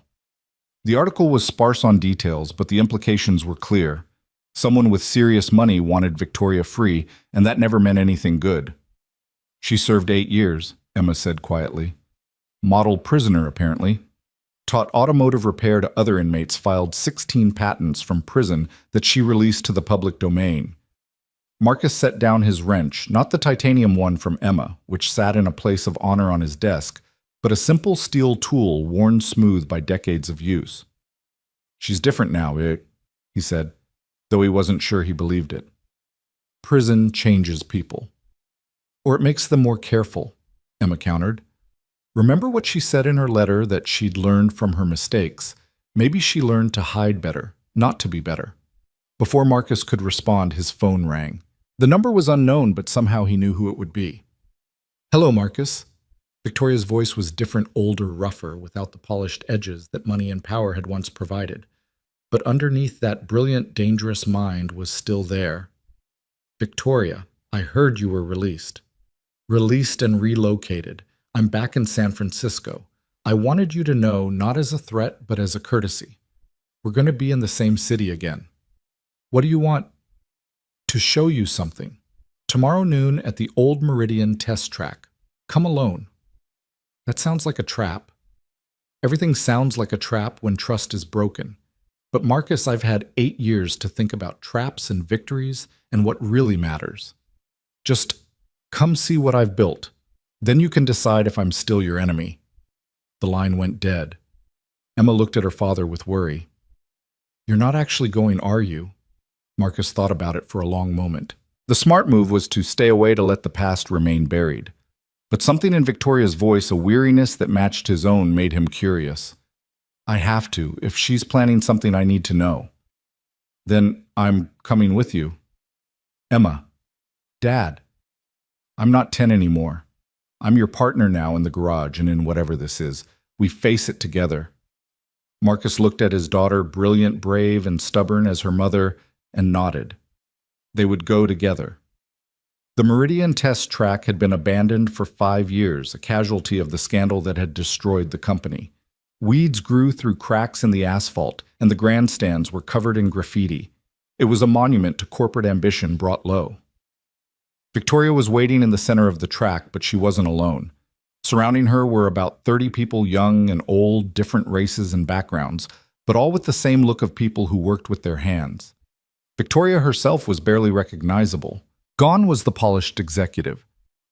The article was sparse on details, but the implications were clear. Someone with serious money wanted Victoria free, and that never meant anything good. "She served 8 years, Emma said quietly. "Model prisoner, apparently. Taught automotive repair to other inmates, filed 16 patents from prison that she released to the public domain." Marcus set down his wrench, not the titanium one from Emma, which sat in a place of honor on his desk, but a simple steel tool worn smooth by decades of use. "She's different now, he said, though he wasn't sure he believed it. "Prison changes people. Or it makes them more careful," Emma countered. "Remember what she said in her letter, that she'd learned from her mistakes, Maybe she learned to hide better, not to be better. Before Marcus could respond, his phone rang. The number was unknown, but somehow he knew who it would be. "Hello, Marcus." Victoria's voice was different, older, rougher, without the polished edges that money and power had once provided. But underneath that brilliant, dangerous mind was still there. "Victoria, I heard you were released." "Released and relocated. I'm back in San Francisco. I wanted you to know, not as a threat, but as a courtesy. We're going to be in the same city again." "What do you want?" "To show you something. Tomorrow noon at the Old Meridian test track. Come alone." That sounds like a trap. Everything sounds like a trap when trust is broken. But Marcus, I've had 8 years to think about traps and victories and what really matters. Just come see what I've built. Then you can decide if I'm still your enemy. The line went dead. Emma looked at her father with worry. "You're not actually going, are you?" Marcus thought about it for a long moment. The smart move was to stay away to let the past remain buried. But something in Victoria's voice, a weariness that matched his own, made him curious. "I have to, if she's planning something I need to know." "Then I'm coming with you." "Emma." "Dad." "I'm not 10 anymore. I'm your partner now in the garage and in whatever this is. We face it together." Marcus looked at his daughter, brilliant, brave, and stubborn as her mother, and nodded. They would go together. The Meridian test track had been abandoned for 5 years, a casualty of the scandal that had destroyed the company. Weeds grew through cracks in the asphalt, and the grandstands were covered in graffiti. It was a monument to corporate ambition brought low. Victoria was waiting in the center of the track, but she wasn't alone. Surrounding her were about 30 people, young and old, different races and backgrounds, but all with the same look of people who worked with their hands. Victoria herself was barely recognizable. Gone was the polished executive.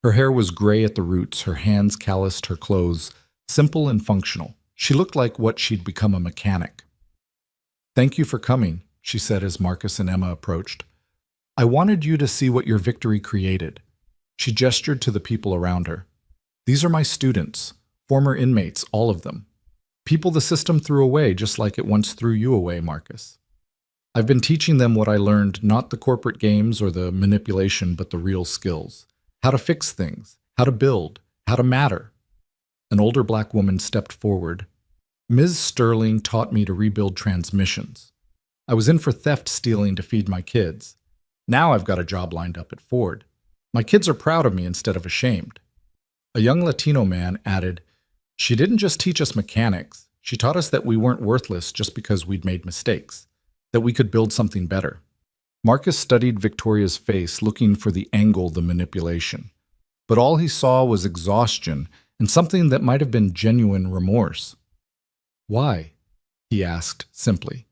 Her hair was gray at the roots, her hands calloused, her clothes simple and functional. She looked like what she'd become, a mechanic. "Thank you for coming," she said as Marcus and Emma approached. "I wanted you to see what your victory created." She gestured to the people around her. "These are my students, former inmates, all of them. People the system threw away just like it once threw you away, Marcus. I've been teaching them what I learned, not the corporate games or the manipulation, but the real skills. How to fix things, how to build, how to matter." An older black woman stepped forward. "Ms. Sterling taught me to rebuild transmissions. I was in for theft stealing to feed my kids. Now I've got a job lined up at Ford. My kids are proud of me instead of ashamed." A young Latino man added, "She didn't just teach us mechanics. She taught us that we weren't worthless just because we'd made mistakes, that we could build something better." Marcus studied Victoria's face, looking for the angle, the manipulation. But all he saw was exhaustion and something that might have been genuine remorse. "Why?" he asked simply.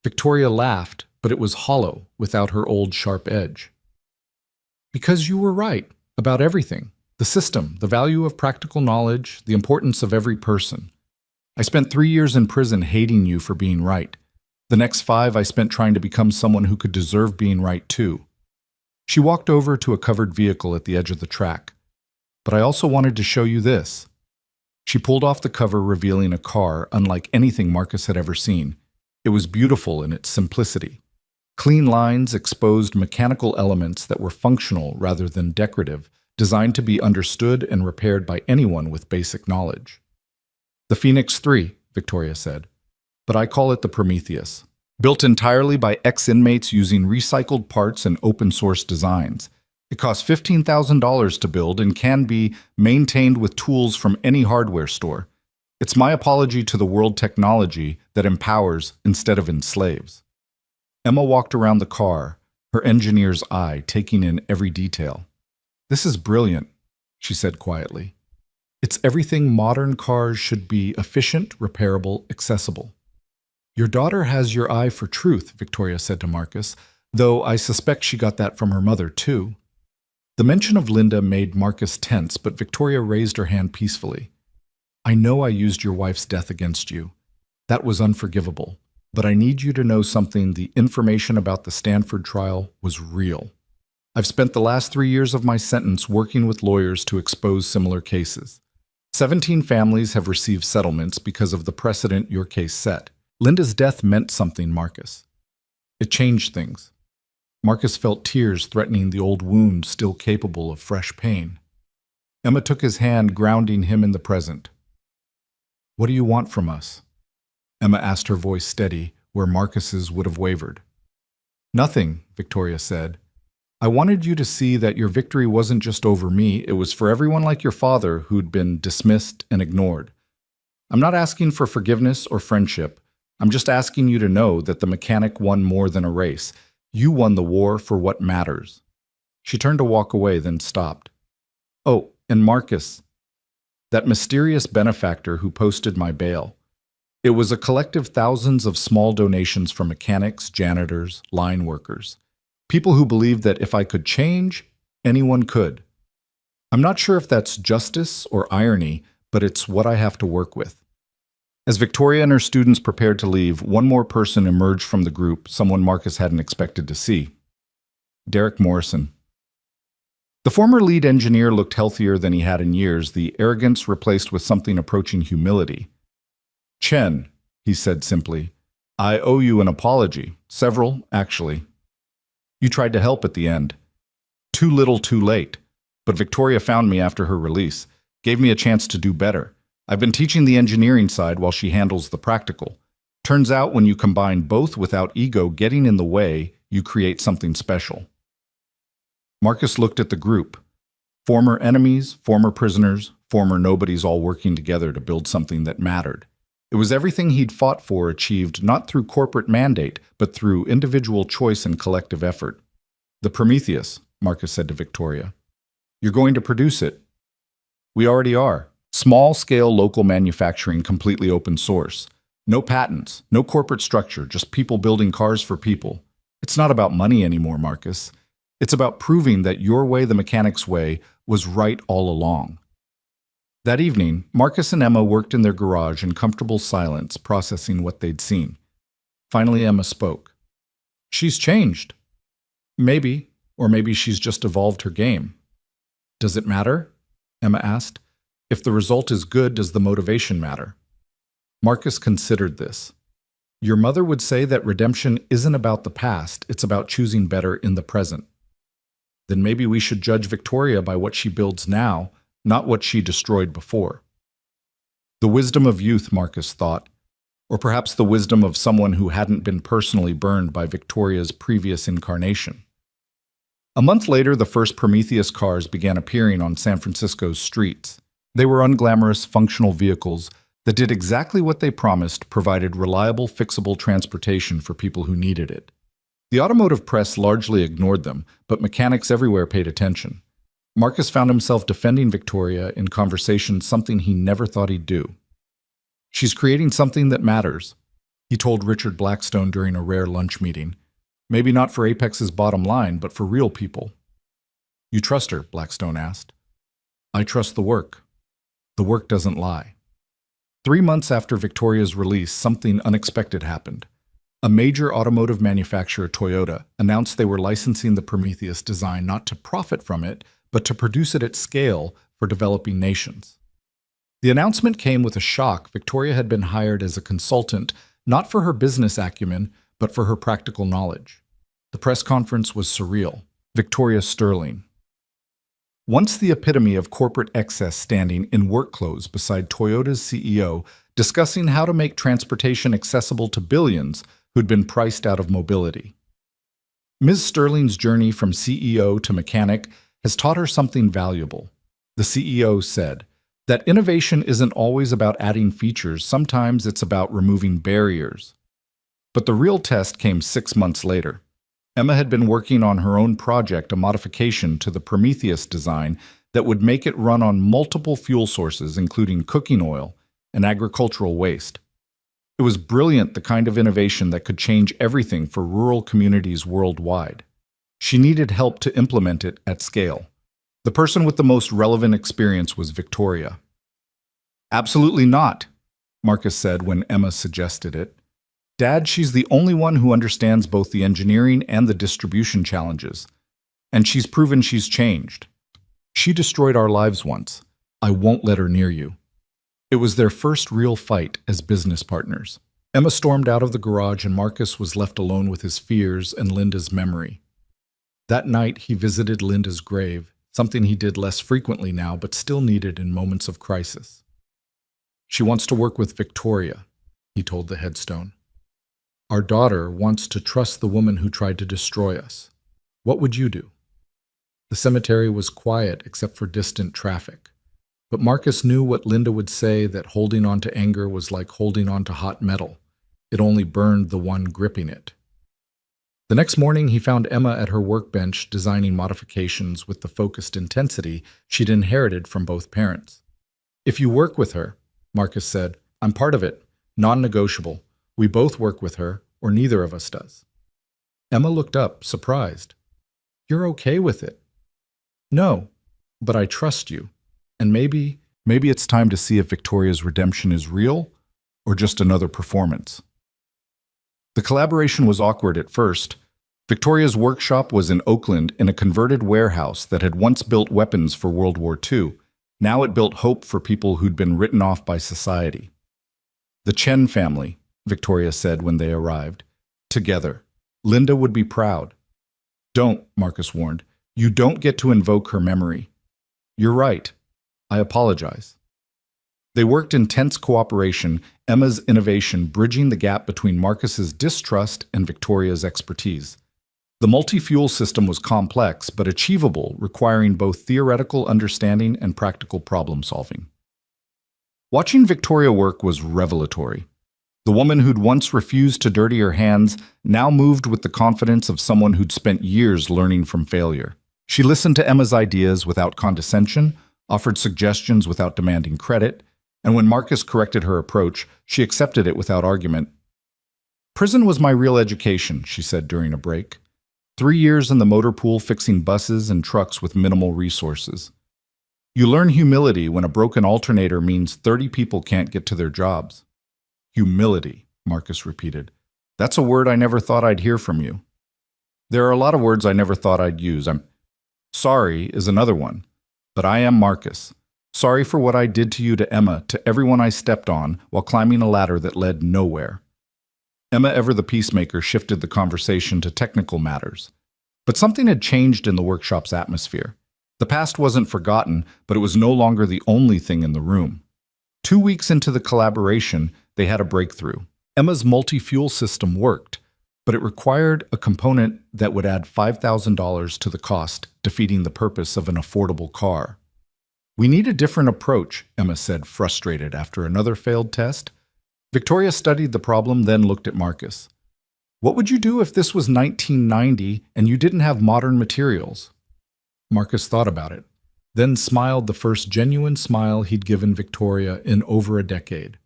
Victoria laughed, but it was hollow, without her old sharp edge. "Because you were right about everything. The system, the value of practical knowledge, the importance of every person. I spent 3 years in prison hating you for being right. The next 5 I spent trying to become someone who could deserve being right too." She walked over to a covered vehicle at the edge of the track. "But I also wanted to show you this." She pulled off the cover, revealing a car unlike anything Marcus had ever seen. It was beautiful in its simplicity. Clean lines exposed mechanical elements that were functional rather than decorative, designed to be understood and repaired by anyone with basic knowledge. "The Phoenix 3, Victoria said. "But I call it the Prometheus. Built entirely by ex-inmates using recycled parts and open-source designs. It costs $15,000 to build and can be maintained with tools from any hardware store. It's my apology to the world technology that empowers instead of enslaves." Emma walked around the car, her engineer's eye taking in every detail. "This is brilliant," she said quietly. "It's everything modern cars should be: efficient, repairable, accessible." "Your daughter has your eye for truth," Victoria said to Marcus, though I suspect she got that from her mother too. The mention of Linda made Marcus tense, but Victoria raised her hand peacefully. "I know I used your wife's death against you. That was unforgivable. But I need you to know something: the information about the Stanford trial was real. I've spent the last 3 years of my sentence working with lawyers to expose similar cases. 17 families have received settlements because of the precedent your case set. Linda's death meant something, Marcus. It changed things. Marcus felt tears threatening the old wound still capable of fresh pain. Emma took his hand, grounding him in the present. "What do you want from us?" Emma asked, her voice steady, where Marcus's would have wavered. "Nothing," Victoria said. "I wanted you to see that your victory wasn't just over me, it was for everyone like your father who'd been dismissed and ignored. I'm not asking for forgiveness or friendship. I'm just asking you to know that the mechanic won more than a race. You won the war for what matters." She turned to walk away, then stopped. "Oh, and Marcus, that mysterious benefactor who posted my bail. It was a collective thousands of small donations from mechanics, janitors, line workers. People who believed that if I could change, anyone could. I'm not sure if that's justice or irony, but it's what I have to work with." As Victoria and her students prepared to leave, one more person emerged from the group, someone Marcus hadn't expected to see. Derek Morrison. The former lead engineer looked healthier than he had in years, the arrogance replaced with something approaching humility. "Chen," he said simply, "I owe you an apology. Several, actually. You tried to help at the end. Too little too late. But Victoria found me after her release, gave me a chance to do better. I've been teaching the engineering side while she handles the practical. Turns out when you combine both without ego getting in the way, you create something special." Marcus looked at the group. Former enemies, former prisoners, former nobodies all working together to build something that mattered. It was everything he'd fought for achieved not through corporate mandate, but through individual choice and collective effort. "The Prometheus," Marcus said to Victoria. "You're going to produce it." "We already are. Small-scale local manufacturing, completely open source. No patents, no corporate structure, just people building cars for people. It's not about money anymore, Marcus. It's about proving that your way, the mechanic's way, was right all along." That evening, Marcus and Emma worked in their garage in comfortable silence, processing what they'd seen. Finally, Emma spoke. "She's changed. Maybe, or maybe she's just evolved her game." "Does it matter?" Emma asked. "If the result is good, does the motivation matter?" Marcus considered this. "Your mother would say that redemption isn't about the past, it's about choosing better in the present." "Then maybe we should judge Victoria by what she builds now, not what she destroyed before." The wisdom of youth, Marcus thought, or perhaps the wisdom of someone who hadn't been personally burned by Victoria's previous incarnation. A month later, the first Prometheus cars began appearing on San Francisco's streets. They were unglamorous, functional vehicles that did exactly what they promised, provided reliable, fixable transportation for people who needed it. The automotive press largely ignored them, but mechanics everywhere paid attention. Marcus found himself defending Victoria in conversation, something he never thought he'd do. "She's creating something that matters," he told Richard Blackstone during a rare lunch meeting. "Maybe not for Apex's bottom line, but for real people." "You trust her?" Blackstone asked. "I trust the work. The work doesn't lie." 3 months after Victoria's release, something unexpected happened. A major automotive manufacturer, Toyota, announced they were licensing the Prometheus design not to profit from it, but to produce it at scale for developing nations. The announcement came with a shock. Victoria had been hired as a consultant, not for her business acumen, but for her practical knowledge. The press conference was surreal. Victoria Sterling. Once the epitome of corporate excess, standing in work clothes beside Toyota's CEO, discussing how to make transportation accessible to billions who'd been priced out of mobility. Ms. Sterling's journey from CEO to mechanic has taught her something valuable. The CEO said that innovation isn't always about adding features, sometimes it's about removing barriers. But the real test came 6 months later. Emma had been working on her own project, a modification to the Prometheus design that would make it run on multiple fuel sources, including cooking oil and agricultural waste. It was brilliant, the kind of innovation that could change everything for rural communities worldwide. She needed help to implement it at scale. The person with the most relevant experience was Victoria. "Absolutely not," Marcus said when Emma suggested it. "Dad, she's the only one who understands both the engineering and the distribution challenges. And she's proven she's changed. She destroyed our lives once. I won't let her near you." It was their first real fight as business partners. Emma stormed out of the garage and Marcus was left alone with his fears and Linda's memory. That night, he visited Linda's grave, something he did less frequently now but still needed in moments of crisis. "She wants to work with Victoria," he told the headstone. "Our daughter wants to trust the woman who tried to destroy us. What would you do?" The cemetery was quiet except for distant traffic. But Marcus knew what Linda would say, that holding on to anger was like holding on to hot metal. It only burned the one gripping it. The next morning, he found Emma at her workbench designing modifications with the focused intensity she'd inherited from both parents. "If you work with her," Marcus said, "I'm part of it, non-negotiable. We both work with her, or neither of us does." Emma looked up, surprised. "You're okay with it?" "No, but I trust you. And maybe it's time to see if Victoria's redemption is real or just another performance." The collaboration was awkward at first. Victoria's workshop was in Oakland in a converted warehouse that had once built weapons for World War II. Now it built hope for people who'd been written off by society. "The Chen family," Victoria said when they arrived. "Together. Linda would be proud." "Don't," Marcus warned. "You don't get to invoke her memory." "You're right. I apologize." They worked in tense cooperation, Emma's innovation bridging the gap between Marcus's distrust and Victoria's expertise. The multi-fuel system was complex but achievable, requiring both theoretical understanding and practical problem-solving. Watching Victoria work was revelatory. The woman who'd once refused to dirty her hands now moved with the confidence of someone who'd spent years learning from failure. She listened to Emma's ideas without condescension, offered suggestions without demanding credit, and when Marcus corrected her approach, she accepted it without argument. "Prison was my real education," she said during a break. 3 years in the motor pool fixing buses and trucks with minimal resources. You learn humility when a broken alternator means 30 people can't get to their jobs. "Humility," Marcus repeated. "That's a word I never thought I'd hear from you." "There are a lot of words I never thought I'd use. Sorry is another one. But I am Marcus. Sorry for what I did to you, to Emma, to everyone I stepped on while climbing a ladder that led nowhere." Emma, ever the peacemaker, shifted the conversation to technical matters. But something had changed in the workshop's atmosphere. The past wasn't forgotten, but it was no longer the only thing in the room. 2 weeks into the collaboration, they had a breakthrough. Emma's multi-fuel system worked, but it required a component that would add $5,000 to the cost, defeating the purpose of an affordable car. "We need a different approach," Emma said, frustrated after another failed test. Victoria studied the problem, then looked at Marcus. "What would you do if this was 1990 and you didn't have modern materials?" Marcus thought about it, then smiled the first genuine smile he'd given Victoria in over a decade.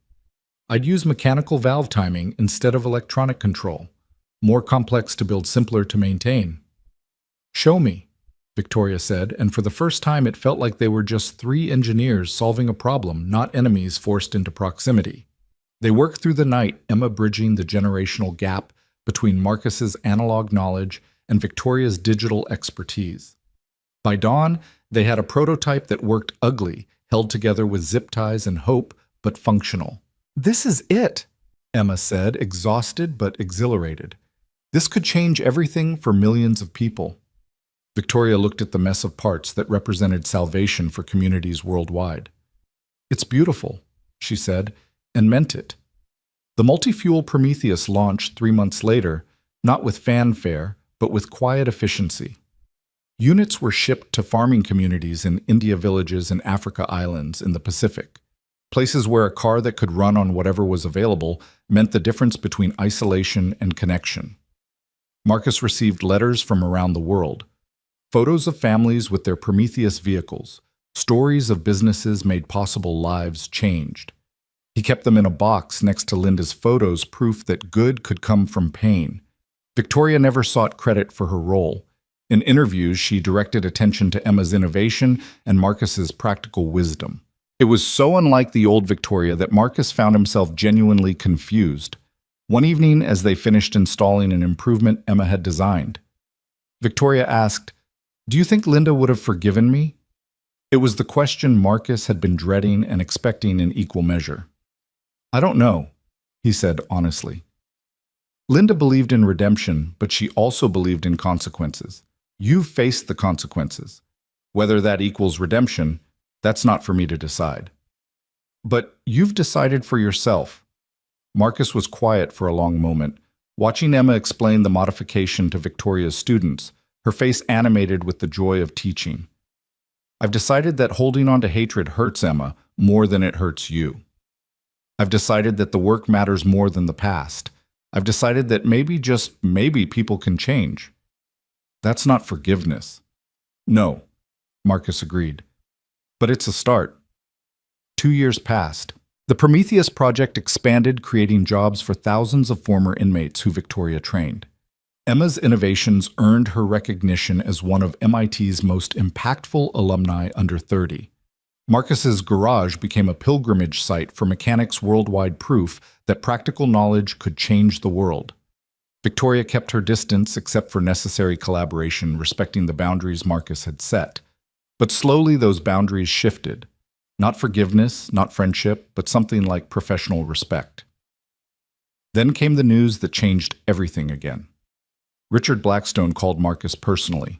"I'd use mechanical valve timing instead of electronic control. More complex to build, simpler to maintain." "Show me," Victoria said, and for the first time it felt like they were just 3 engineers solving a problem, not enemies forced into proximity. They worked through the night, Emma bridging the generational gap between Marcus's analog knowledge and Victoria's digital expertise. By dawn, they had a prototype that worked ugly, held together with zip ties and hope, but functional. "This is it," Emma said, exhausted but exhilarated. "This could change everything for millions of people." Victoria looked at the mess of parts that represented salvation for communities worldwide. "It's beautiful," she said, and meant it. The multi-fuel Prometheus launched 3 months later, not with fanfare, but with quiet efficiency. Units were shipped to farming communities in India villages and Africa islands in the Pacific, places where a car that could run on whatever was available meant the difference between isolation and connection. Marcus received letters from around the world, photos of families with their Prometheus vehicles, stories of businesses made possible, lives changed. He kept them in a box next to Linda's photos, proof that good could come from pain. Victoria never sought credit for her role. In interviews, she directed attention to Emma's innovation and Marcus's practical wisdom. It was so unlike the old Victoria that Marcus found himself genuinely confused. One evening, as they finished installing an improvement Emma had designed, Victoria asked, "Do you think Linda would have forgiven me?" It was the question Marcus had been dreading and expecting in equal measure. "I don't know. he said honestly. Linda believed in redemption, but she also believed in consequences. You've faced the consequences. Whether that equals redemption, that's not for me to decide. But you've decided for yourself. Marcus was quiet for a long moment, watching Emma explain the modification to Victoria's students, her face animated with the joy of teaching. I've decided that holding on to hatred hurts Emma more than it hurts you. I've decided that the work matters more than the past. I've decided that maybe, just maybe, people can change. That's not forgiveness. No, Marcus agreed. But it's a start. 2 years passed. The Prometheus project expanded, creating jobs for thousands of former inmates who Victoria trained. Emma's innovations earned her recognition as one of MIT's most impactful alumni under 30. Marcus's garage became a pilgrimage site for mechanics' worldwide proof that practical knowledge could change the world. Victoria kept her distance except for necessary collaboration, respecting the boundaries Marcus had set. But slowly those boundaries shifted. Not forgiveness, not friendship, but something like professional respect. Then came the news that changed everything again. Richard Blackstone called Marcus personally.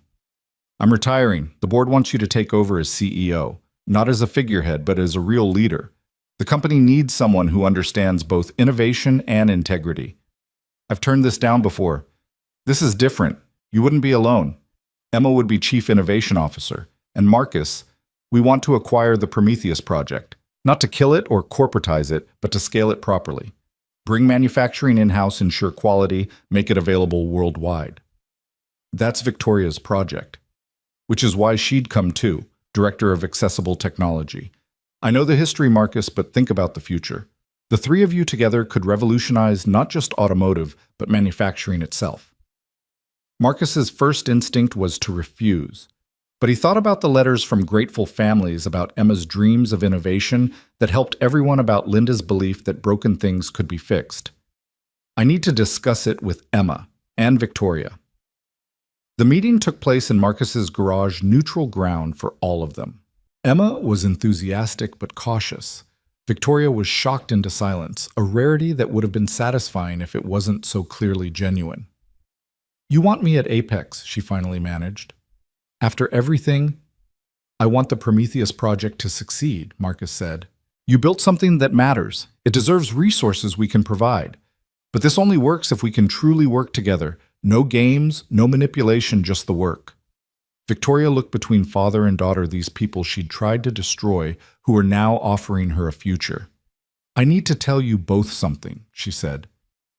I'm retiring. The board wants you to take over as CEO, not as a figurehead, but as a real leader. The company needs someone who understands both innovation and integrity. I've turned this down before. This is different. You wouldn't be alone. Emma would be Chief Innovation Officer. And Marcus, we want to acquire the Prometheus project. Not to kill it or corporatize it, but to scale it properly. Bring manufacturing in-house, ensure quality, make it available worldwide. That's Victoria's project. Which is why she'd come too, Director of Accessible Technology. I know the history, Marcus, but think about the future. The three of you together could revolutionize not just automotive, but manufacturing itself. Marcus's first instinct was to refuse. But he thought about the letters from grateful families about Emma's dreams of innovation that helped everyone about Linda's belief that broken things could be fixed. I need to discuss it with Emma and Victoria. The meeting took place in Marcus's garage, neutral ground for all of them. Emma was enthusiastic but cautious. Victoria was shocked into silence, a rarity that would have been satisfying if it wasn't so clearly genuine. You want me at Apex, she finally managed. After everything, I want the Prometheus project to succeed, Marcus said. You built something that matters. It deserves resources we can provide. But this only works if we can truly work together. No games, no manipulation, just the work. Victoria looked between father and daughter, these people she'd tried to destroy, who were now offering her a future. I need to tell you both something, she said.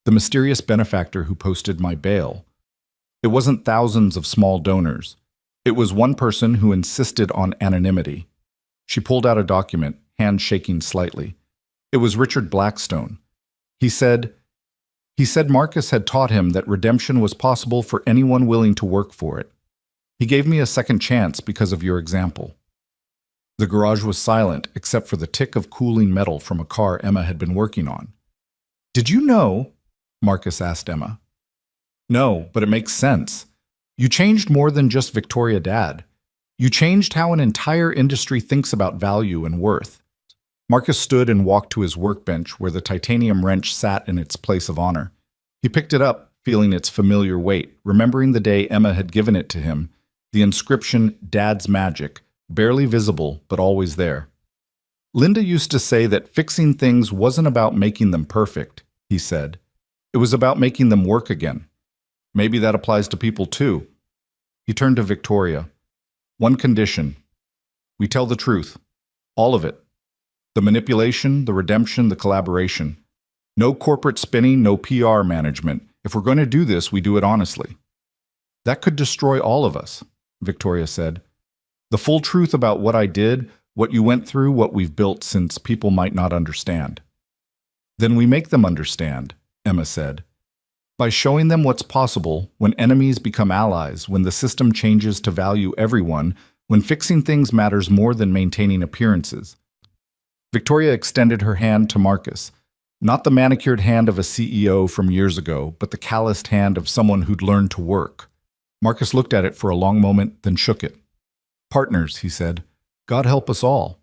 The mysterious benefactor who posted my bail. It wasn't thousands of small donors. It was one person who insisted on anonymity. She pulled out a document, hand shaking slightly. It was Richard Blackstone. He said Marcus had taught him that redemption was possible for anyone willing to work for it. He gave me a second chance because of your example. The garage was silent except for the tick of cooling metal from a car Emma had been working on. Did you know? Marcus asked Emma. No, but it makes sense. You changed more than just Victoria Dad. You changed how an entire industry thinks about value and worth. Marcus stood and walked to his workbench where the titanium wrench sat in its place of honor. He picked it up, feeling its familiar weight, remembering the day Emma had given it to him, the inscription, Dad's Magic, barely visible but always there. Linda used to say that fixing things wasn't about making them perfect, he said. It was about making them work again. Maybe that applies to people too. He turned to Victoria. One condition. We tell the truth. All of it. The manipulation, the redemption, the collaboration. No corporate spinning, no PR management. If we're going to do this, we do it honestly. That could destroy all of us, Victoria said. The full truth about what I did, what you went through, what we've built, since people might not understand. Then we make them understand, Emma said. By showing them what's possible, when enemies become allies, when the system changes to value everyone, when fixing things matters more than maintaining appearances. Victoria extended her hand to Marcus, not the manicured hand of a CEO from years ago, but the calloused hand of someone who'd learned to work. Marcus looked at it for a long moment, then shook it. Partners, he said. God help us all.